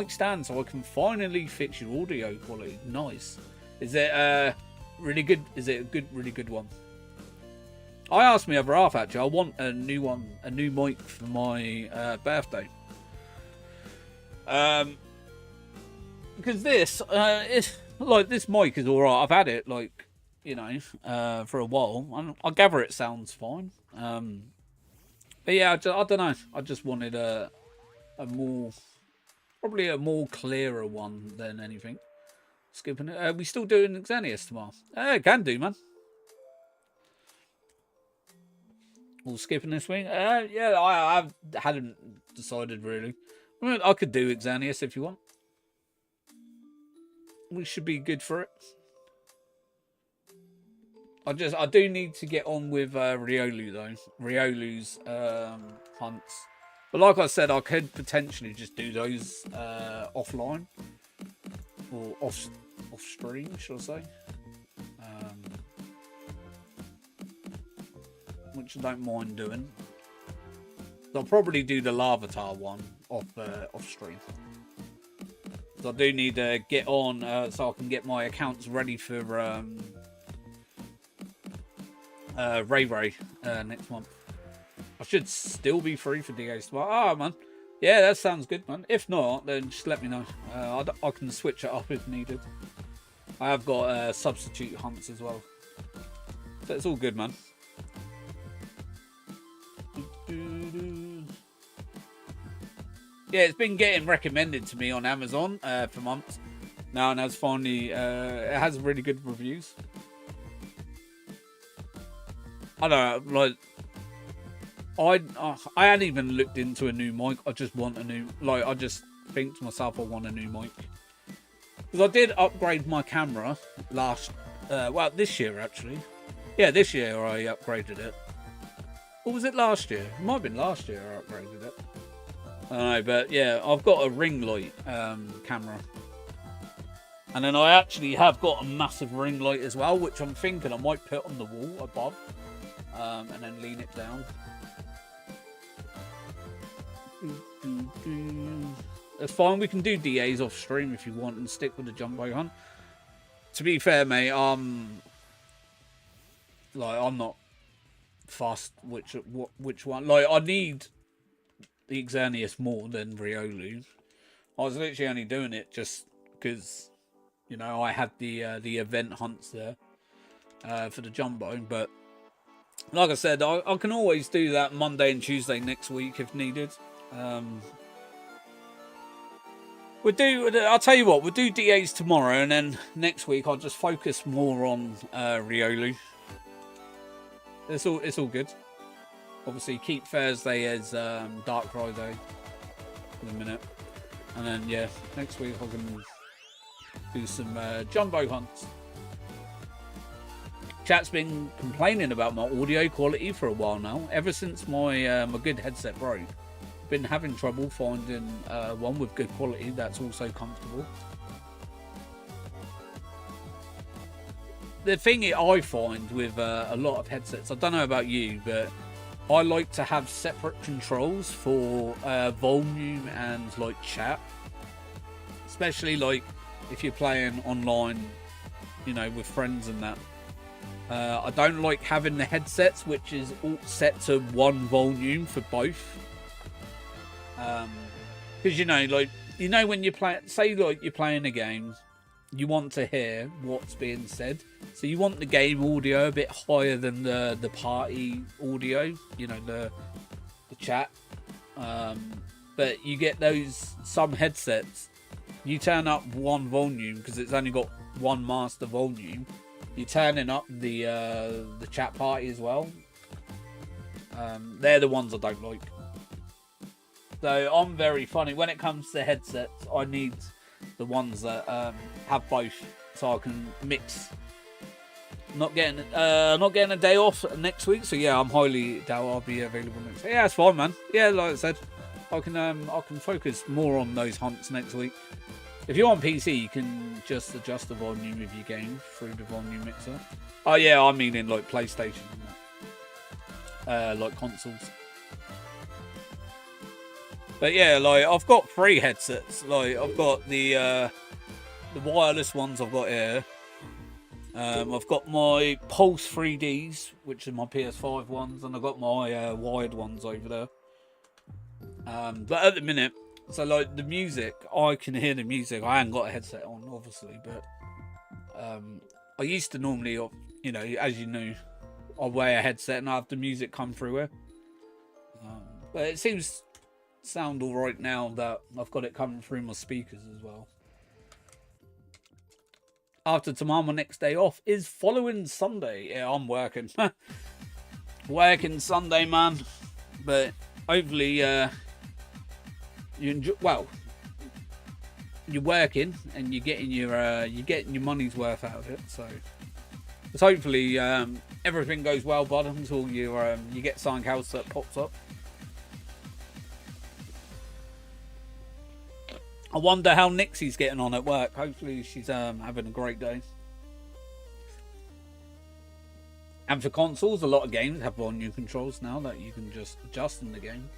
stand, so I can finally fix your audio quality. Nice. Is it really good? Is it a really good one? I asked my other half actually. I want a new one, a new mic for my birthday. Because this, it's like this mic is alright. I've had it like, you know, for a while. I gather it sounds fine. But yeah, I don't know. I just wanted a more, probably a more clearer one than anything. Skipping it. Are we still doing Xanius tomorrow? Can do, man. All skipping this week? Yeah, I hadn't decided really. I could do Xanius if you want. We should be good for it. I do need to get on with Riolu though. Riolu's hunts. But like I said, I could potentially just do those offline. Or off stream, shall I say. Which I don't mind doing. I'll probably do the Larvitar one off stream. So I do need to get on so I can get my accounts ready for Ray next month. I should still be free for DAs tomorrow. Man. Yeah, that sounds good, man. If not, then just let me know. I can switch it up if needed. I have got substitute hunts as well. So it's all good, man. Yeah, it's been getting recommended to me on Amazon for months now, and has finally it has really good reviews. I don't know, like I hadn't even looked into a new mic. I just want a new, like I just think to myself I want a new mic because I did upgrade my camera last well this year actually. Yeah, this year I upgraded it. Or was it last year? It might have been last year I upgraded it. I don't know, but yeah, I've got a ring light camera. And then I actually have got a massive ring light as well, which I'm thinking I might put on the wall above. And then lean it down. That's fine, we can do DAs off stream if you want and stick with the Jumbo Hunt. To be fair, mate, like I'm not fast which one. Like I need the Xanius more than Riolu. I was literally only doing it just because, you know, I had the event hunts there for the Jumbo. But like I said, I can always do that Monday and Tuesday next week if needed. I'll tell you what, we'll do DAs tomorrow, and then next week I'll just focus more on Riolu. It's all good. Obviously, keep Thursday as Darkrai Day for the minute, and then yeah, next week I can do some Jumbo hunts. Chat's been complaining about my audio quality for a while now. Ever since my my good headset broke, been having trouble finding one with good quality that's also comfortable. The thing I find with a lot of headsets, I don't know about you, but I like to have separate controls for volume and like chat, especially like if you're playing online, you know, with friends and that. I don't like having the headsets, which is all set to one volume for both. Because when you play, say like you're playing a game, you want to hear what's being said. So you want the game audio a bit higher than the party audio, the chat. But you get some headsets, you turn up one volume because it's only got one master volume. You're turning up the chat party as well. They're the ones I don't like. So I'm very funny when it comes to headsets. I need the ones that have both, so I can mix. Not getting a day off next week, so yeah, I'm highly doubt I'll be available next week. Yeah, it's fine, man. Yeah, like I said, I can focus more on those hunts next week. If you're on PC, you can just adjust the volume of your game through the volume mixer. Oh yeah, I mean in like PlayStation and that. Like consoles. But yeah, like I've got 3 headsets. Like I've got the wireless ones I've got here. I've got my Pulse 3Ds, which are my PS5 ones, and I've got my wired ones over there. But at the minute, so like the music, I can hear the music. I haven't got a headset on, obviously, but I used to normally, as you know, I wear a headset and I have the music come through it. But it seems sound all right now that I've got it coming through my speakers as well. After tomorrow, my next day off is following Sunday. Yeah, I'm working. Working Sunday, man. But hopefully, you enjoy. Well, you're working and you're getting your money's worth out of it. So hopefully, everything goes well, bud, until you get something else that pops up. I wonder how Nixie's getting on at work. Hopefully she's having a great day. And for consoles, a lot of games have volume controls now that you can just adjust in the game.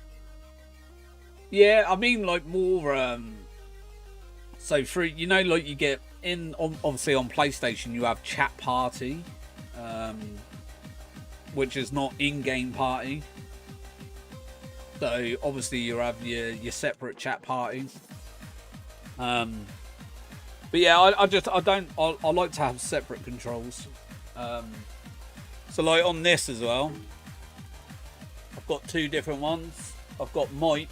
Yeah, I mean like more so through, like you get in obviously on PlayStation you have chat party, which is not in-game party. So obviously you have your separate chat parties. But yeah, I like to have separate controls. So like on this as well, I've got 2 different ones. I've got mic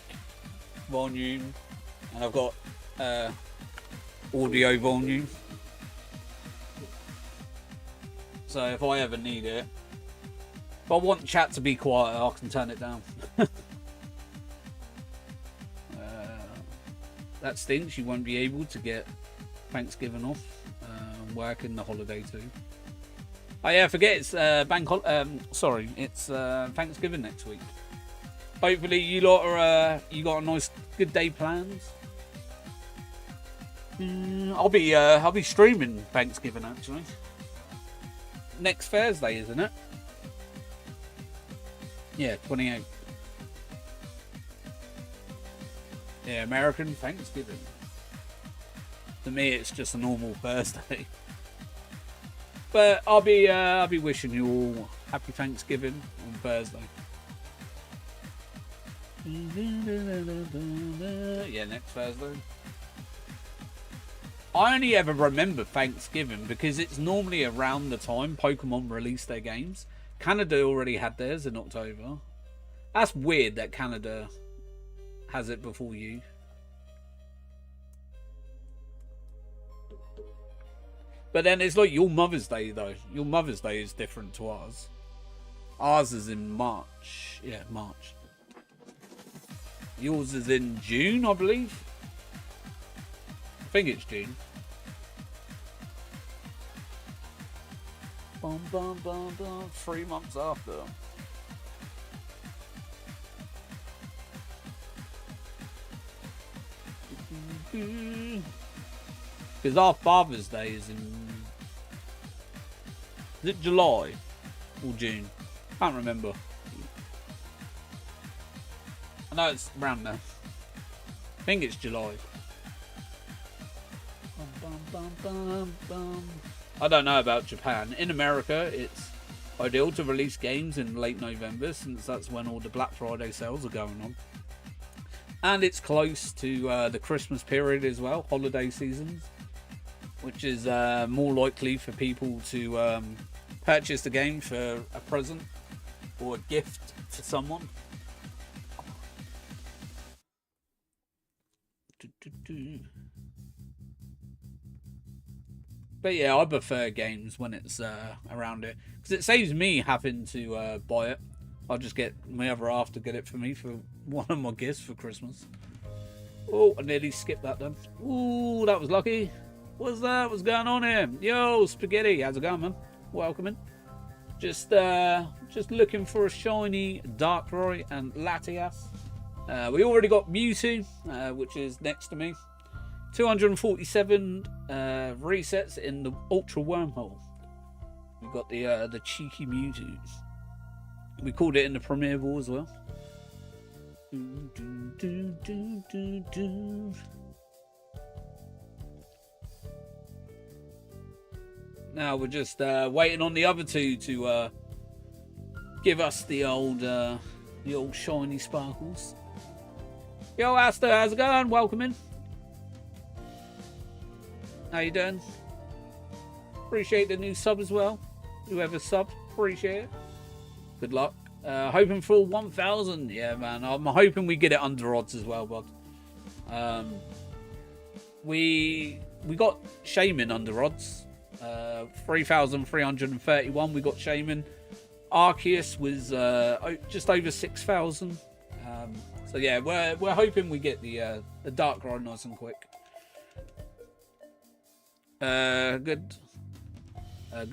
volume and I've got audio volume. So if I ever need it, if I want chat to be quiet, I can turn it down. That stinks. You won't be able to get Thanksgiving off. Working the holiday too. Oh yeah, forget it's it's Thanksgiving next week. Hopefully you lot are you got a nice good day planned. I'll be streaming Thanksgiving actually. Next Thursday, isn't it? Yeah, 28th. Yeah, American Thanksgiving. To me, it's just a normal Thursday. But I'll be wishing you all happy Thanksgiving on Thursday. Yeah, next Thursday. I only ever remember Thanksgiving because it's normally around the time Pokemon release their games. Canada already had theirs in October. That's weird that Canada has it before you. But then it's like your Mother's Day though. Your Mother's Day is different to ours. Ours is in March. Yeah, March. Yours is in June, I believe. I think it's June. Bum, bum, bum, bum. 3 months after. Because our Father's Day is it July or June? Can't remember. I know it's around there. I think it's July. Bum, bum, bum, bum, bum. I don't know about Japan. In America, it's ideal to release games in late November, since that's when all the Black Friday sales are going on. And it's close to the Christmas period as well, holiday seasons, which is more likely for people to purchase the game for a present or a gift to someone. But yeah, I prefer games when it's around it, because it saves me having to buy it. I'll just get my other half to get it for me for one of my gifts for Christmas. Oh, I nearly skipped that then. Ooh, that was lucky. What's that? What's going on here? Yo, Spaghetti, how's it going, man? Welcome in. Just looking for a shiny Darkrai and Latias. We already got Mewtwo, which is next to me. 247 resets in the Ultra Wormhole. We've got the cheeky Mewtwo's. We called it in the Premier Ball as well. Now we're just waiting on the other two to give us the old shiny sparkles. Yo, Asta, how's it going? Welcome in. How you doing? Appreciate the new sub as well. Whoever subbed, appreciate it. Good luck. Hoping for 1,000. Yeah, man. I'm hoping we get it under odds as well, bud. We got Shaman under odds. 3,331. We got Shaman. Arceus was just over 6,000. So yeah, we're hoping we get the Darkrai nice and quick. Good. But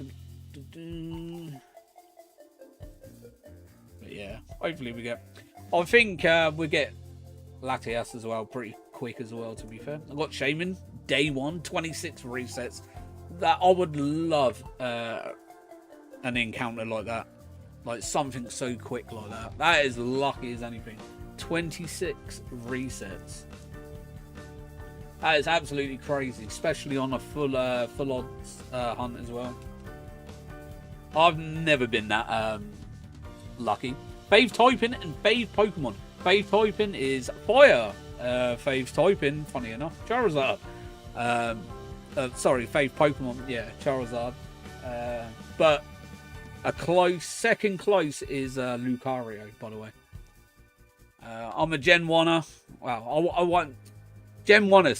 yeah, hopefully we get. I think we get Latias as well pretty quick as well. To be fair, I got Shaman day one, 26 resets. That I would love an encounter like that, like something so quick like that. That is lucky as anything. 26 resets. That is absolutely crazy, especially on a full odds hunt as well. I've never been that lucky. Fave typing and fave Pokemon. Fave typing is fire. Fave typing, funny enough, Charizard. Sorry, fave Pokemon, yeah, Charizard. But a second close is Lucario, by the way. I'm a Gen 1er. Wow, I want Gen 1er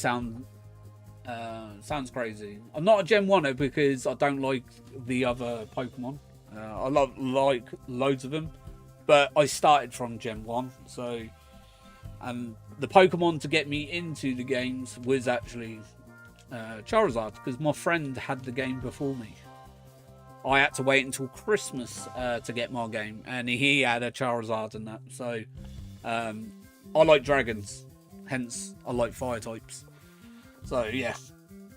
sounds crazy. I'm not a Gen 1er because I don't like the other Pokemon. I like loads of them, but I started from Gen 1, so and the Pokemon to get me into the games was actually Charizard, because my friend had the game before me. I had to wait until Christmas to get my game, and he had a Charizard and that. So I like dragons, hence I like fire types. So yeah,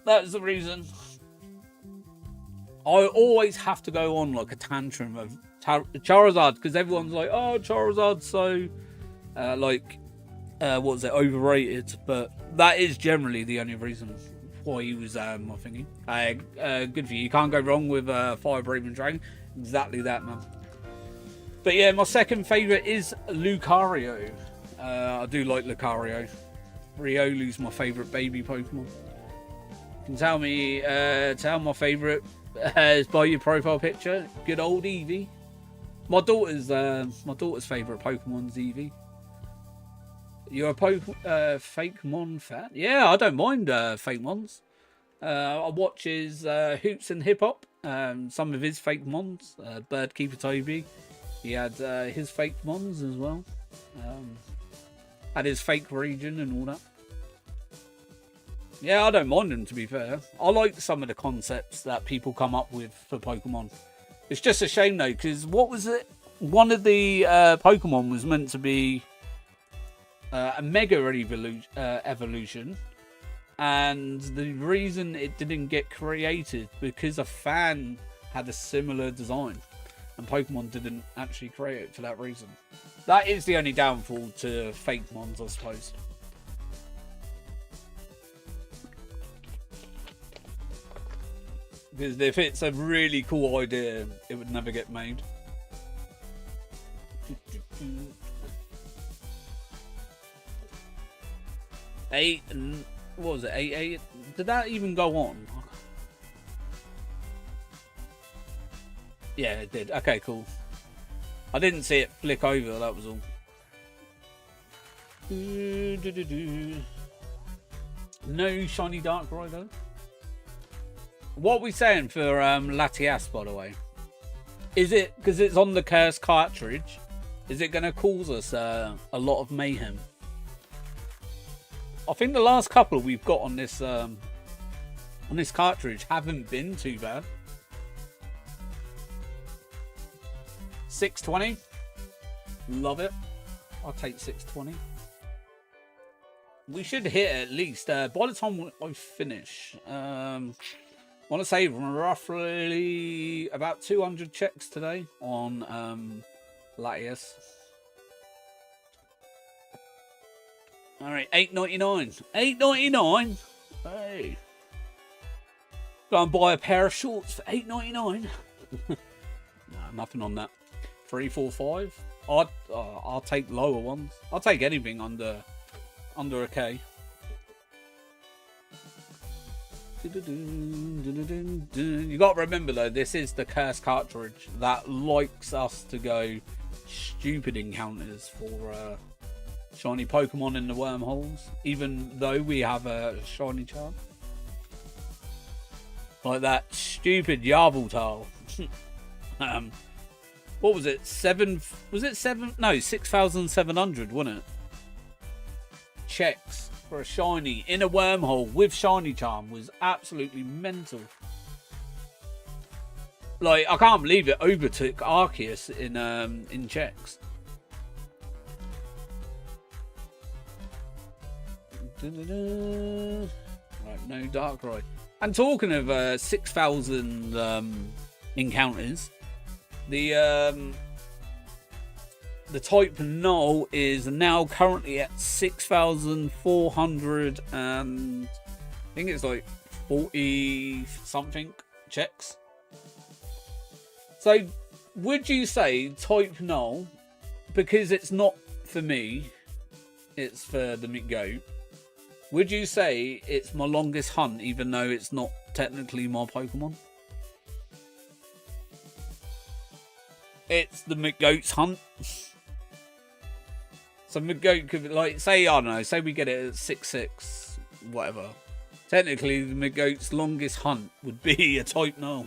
that's the reason. I always have to go on like a tantrum of Charizard, because everyone's like, oh, Charizard's so what's it, overrated, but that is generally the only reason why he was my thingy. Good for you. You can't go wrong with Fire Breathing Dragon. Exactly that, man. But yeah, my second favourite is Lucario. I do like Lucario. Riolu's my favourite baby Pokemon. You can tell my favourite is by your profile picture. Good old Eevee. My daughter's favourite Pokemon's Eevee. You're a Fake Mon fan? Yeah, I don't mind Fake Mons. I watch his Hoops and Hip Hop. Some of his Fake Mons. Birdkeeper Toby. He had his Fake Mons as well. Had his fake region and all that. Yeah, I don't mind them, to be fair. I like some of the concepts that people come up with for Pokemon. It's just a shame though, because what was it? One of the Pokemon was meant to be a Mega Evolution, and the reason it didn't get created because a fan had a similar design, and Pokemon didn't actually create it for that reason. That is the only downfall to Fake Mons, I suppose. Because if it's a really cool idea, it would never get made. Eight and what was it? 8-8? Did that even go on? Yeah, it did. Okay, cool. I didn't see it flick over. That was all. No shiny Darkrai though. What are we saying for Latias, by the way? Is it because it's on the cursed cartridge? Is it going to cause us a lot of mayhem? I think the last couple we've got on this cartridge haven't been too bad. 620, love it. I'll take 620. We should hit at least by the time I finish. I want to say roughly about 200 checks today on Latias. All right, $8.99. $8.99. Hey, go and buy a pair of shorts for $8.99. No, nothing on that. 3, 4, 5. I'll take lower ones. I'll take anything under a K. You got to remember though, this is the cursed cartridge that likes us to go stupid encounters for shiny Pokemon in the wormholes, even though we have a shiny charm. Like that stupid Yarbletal. What was it? 7? Was it 7? No, 6,700, wasn't it? Checks for a shiny in a wormhole with shiny charm was absolutely mental. Like, I can't believe it overtook Arceus in checks. Right, no Darkrai. And talking of 6,000 encounters, the type null is now currently at 6,400 and I think it's like 40 something checks. So would you say type null, because it's not for me, it's for the McGoat, would you say it's my longest hunt even though it's not technically my Pokemon? It's the McGoat's hunt. So McGoat could be like, say, I don't know, say we get it at 6/6, whatever. Technically, the McGoat's longest hunt would be a type null.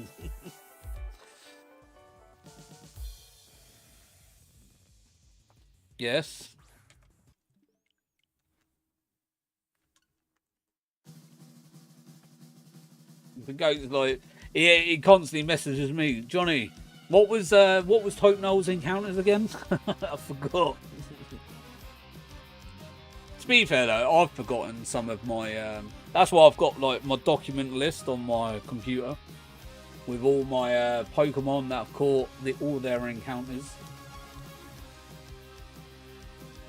Yes. McGoat's like, he constantly messages me, Johnny. What was Type Null's encounters again? I forgot. To be fair though, I've forgotten some of my. That's why I've got like my document list on my computer with all my Pokemon that I've caught, all their encounters.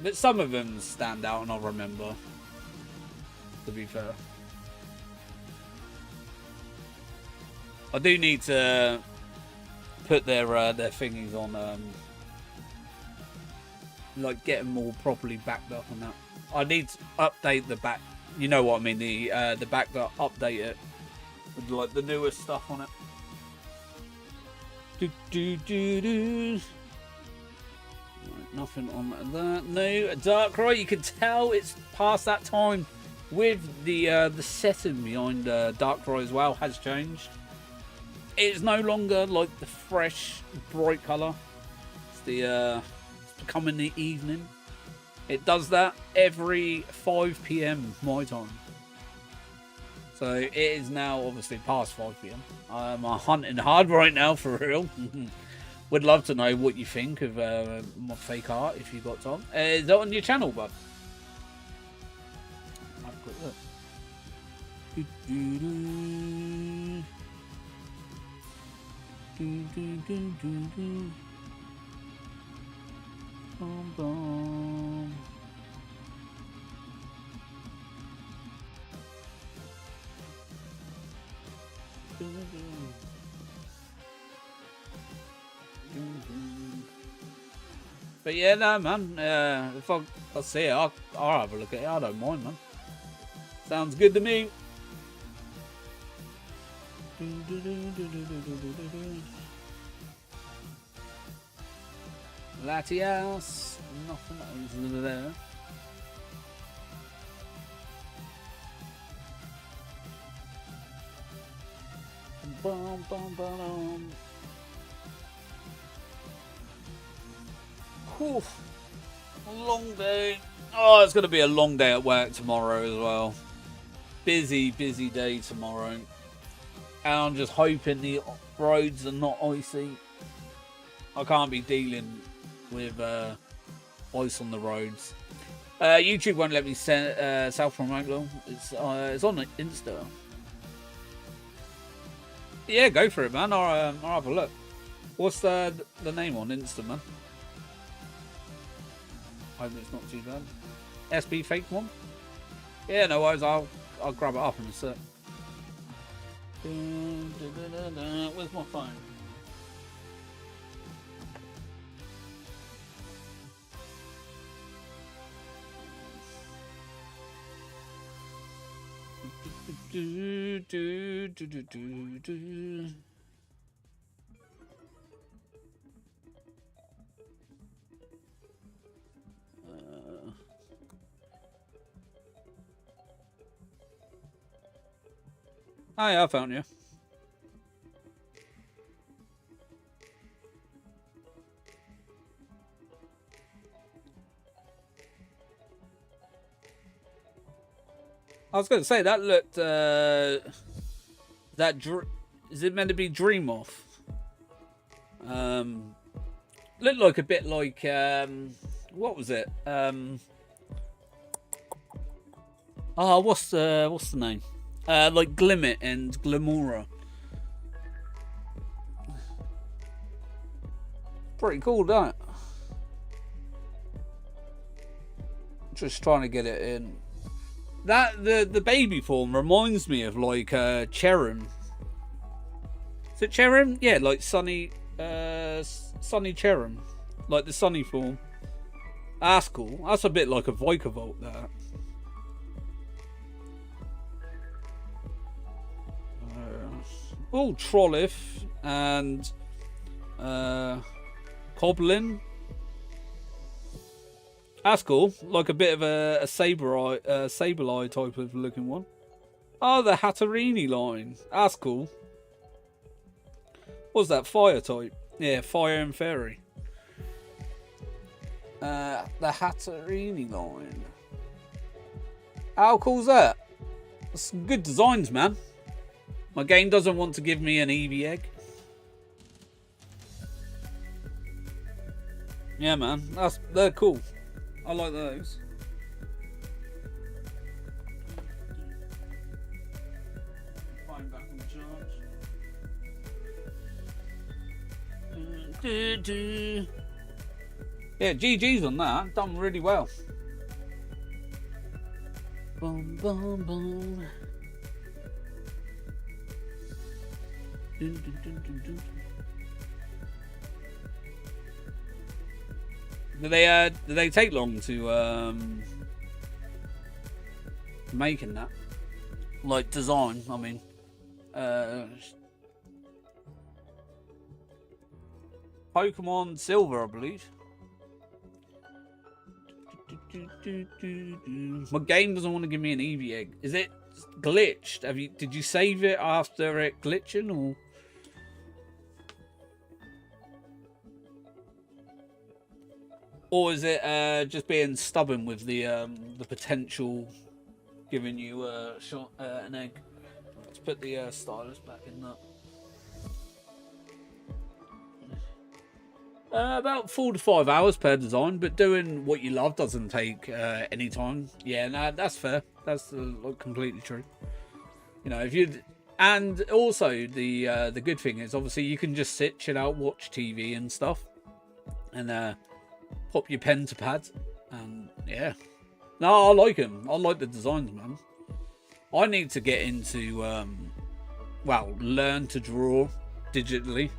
But some of them stand out, and I remember. To be fair, I do need to put their thingies on, like get them all properly backed up on that. I need to update the back. You know what I mean? The back that update it with like the newest stuff on it. Right, nothing on that. No Darkrai. You can tell it's past that time. With the setting behind Darkrai as well has changed. It's no longer like the fresh, bright colour. It's becoming the evening. It does that every 5 PM my time. So it is now obviously past 5 PM. I'm hunting hard right now for real. Would love to know what you think of my fake art if you got time. Is that on your channel, bud? Have a quick look. Bum, bum. But yeah, no, man. If I see it, I'll have a look at it. I don't mind, man. Sounds good to me. Latias. Nothing over there. Bum, bum, bum. Whew. A long day. Oh, it's going to be a long day at work tomorrow as well. Busy day tomorrow. And I'm just hoping the roads are not icy. I can't be dealing with ice on the roads. YouTube won't let me self-promote though. It's on Insta. Yeah, go for it, man. I'll have a look. What's the name on Insta, man? I hope it's not too bad. SB fake one? Yeah, no worries. I'll grab it up in a sec. Where's my phone? Oh yeah, I found you. I was going to say that looked is it meant to be Dream Off? Looked like a bit like what was it? What's the name? Like Glimmet and Glimora. Pretty cool, that. Just trying to get it in. That the baby form reminds me of like Cherrim. Is it Cherrim? Yeah, like Sunny Cherrim, like the Sunny form. That's cool. That's a bit like a Vikavolt, that. Oh, Trollif and Coblin. That's cool. Like a bit of a Sableye type of looking one. Oh, the Hatterini line. That's cool. What's that? Fire type. Yeah, Fire and Fairy. The Hatterini line. How cool's that? That's some good designs, man. My game doesn't want to give me an Eevee egg. Yeah, man. They're cool. I like those. Phone back on charge. Yeah, GG's on that. Done really well. Boom, boom, boom. Do they take long to making that? Like design, I mean. Pokemon Silver, I believe. My game doesn't want to give me an Eevee egg. Is it glitched? Did you save it after it glitching, or? Or is it just being stubborn with the potential giving you a shot an egg? Let's put the stylus back in that. About 4 to 5 hours per design, but doing what you love doesn't take any time. Yeah, no, that's fair. That's completely true. You know, if you and also the good thing is obviously you can just sit, chill out, watch TV and stuff, and pop your pen to pad, and yeah. No, I like them. I like the designs, man. I need to get into learn to draw digitally.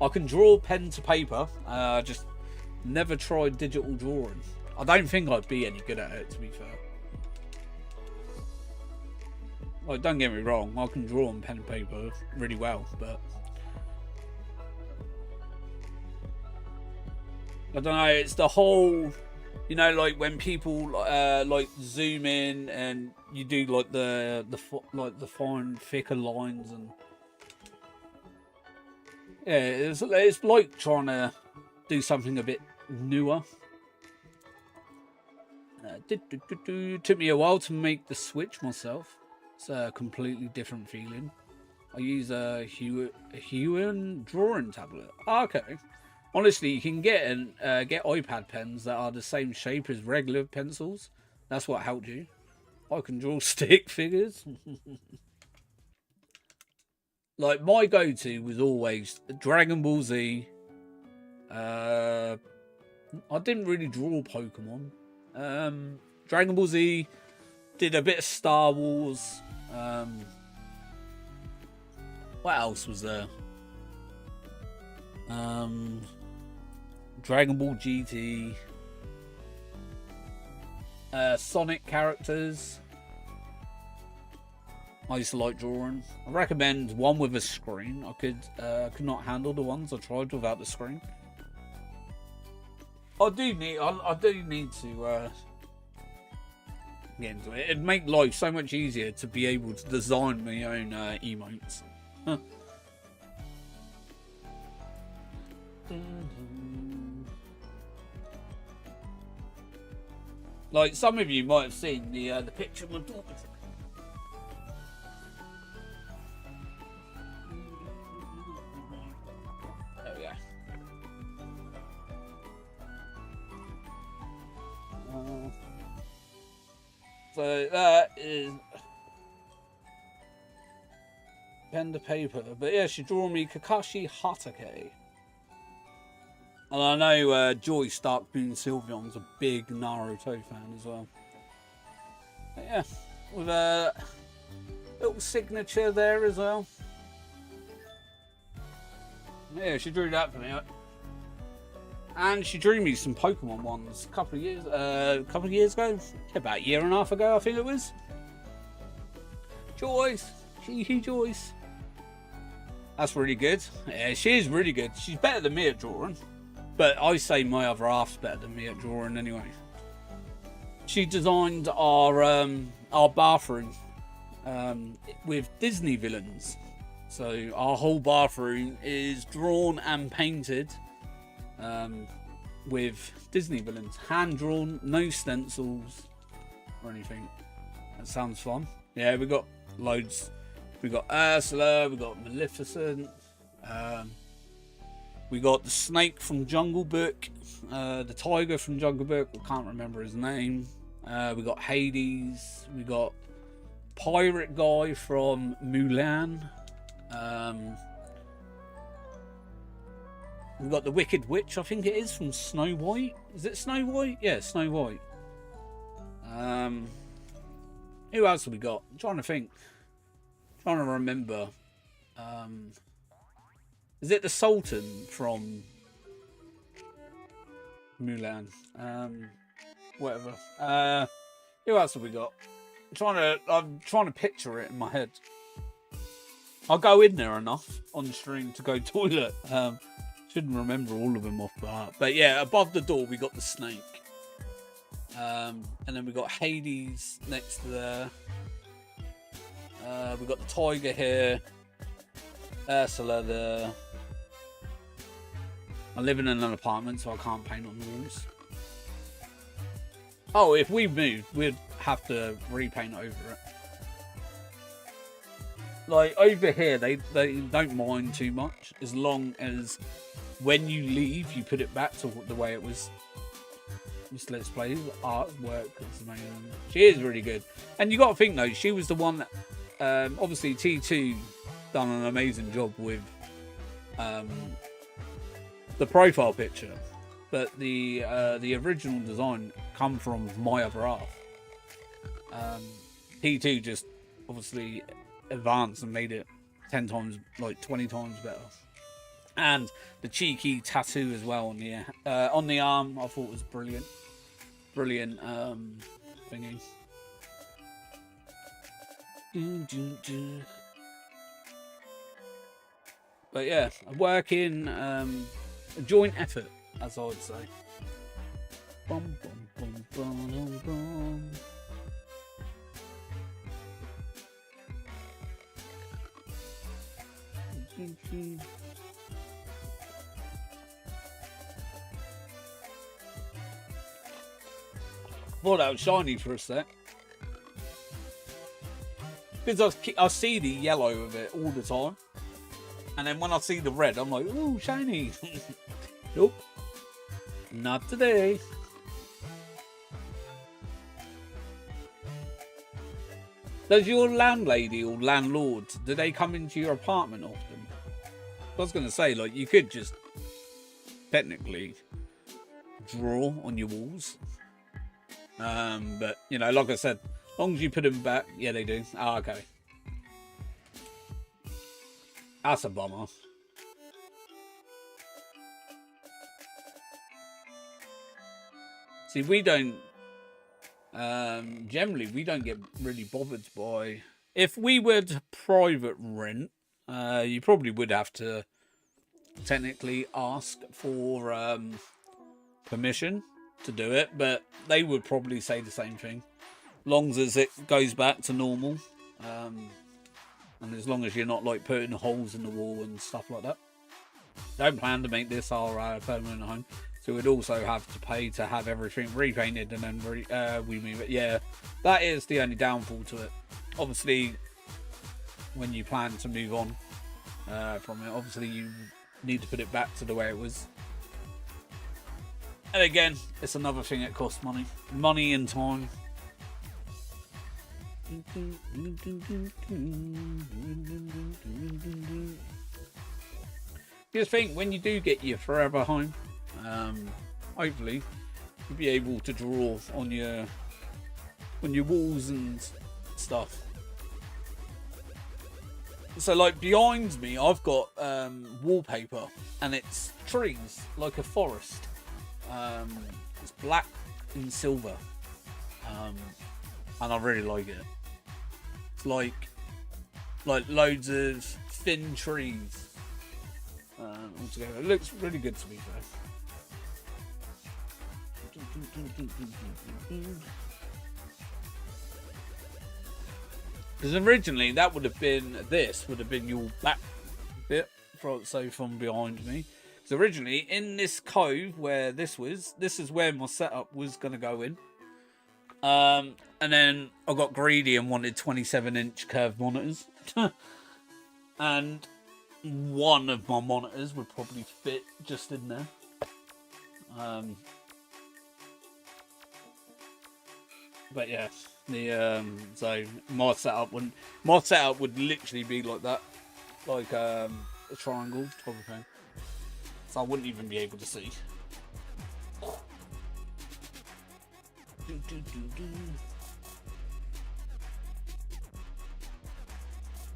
I can draw pen to paper, just Never tried digital drawing. I don't think I'd be any good at it, to be fair. Like, don't get me wrong, I can draw on pen and paper really well, but I don't know, it's the whole, you know, like when people like zoom in and you do like the fine thicker lines, and yeah, it's like trying to do something a bit newer. Took me a while to make the switch myself. It's a completely different feeling. I use a Huon drawing tablet. Okay. Honestly, you can get iPad pens that are the same shape as regular pencils. That's what helped you. I can draw stick figures. Like, my go-to was always Dragon Ball Z. I didn't really draw Pokemon. Dragon Ball Z, did a bit of Star Wars. What else was there? Dragon Ball GT. Sonic characters. I used to like drawing. I recommend one with a screen. I could not handle the ones I tried without the screen. I do need to get into it. It'd make life so much easier to be able to design my own emotes. Like, some of you might have seen the picture of my daughter. There we go. So that is pen to paper. But yeah, she drew me Kakashi Hatake. And I know Joyce Darkmoon Sylveon's a big Naruto fan as well. But yeah, with a little signature there as well. Yeah, she drew that for me. And she drew me some Pokemon ones a couple of years ago. About a year and a half ago, I think it was. Joyce. Joyce. That's really good. Yeah, she is really good. She's better than me at drawing. But I say my other half's better than me at drawing anyway. She designed our bathroom with Disney villains. So our whole bathroom is drawn and painted with Disney villains. Hand drawn, no stencils or anything. That sounds fun. Yeah, we got loads. We got Ursula, we got Maleficent. We got the snake from Jungle Book, the tiger from Jungle Book, I can't remember his name. We got Hades, we got pirate guy from Mulan. We got the Wicked Witch, I think it is, from Snow White. Is it Snow White? Yeah, Snow White. Who else have we got? I'm trying to think. I'm trying to remember. Is it the Sultan from Mulan? Whatever. Who else have we got? I'm trying to picture it in my head. I'll go in there enough on the stream to go toilet. Shouldn't remember all of them off by heart. But yeah, above the door we got the snake. And then we got Hades next to there. We got the tiger here. Ursula there. I live in an apartment, so I can't paint on the walls. Oh, if we moved, we'd have to repaint over it. Like, over here, they don't mind too much, as long as when you leave, you put it back to the way it was. This Let's Play artwork is amazing. She is really good. And you got to think, though, she was the one that, obviously, T2 done an amazing job with the profile picture, but the original design come from my other half. T2 just obviously advanced and made it 10 times, like 20 times better. And the cheeky tattoo as well on the arm, I thought was brilliant. Brilliant thingy. But yeah, a working a joint effort, as I would say. Bum, bum, bum, bum, bum. Thought that was shiny for a sec. Because I see the yellow of it all the time. And then when I see the red, I'm like, ooh, shiny. Nope. Not today. Does your landlady or landlord, do they come into your apartment often? I was going to say, like, you could just technically draw on your walls. But, you know, like I said, as long as you put them back, yeah, they do. Oh, okay. That's a bummer. See, we don't... generally, we don't get really bothered by... If we were to private rent, you probably would have to technically ask for permission to do it, but they would probably say the same thing. Long as it goes back to normal. And as long as you're not like putting holes in the wall and stuff like that. Don't plan to make this our permanent home. So we'd also have to pay to have everything repainted and then we move it. Yeah, that is the only downfall to it. Obviously, when you plan to move on from it, obviously you need to put it back to the way it was. And again, it's another thing that costs money. Money and time. Just think, when you do get your forever home, hopefully you'll be able to draw on your walls and stuff. So like behind me, I've got wallpaper, and it's trees like a forest. It's black and silver, and I really like it. It's like loads of thin trees altogether. It looks really good to me though. Because originally that would have been your back bit, from behind me. So originally in this cove where this is where my setup was going to go in. And then I got greedy and wanted 27-inch curved monitors. And one of my monitors would probably fit just in there. But yeah, so my setup would literally be like that, like a triangle type of thing. So I wouldn't even be able to see.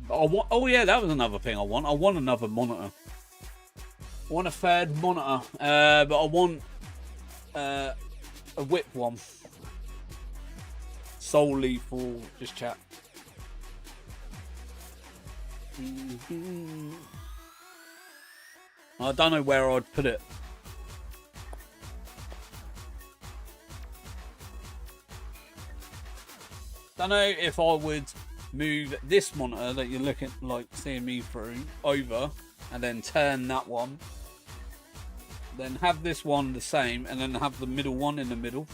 Oh yeah, that was another thing I want. I want another monitor. I want a third monitor, but I want a whip one. Solely for just chat. I don't know where I'd put it. Don't know if I would move this monitor that you're looking like seeing me through over and then turn that one, then have this one the same and then have the middle one in the middle.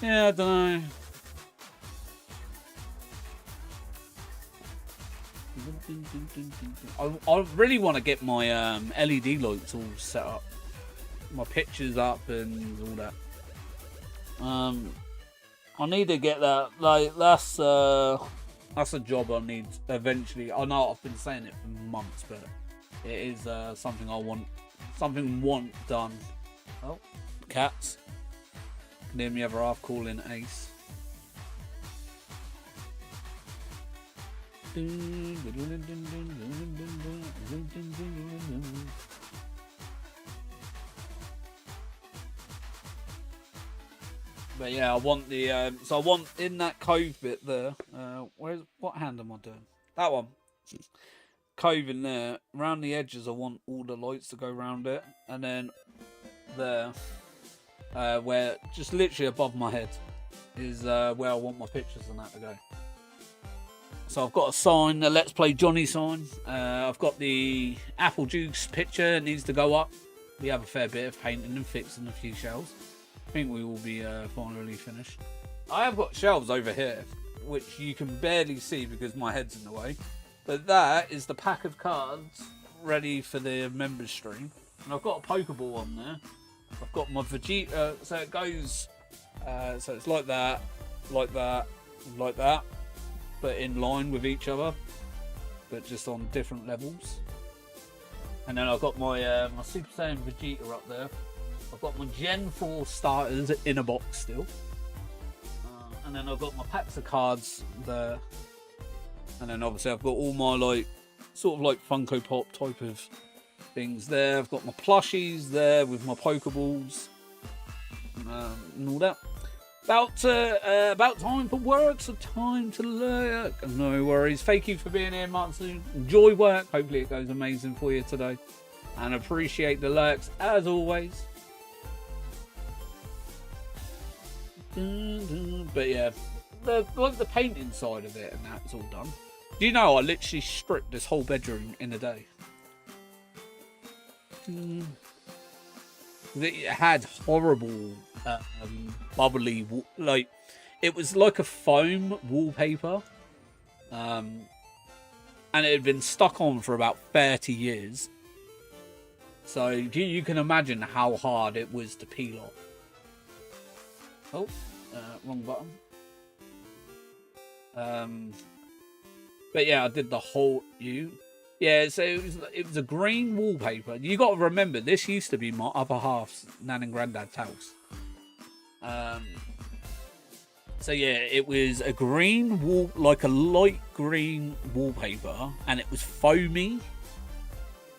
Yeah, I don't know. I really want to get my LED lights all set up, my pictures up and all that. I need to get that. Like that's a job I need eventually. I know I've been saying it for months, but it is something I want. Something done. Oh, cats. Can hear me other half calling Ace. But yeah, I want the so I want in that cove bit there. What hand am I doing? That one. Cove in there. Around the edges, I want all the lights to go around it, and then there, where just literally above my head is where I want my pictures and that to go. So I've got a sign, a Let's Play Jonny sign. I've got the apple juice picture, it needs to go up. We have a fair bit of painting and fixing a few shelves. I think we will be finally finished. I have got shelves over here, which you can barely see because my head's in the way. But that is the pack of cards ready for the members stream. And I've got a Pokeball on there. I've got my Vegeta, so it goes, so it's like that, like that, like that. But in line with each other, but just on different levels. And then I've got my my Super Saiyan Vegeta up there. I've got my Gen 4 starters in a box still. And then I've got my packs of cards there. And then obviously I've got all my like, sort of like Funko Pop type of things there. I've got my plushies there with my Pokeballs and all that. About time for work, so time to lurk. No worries. Thank you for being here, Matsu. Enjoy work. Hopefully it goes amazing for you today. And appreciate the lurks as always. But yeah, the painting side of it and that's all done. Do you know I literally stripped this whole bedroom in a day? It had horrible bubbly, like it was like a foam wallpaper, and it had been stuck on for about 30 years. So you can imagine how hard it was to peel off. Oh, wrong button. But yeah, I did the whole Yeah, so it was a green wallpaper. You got to remember, this used to be my other half's nan and granddad's house. So yeah, it was a green wall, like a light green wallpaper, and it was foamy.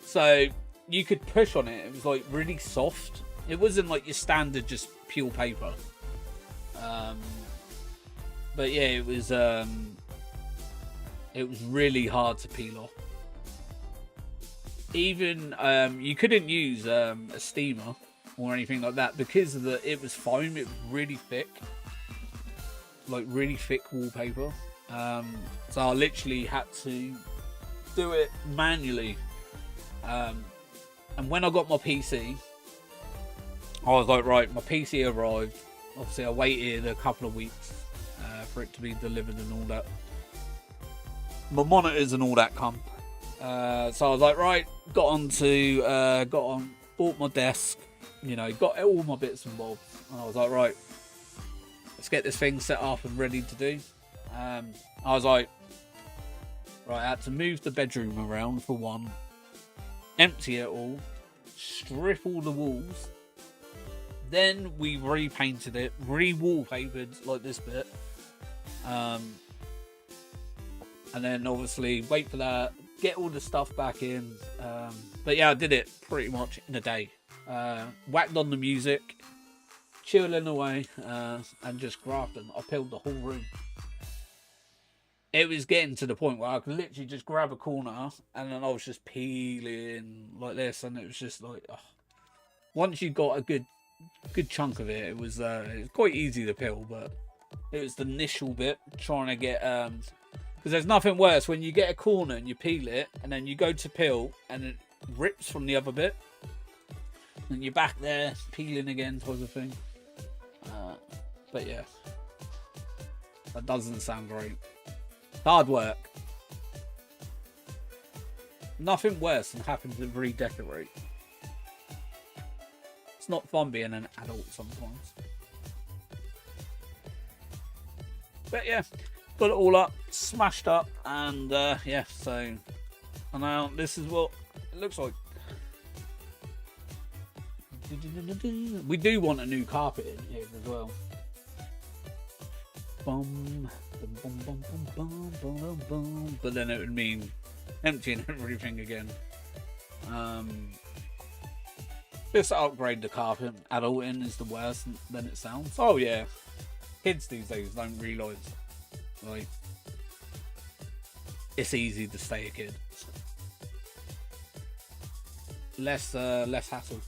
So you could push on it. It was like really soft. It wasn't like your standard just pure paper. But yeah, it was really hard to peel off. Even you couldn't use a steamer or anything like that because of it was foam. It was really thick, like really thick wallpaper. So I literally had to do it manually. And when I got my PC, I was like, right, my PC arrived. Obviously, I waited a couple of weeks for it to be delivered and all that. My monitors and all that come. So I was like, right, bought my desk, you know, got all my bits and bobs. And I was like, right, let's get this thing set up and ready to do. I was like, right, I had to move the bedroom around for one, empty it all, strip all the walls. Then we repainted it, re-wallpapered like this bit. And then obviously wait for that, get all the stuff back in. But yeah, I did it pretty much in a day. Whacked on the music, chilling away, and just grafting. I peeled the whole room. It was getting to the point where I could literally just grab a corner and then I was just peeling like this, and it was just like, oh. Once you got a good chunk of it, it was quite easy to peel, but it was the initial bit trying to get because there's nothing worse when you get a corner and you peel it and then you go to peel and it rips from the other bit and you're back there peeling again type of thing. But yeah, that doesn't sound great. Hard work. Nothing worse than having to redecorate. It's not fun being an adult sometimes. But yeah, got it all up, smashed up, and yeah, so now this is what it looks like. We do want a new carpet in here as well. Bum, bum, bum, bum, bum, bum, bum. But then it would mean emptying everything again. Just to upgrade the carpet. Adulting is the worst than it sounds. Oh yeah, kids these days don't realise like it's easy to stay a kid. Less hassle.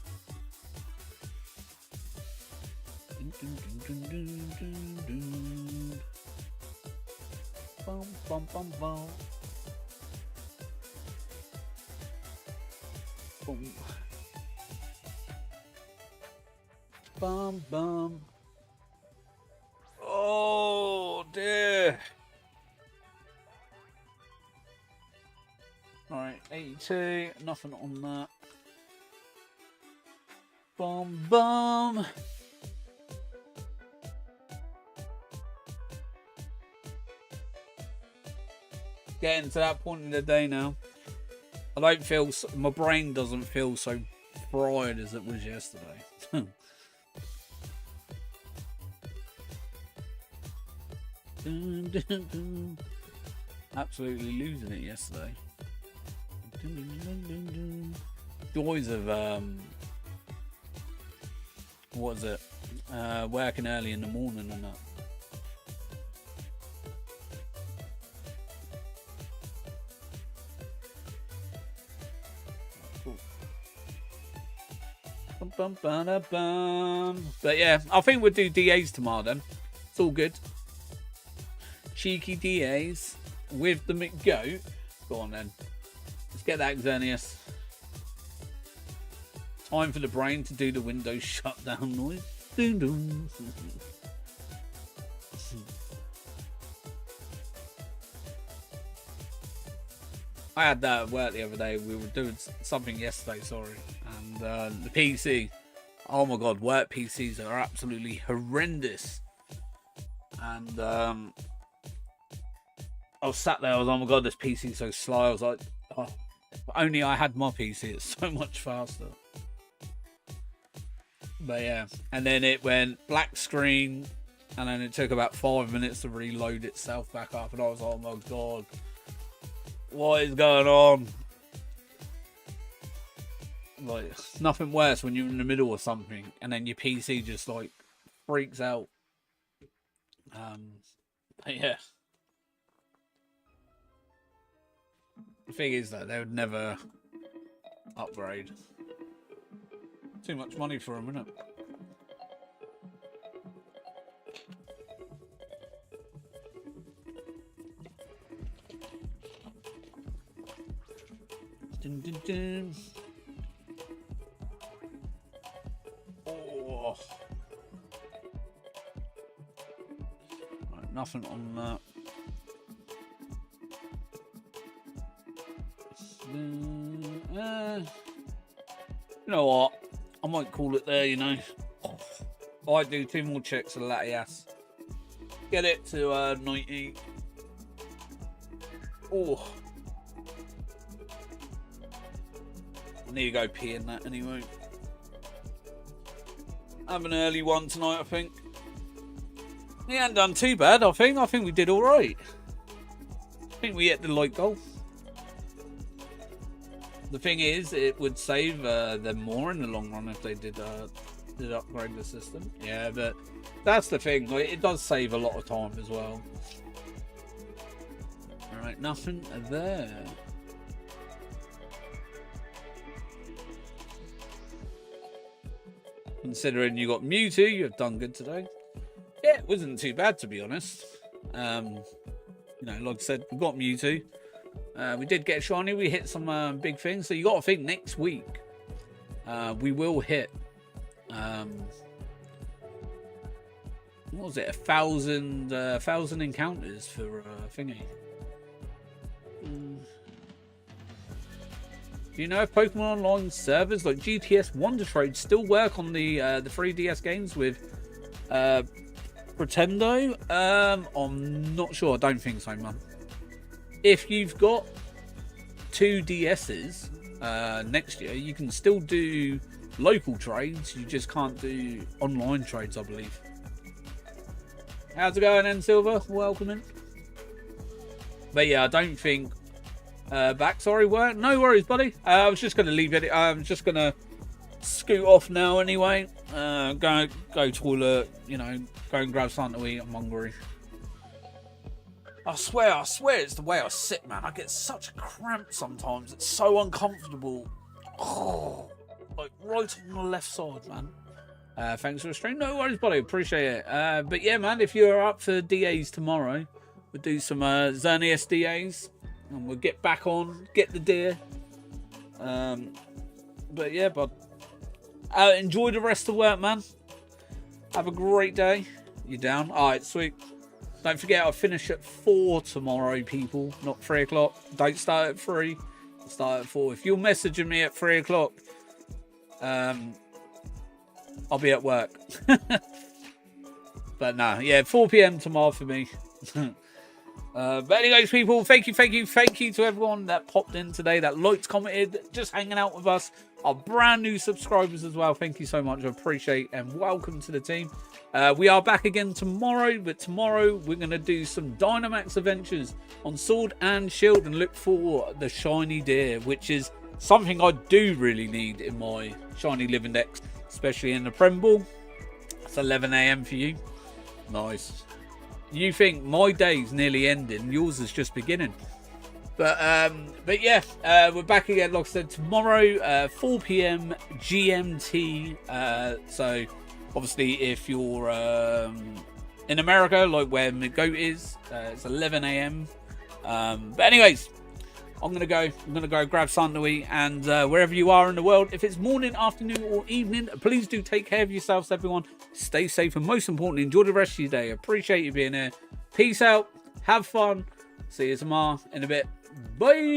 Bum, bum, bum, bum. Boom. Bum, bum. Oh dear. Alright, 82, nothing on that. Bum, bum. Getting to that point in the day now. I don't feel, my brain doesn't feel so fried as it was yesterday. Absolutely losing it yesterday. Joys of what is it? Working early in the morning and that. But yeah, I think we'll do DAs tomorrow then. It's all good. Cheeky DAs with the McGoat. Go on then. Let's get that Xerneas. Time for the brain to do the Windows shutdown noise. Doom doom. I had that at work the other day. We were doing something yesterday, sorry. And the PC. Oh my god, work PCs are absolutely horrendous. And I was sat there, I was, oh my god, this PC is so slow. I was like, oh, if only I had my PC, it's so much faster. But yeah, and then it went black screen, and then it took about 5 minutes to reload itself back up, and I was like, oh my god, what is going on? Like, nothing worse when you're in the middle of something, and then your PC just like freaks out. But yeah. The thing is that they would never upgrade. Too much money for them, isn't it? Dun, dun, dun. Oh. Right, nothing on that. You know what? I might call it there, you know. I do 2 more checks of Latias. Get it to 90. Oh. I need to go pee in that anyway. Have an early one tonight, I think. We hadn't done too bad, I think. I think we did alright. I think we hit the light goal. The thing is, it would save them more in the long run if they did upgrade the system. Yeah, but that's the thing. Like, it does save a lot of time as well. All right, nothing there. Considering you got Mewtwo, you've done good today. Yeah, it wasn't too bad, to be honest. You know, like I said, we got Mewtwo. We did get shiny. We hit some big things. So you got to think next week we will hit what was it, 1,000 encounters for thingy. Do you know if Pokemon Online servers like GTS Wonder Trade still work on the 3DS games with Pretendo? I'm not sure. I don't think so, man. If you've got 2 DSs next year, you can still do local trades. You just can't do online trades, I believe. How's it going, N Silver? Welcome in. But yeah, I don't think back. Sorry, weren't. No worries, buddy. I was just going to leave it. I'm just going to scoot off now anyway. Go toilet. You know, go and grab something to eat. I'm hungry. I swear, it's the way I sit, man. I get such a cramp sometimes. It's so uncomfortable. Oh, like right on the left side, man. Thanks for the stream. No worries, buddy. Appreciate it. But yeah, man, if you're up for DAs tomorrow, we'll do some Xerneas DAs. And we'll get back on, get the deer. But yeah, bud. Enjoy the rest of work, man. Have a great day. You down? Alright, sweet. Don't forget, I finish at 4 tomorrow, people. Not 3 o'clock. Don't start at 3. Start at 4. If you're messaging me at 3 o'clock, I'll be at work. But nah, yeah, 4 p.m. tomorrow for me. But anyways, people, thank you to everyone that popped in today, that liked, commented, just hanging out with us. Our brand new subscribers as well. Thank you so much. I appreciate and welcome to the team. We are back again tomorrow, but tomorrow we're going to do some Dynamax adventures on Sword and Shield and look for the shiny deer, which is something I do really need in my shiny living decks, especially in the Prem Ball. It's 11 a.m. for you. Nice. You think my day's nearly ending, yours is just beginning. But yeah, we're back again, like I said, tomorrow, 4 p.m. GMT. So obviously, if you're in America, like where Midgoat is, it's 11 a.m. But anyways, I'm gonna go grab something to eat, and wherever you are in the world, if it's morning, afternoon, or evening, please do take care of yourselves, everyone. Stay safe, and most importantly, enjoy the rest of your day. Appreciate you being here. Peace out. Have fun. See you tomorrow in a bit. Bye.